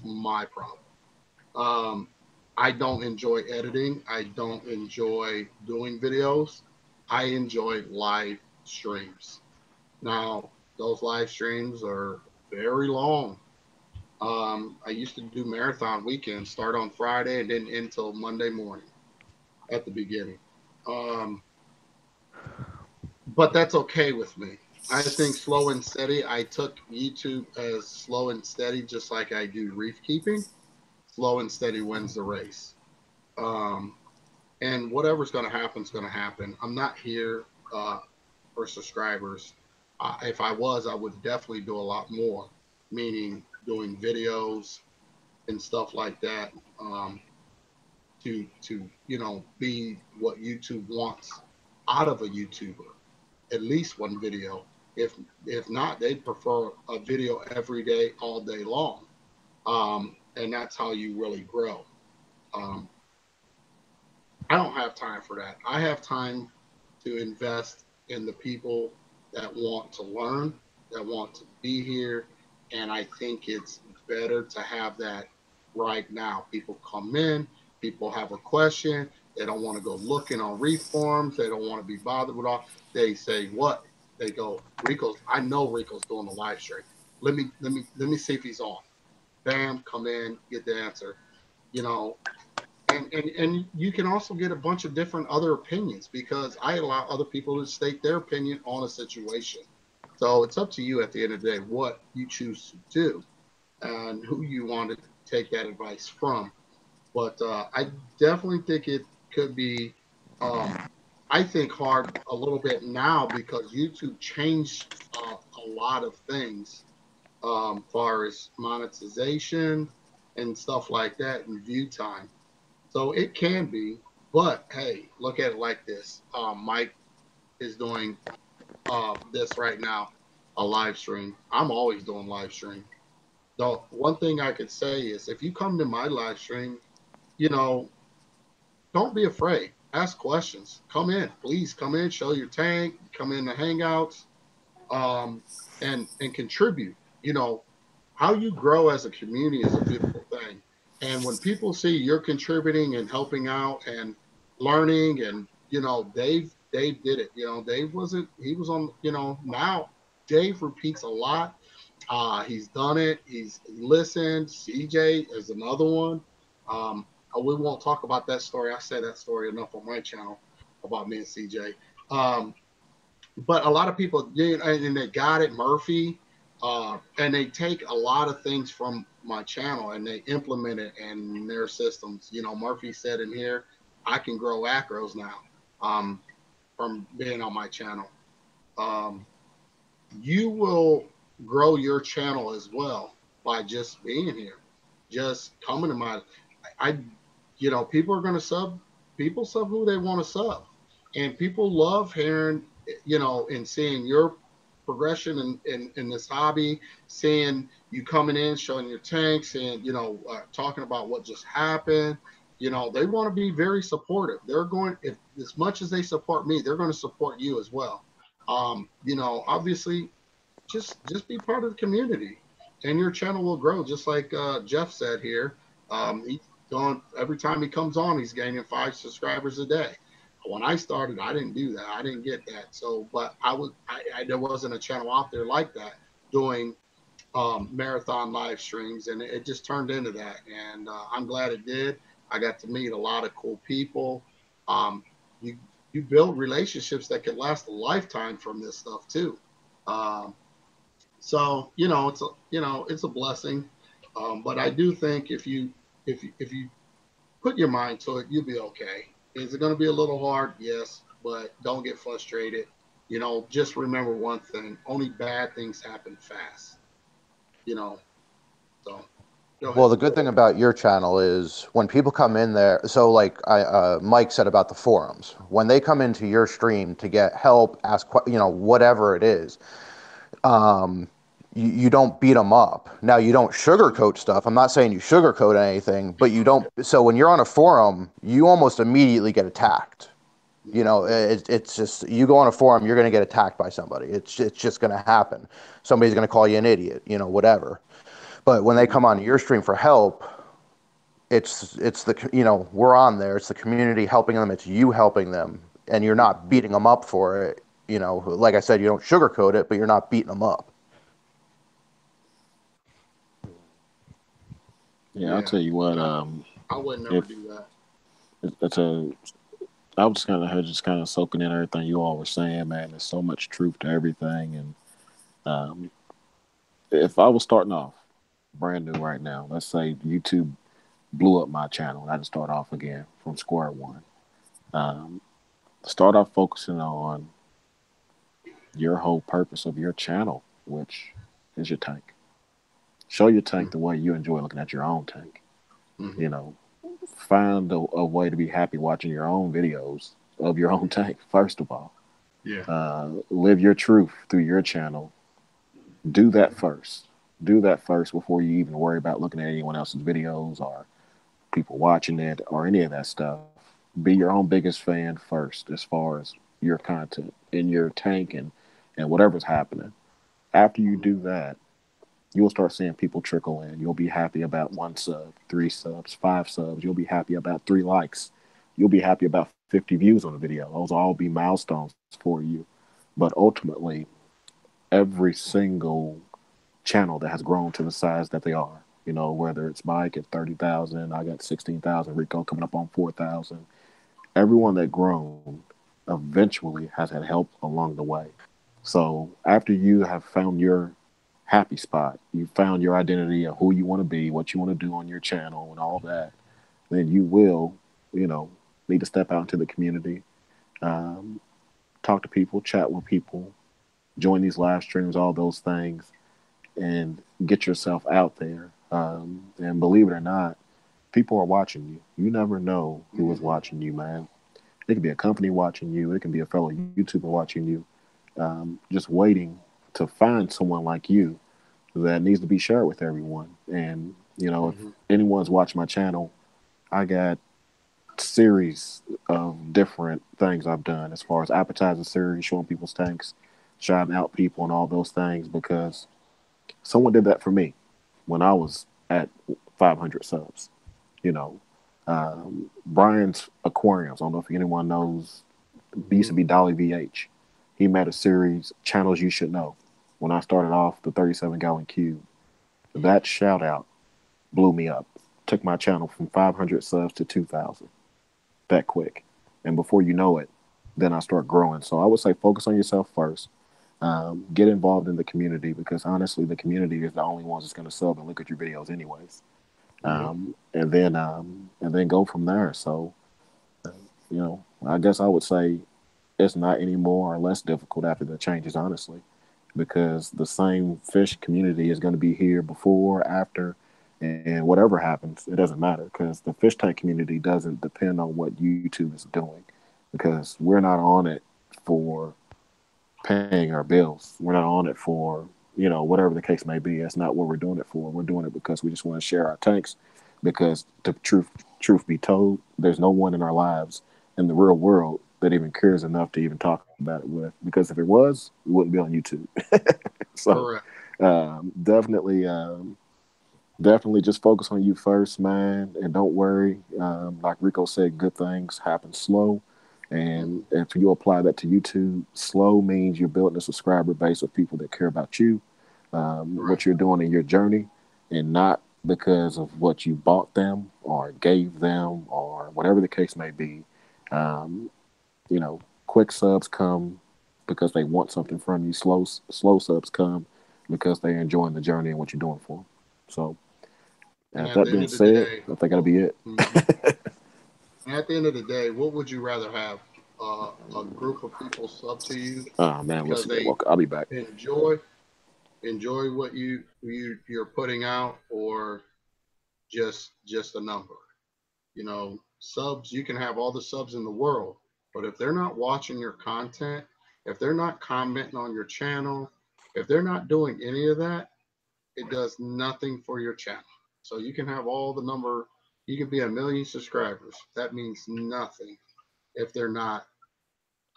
my problem. I don't enjoy editing. I don't enjoy doing videos. I enjoy live streams. Now, those live streams are very long. I used to do marathon weekends, start on Friday and then end till Monday morning at the beginning. But that's okay with me. I think slow and steady. I took YouTube as slow and steady, just like I do reef keeping. Slow and steady wins the race. And whatever's going to happen is going to happen. I'm not here for subscribers. If I was, I would definitely do a lot more, meaning doing videos and stuff like that, to be what YouTube wants out of a YouTuber. At least one video. If not, they'd prefer a video every day, all day long. and that's how you really grow. I don't have time for that. I have time to invest in the people that want to learn, that want to be here, and I think it's better to have that right now. People come in, people have a question, they don't want to go looking on reforms, they don't want to be bothered with all. They say what? They go, Rico's. I know Rico's doing the live stream. Let me see if he's on. Bam, come in, get the answer. You know, and you can also get a bunch of different other opinions because I allow other people to state their opinion on a situation. So it's up to you at the end of the day what you choose to do and who you want to take that advice from. But I definitely think it could be, I think, hard a little bit now because YouTube changed a lot of things far as monetization and stuff like that and view time. So it can be, but hey, look at it like this. Mike is doing this right now, a live stream. I'm always doing live stream. The one thing I could say is if you come to my live stream, you know, don't be afraid. Ask questions. Come in, please come in, show your tank, come in the hangouts, and contribute. You know, how you grow as a community is a beautiful thing. And when people see you're contributing and helping out and learning, and you know, Dave did it. You know, Dave wasn't. He was on. You know, now Dave repeats a lot. He's done it. He listened. CJ is another one. We won't talk about that story. I said that story enough on my channel about me and CJ. But a lot of people, and they got it, Murphy, and they take a lot of things from my channel and they implement it in their systems. You know, Murphy said in here, I can grow acros now from being on my channel. You will grow your channel as well by just being here, just coming to my, you know, people are going to sub who they want to sub. And people love hearing, you know, and seeing your progression in this hobby, seeing you coming in, showing your tanks, and, you know, talking about what just happened. You know, they want to be very supportive. They're going, if as much as they support me, they're going to support you as well. You know, obviously, just be part of the community, and your channel will grow. Just like Jeff said here, he's going, every time he comes on, he's gaining 5 subscribers a day. When I started, I didn't do that. I didn't get that. So, but there wasn't a channel out there like that doing marathon live streams, and it just turned into that. And I'm glad it did. I got to meet a lot of cool people. You build relationships that could last a lifetime from this stuff too. So you know, it's a blessing. But I do think if you put your mind to it, you'll be okay. Is it going to be a little hard? Yes, but don't get frustrated. You know, just remember one thing: only bad things happen fast. You know, so. Well, the good thing about your channel is when people come in there. So, like Mike said about the forums, when they come into your stream to get help, ask, you know, whatever it is, you don't beat them up. Now, you don't sugarcoat stuff. I'm not saying you sugarcoat anything, but you don't. So when you're on a forum, you almost immediately get attacked. You know, it's just, you go on a forum, you're going to get attacked by somebody. It's just going to happen. Somebody's going to call you an idiot, you know, whatever. But when they come on your stream for help, it's the, you know, we're on there. It's the community helping them. It's you helping them. And you're not beating them up for it. You know, like I said, you don't sugarcoat it, but you're not beating them up. Yeah, I'll tell you what. I would never do that. I was just kind of soaking in everything you all were saying, man. There's so much truth to everything, and if I was starting off brand new right now, let's say YouTube blew up my channel, and I had to start off again from square one. Start off focusing on your whole purpose of your channel, which is your tank. Show your tank the way you enjoy looking at your own tank. Mm-hmm. You know, find a way to be happy watching your own videos of your own tank, first of all. Yeah. Live your truth through your channel. Do that first. Do that first before you even worry about looking at anyone else's videos or people watching it or any of that stuff. Be your own biggest fan first as far as your content in your tank and whatever's happening. After you do that, you'll start seeing people trickle in. You'll be happy about 1 sub, 3 subs, 5 subs. You'll be happy about 3 likes. You'll be happy about 50 views on a video. Those will all be milestones for you. But ultimately, every single channel that has grown to the size that they are, whether it's Mike at 30,000, I got 16,000, Rico coming up on 4,000. Everyone that grown eventually has had help along the way. So after you have found your happy spot, you found your identity of who you want to be, what you want to do on your channel and all that, then you will, need to step out into the community, talk to people, chat with people, join these live streams, all those things, and get yourself out there. And believe it or not, people are watching you. You never know who is watching you, man. It could be a company watching you. It can be a fellow YouTuber watching you, just waiting to find someone like you that needs to be shared with everyone. And, if anyone's watched my channel, I got series of different things I've done as far as appetizer series, showing people's tanks, shouting out people and all those things, because someone did that for me when I was at 500 subs. Brian's Aquariums, I don't know if anyone knows, used to be Dolly VH. He made a series, Channels You Should Know, when I started off the 37-gallon cube. That shout out blew me up. Took my channel from 500 subs to 2,000 that quick. And before you know it, then I start growing. So I would say focus on yourself first. Get involved in the community, because honestly, the community is the only ones that's going to sub and look at your videos anyways. And then go from there. So, I guess I would say it's not any more or less difficult after the changes, honestly, because the same fish community is going to be here before, after, and whatever happens, it doesn't matter, because the fish tank community doesn't depend on what YouTube is doing, because we're not on it for paying our bills. We're not on it for, whatever the case may be. That's not what we're doing it for. We're doing it because we just want to share our tanks, because the truth be told, there's no one in our lives in the real world that even cares enough to even talk about it with, because if it was, we wouldn't be on YouTube. So definitely just focus on you first, man, and don't worry. Like Rico said, good things happen slow. And if you apply that to YouTube, slow means you're building a subscriber base of people that care about you, what you're doing in your journey, and not because of what you bought them or gave them or whatever the case may be. Quick subs come because they want something from you. Slow subs come because they're enjoying the journey and what you're doing for them. So, that being said, I think that'll be it. At the end of the day, what would you rather have? A group of people sub to you because I'll be back. Enjoy what you're putting out, or just a number. Subs, you can have all the subs in the world, but if they're not watching your content, if they're not commenting on your channel, if they're not doing any of that, it does nothing for your channel. So you can have all the number, you can be 1 million subscribers. That means nothing if they're not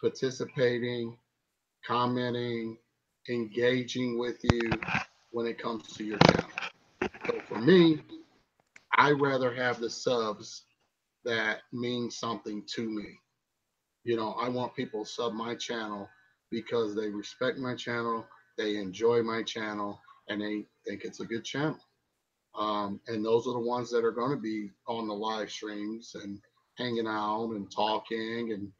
participating, commenting, engaging with you when it comes to your channel. So for me, I rather have the subs that mean something to me. I want people to sub my channel because they respect my channel, they enjoy my channel, and they think it's a good channel. And those are the ones that are going to be on the live streams and hanging out and talking and,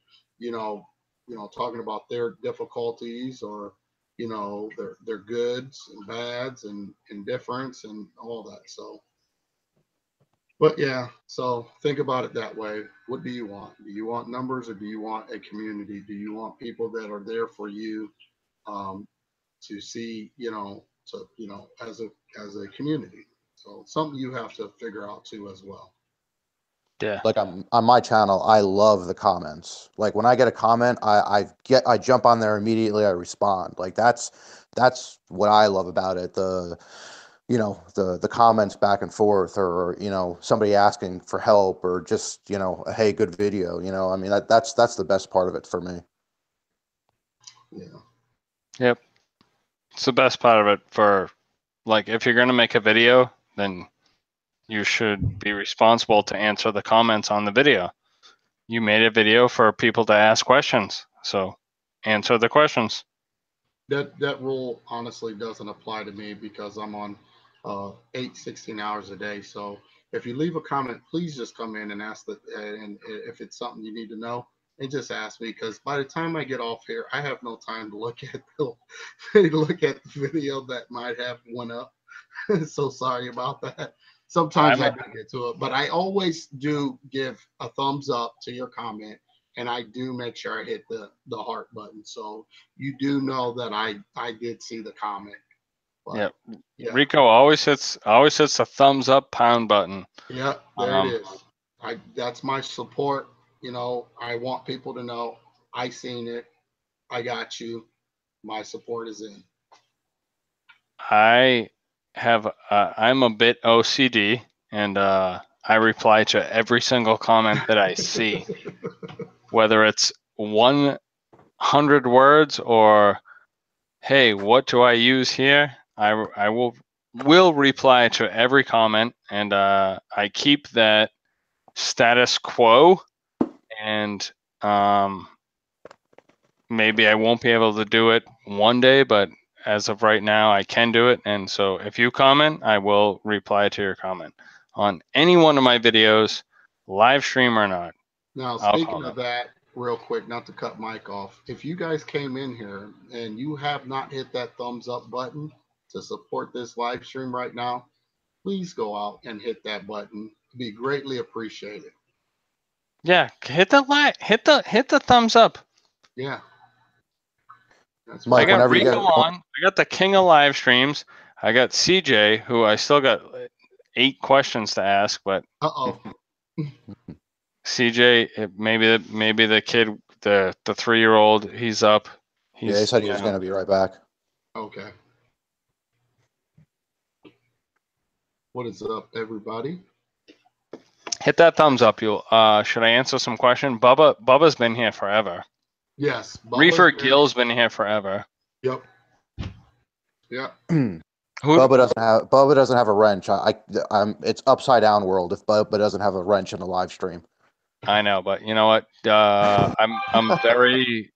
talking about their difficulties or, their goods and bads and indifference and all that. So, but yeah, so think about it that way. What do you want? Do you want numbers, or do you want a community? Do you want people that are there for you, to see, as a community? So something you have to figure out too as well. Yeah. Like on my channel, I love the comments. Like when I get a comment, I jump on there immediately. I respond. Like that's what I love about it. you know, the comments back and forth, or, you know, somebody asking for help, or just, you know, a, hey, good video, you know, I mean, that's the best part of it for me. Yeah. Yep. It's the best part of it for, like, if you're going to make a video, then you should be responsible to answer the comments on the video. You made a video for people to ask questions, so answer the questions. That rule honestly doesn't apply to me because I'm on 16 hours a day. So if you leave a comment, please just come in and ask and if it's something you need to know, and just ask me, because by the time I get off here, I have no time to look at the video that might have went up. So sorry about that. Sometimes I do get to it, but I always do give a thumbs up to your comment, and I do make sure I hit the heart button. So you do know that I did see the comment. But, yeah. Rico always hits the thumbs up pound button. Yeah, there it is. That's my support. You know, I want people to know I seen it. I got you. My support is in. I'm a bit OCD, and I reply to every single comment that I see, whether it's 100 words or, hey, what do I use here? I will reply to every comment, and I keep that status quo, and maybe I won't be able to do it one day, but as of right now, I can do it. And so if you comment, I will reply to your comment on any one of my videos, live stream or not. Now, speaking of that, real quick, not to cut Mike off, if you guys came in here and you have not hit that thumbs up button to support this live stream right now, please go out and hit that button. It'd be greatly appreciated. Yeah, hit the thumbs up. Yeah. That's Mike, I got whenever Rico you get on. I got the king of live streams. I got CJ, who I still got 8 questions to ask, but CJ, maybe the kid, the 3-year-old, he's up. He said he was going to be right back. Okay. What is up, everybody? Hit that thumbs up. Should I answer some question? Bubba's been here forever. Yes. Reefer Gill's been here forever. Yep. Yeah. Bubba doesn't have a wrench. It's upside down world if Bubba doesn't have a wrench in the live stream. I know, but you know what? I'm very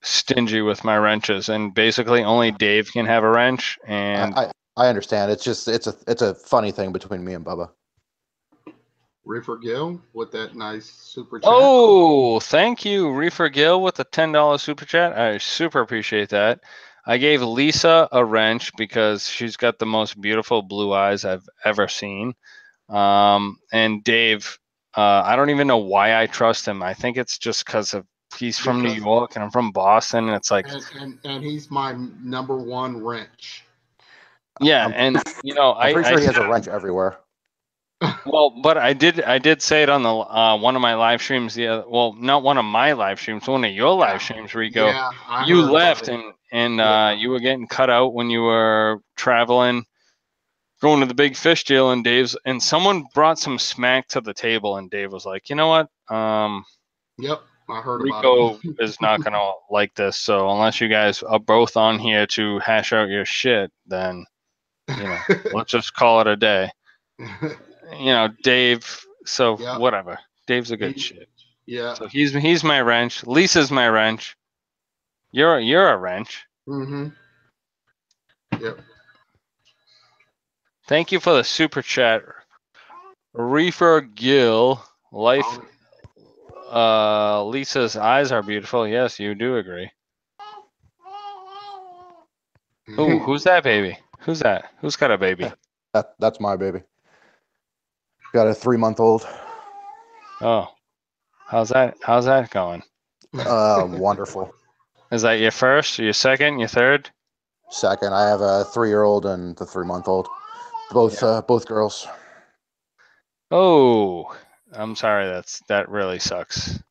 stingy with my wrenches, and basically only Dave can have a wrench. And I understand. It's just it's a funny thing between me and Bubba. Reefer Gill with that nice super chat. Oh, thank you, Reefer Gill, with the $10 super chat. I super appreciate that. I gave Lisa a wrench because she's got the most beautiful blue eyes I've ever seen. And Dave, I don't even know why I trust him. I think it's just because he's from New York and I'm from Boston, and it's like, and he's my #1 wrench. Yeah, and you know, I'm pretty sure he has a wrench everywhere. Well, but I did say it on the one of my live streams. Yeah, well, not one of my live streams, one of your live streams, Rico. Yeah, you left and you were getting cut out when you were traveling, going to the big fish deal, and someone brought some smack to the table, and Dave was like, you know what? Yep, I heard Rico about it. is not gonna like this. So unless you guys are both on here to hash out your shit, then let's just call it a day. Dave. So whatever. Dave's a good shit. Yeah. So he's my wrench. Lisa's my wrench. You're a wrench. Mm-hmm. Yep. Thank you for the super chat, Reefer Gill. Life. Lisa's eyes are beautiful. Yes, you do agree. Oh, who's that baby? Who's that? Who's got a baby? That's my baby. Got a 3-month-old. Oh, how's that going? Wonderful. Is that your first, your second, your third? Second. I have a 3-year-old and the 3-month-old. Both girls. Oh, I'm sorry. That really sucks.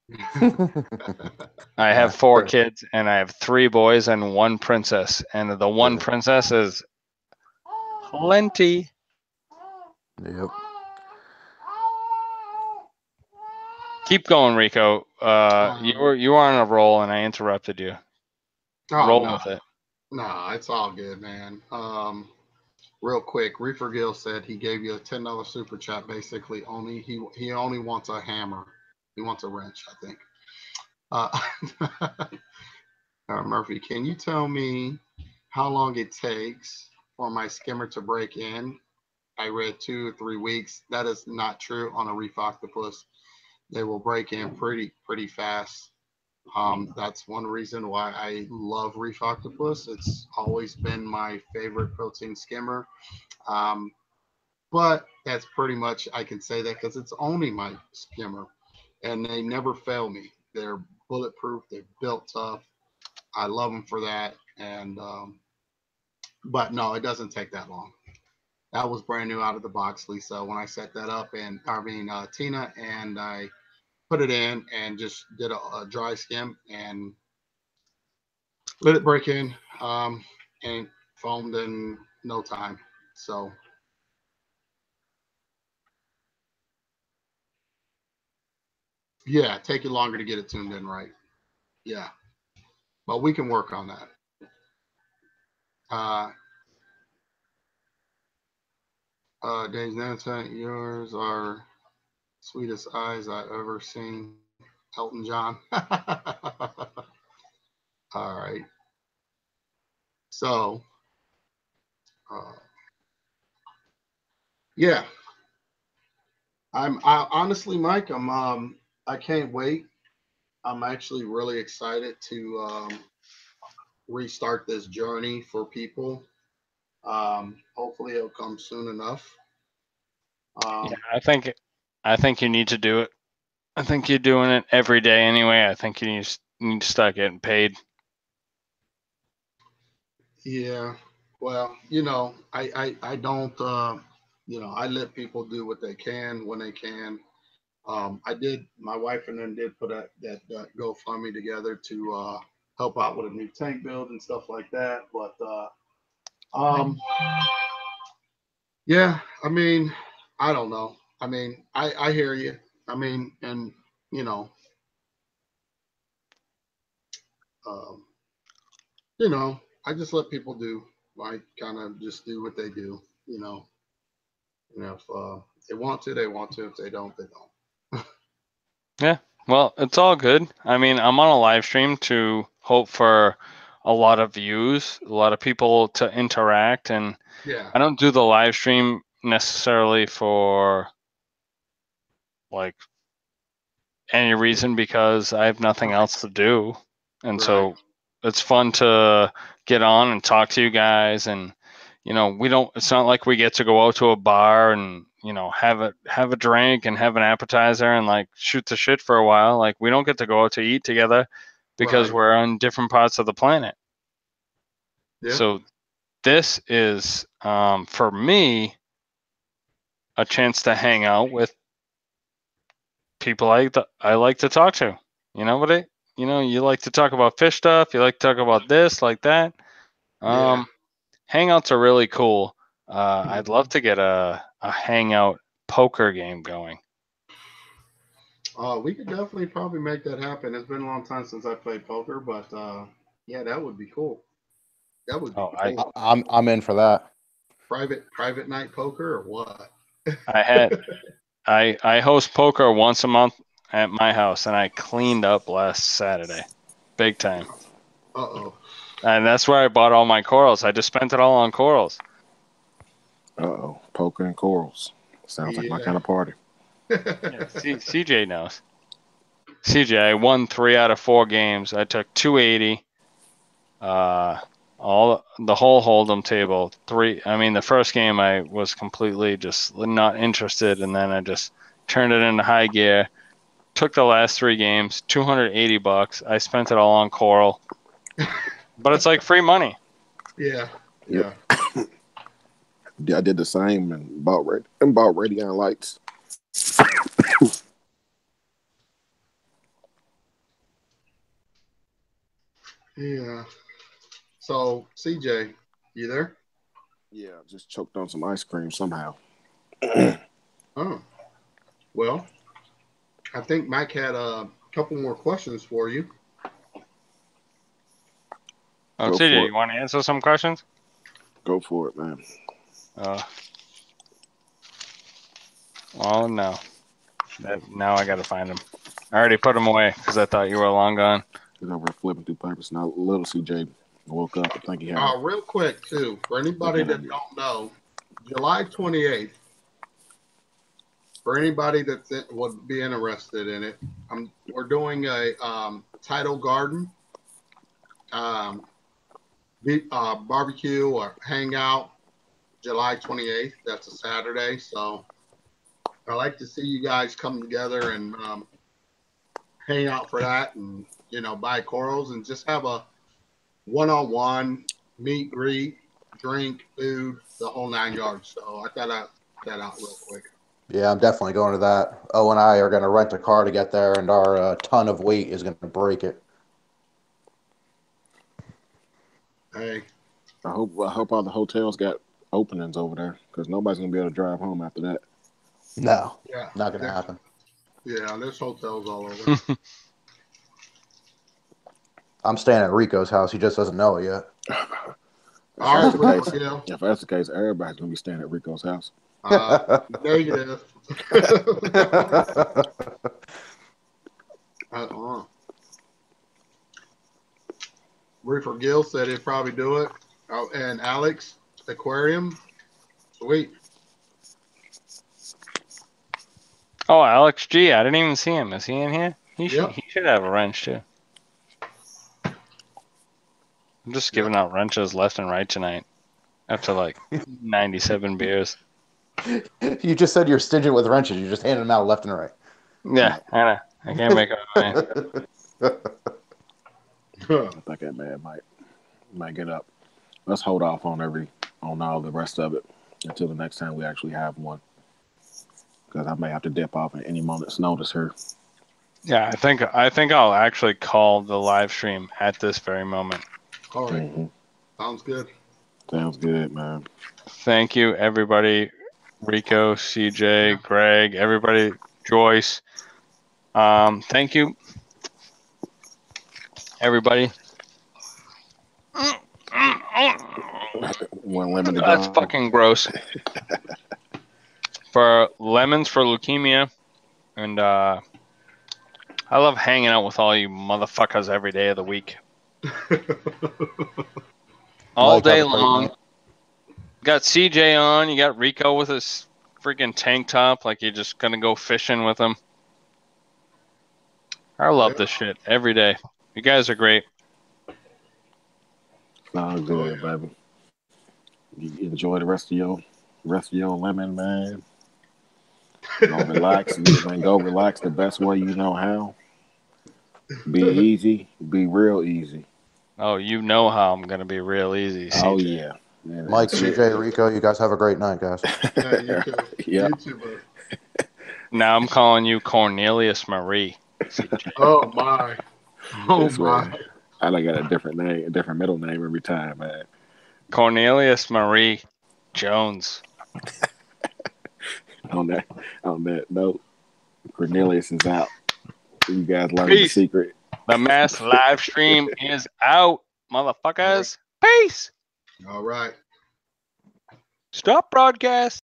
I have 4 kids, and I have 3 boys and 1 princess, and the one princess is plenty. Yep. Keep going, Rico. You were on a roll, and I interrupted you. Roll with it. No, it's all good, man. Real quick, Reefer Gill said he gave you a $10 super chat. Basically, he only wants a hammer. He wants a wrench, I think. Murphy, can you tell me how long it takes for my skimmer to break in? I read 2 or 3 weeks. That is not true on a reef octopus. They will break in pretty fast. That's one reason why I love reef octopus. It's always been my favorite protein skimmer. But that's pretty much, I can say that because it's only my skimmer, and they never fail me. They're bulletproof. They're built tough. I love them for that. And but no, it doesn't take that long. That was brand new out of the box, Lisa, when I set that up, and Tina, and I put it in and just did a dry skim and let it break in, and foamed in no time. So yeah, take you longer to get it tuned in right. Yeah, but we can work on that. Dave's Nancy, yours are sweetest eyes I've ever seen. Elton John. All right. So, yeah, I honestly, Mike, I can't wait. I'm actually really excited to restart this journey for people. Hopefully, it'll come soon enough. Yeah, I think you need to do it. I think you're doing it every day anyway. I think you need to start getting paid. Yeah. Well, I don't, I let people do what they can when they can. My wife and then did put that GoFundMe together to help out with a new tank build and stuff like that. But yeah, I mean, I don't know. I mean, I hear you. I mean, and you know, um, I just let people do. I kind of just do what they do. If they want to, they want to. If they don't, they don't. Yeah, well, it's all good. I mean, I'm on a live stream to hope for a lot of views, a lot of people to interact, and Yeah. I don't do the live stream necessarily for like any reason because I have nothing else to do, and so it's fun to get on and talk to you guys, and it's not like we get to go out to a bar and have a drink and have an appetizer and like shoot the shit for a while. Like we don't get to go out to eat together because we're on different parts of the planet. Yeah. So this is for me a chance to hang out with people I like to talk to. You like to talk about fish stuff, you like to talk about this, like that. Hangouts are really cool. I'd love to get a hangout poker game going. We could definitely probably make that happen. It's been a long time since I played poker, but yeah, that would be cool. That would be cool. I'm in for that. Private night poker or what? I host poker once a month at my house, and I cleaned up last Saturday, big time. Uh-oh. And that's where I bought all my corals. I just spent it all on corals. Uh-oh, poker and corals. Sounds like my kind of party. Yeah, CJ knows. CJ, I won 3 out of 4 games. I took 280. The whole hold'em table. 3. I mean, the first game I was completely just not interested, and then I just turned it into high gear. Took the last 3 games, $280. I spent it all on coral. But it's like free money. Yeah. Yeah. Yeah, I did the same and bought Radiant lights. Yeah. So CJ, you there? Yeah, just choked on some ice cream somehow. Oh, well, I think Mike had a couple more questions for you. Oh, CJ, you want to answer some questions? Go for it, man. Well, no. Now I got to find them. I already put them away because I thought you were long gone. He's over flipping through papers. Now, little CJ woke up. I think he had. Real quick, too, for anybody that don't know, July 28th, for anybody that would be interested in it, we're doing a tidal garden barbecue or hangout July 28th. That's a Saturday. So I like to see you guys come together and hang out for that and, you know, buy corals and just have a one-on-one meet, greet, drink, food, the whole 9 yards. So I thought I'd put that out real quick. Yeah, I'm definitely going to that. O and I are going to rent a car to get there, and our ton of weight is going to break it. Hey, I hope all the hotels got openings over there because nobody's going to be able to drive home after that. No, yeah, not going to happen. Yeah, there's hotels all over. I'm staying at Rico's house. He just doesn't know it yet. If that's the case, everybody's going to be staying at Rico's house. Negative. Reefer Gill said he'd probably do it. Oh, and Alex, Aquarium. Sweet. Oh, Alex G. I didn't even see him. Is he in here? He should have a wrench, too. I'm just giving out wrenches left and right tonight after like 97 beers. You just said you're stingent with wrenches. You just handed them out left and right. Yeah, I know. I can't make up my mind. I think that man might get up. Let's hold off on all the rest of it until the next time we actually have one. Because I may have to dip off at any moment's notice here. Yeah, I think I'll actually call the live stream at this very moment. All right. Sounds good. Sounds good, man. Thank you, everybody. Rico, CJ, Greg, everybody, Joyce. Thank you, everybody. One lemon. That's fucking gross. For lemons for leukemia, and I love hanging out with all you motherfuckers every day of the week. All day long. Got CJ on. You got Rico with his freaking tank top, like you're just gonna go fishing with him. I love this shit every day. You guys are great. Sounds good, baby. You enjoy the rest of your lemon, man. Go relax, man. Go relax the best way you know how. Be easy. Be real easy. Oh, you know how I'm gonna be real easy, CJ. Oh yeah. Man, Mike, CJ, Rico, you guys have a great night, guys. Yeah, you too. Yeah. You too, bud. Now I'm calling you Cornelius Marie. CJ. Oh my. Oh my. I got a different name, a different middle name every time, man. Cornelius Marie Jones. On that note, Cornelius is out. You guys learned the secret. The mass live stream is out, motherfuckers. Peace. All right. Stop broadcast.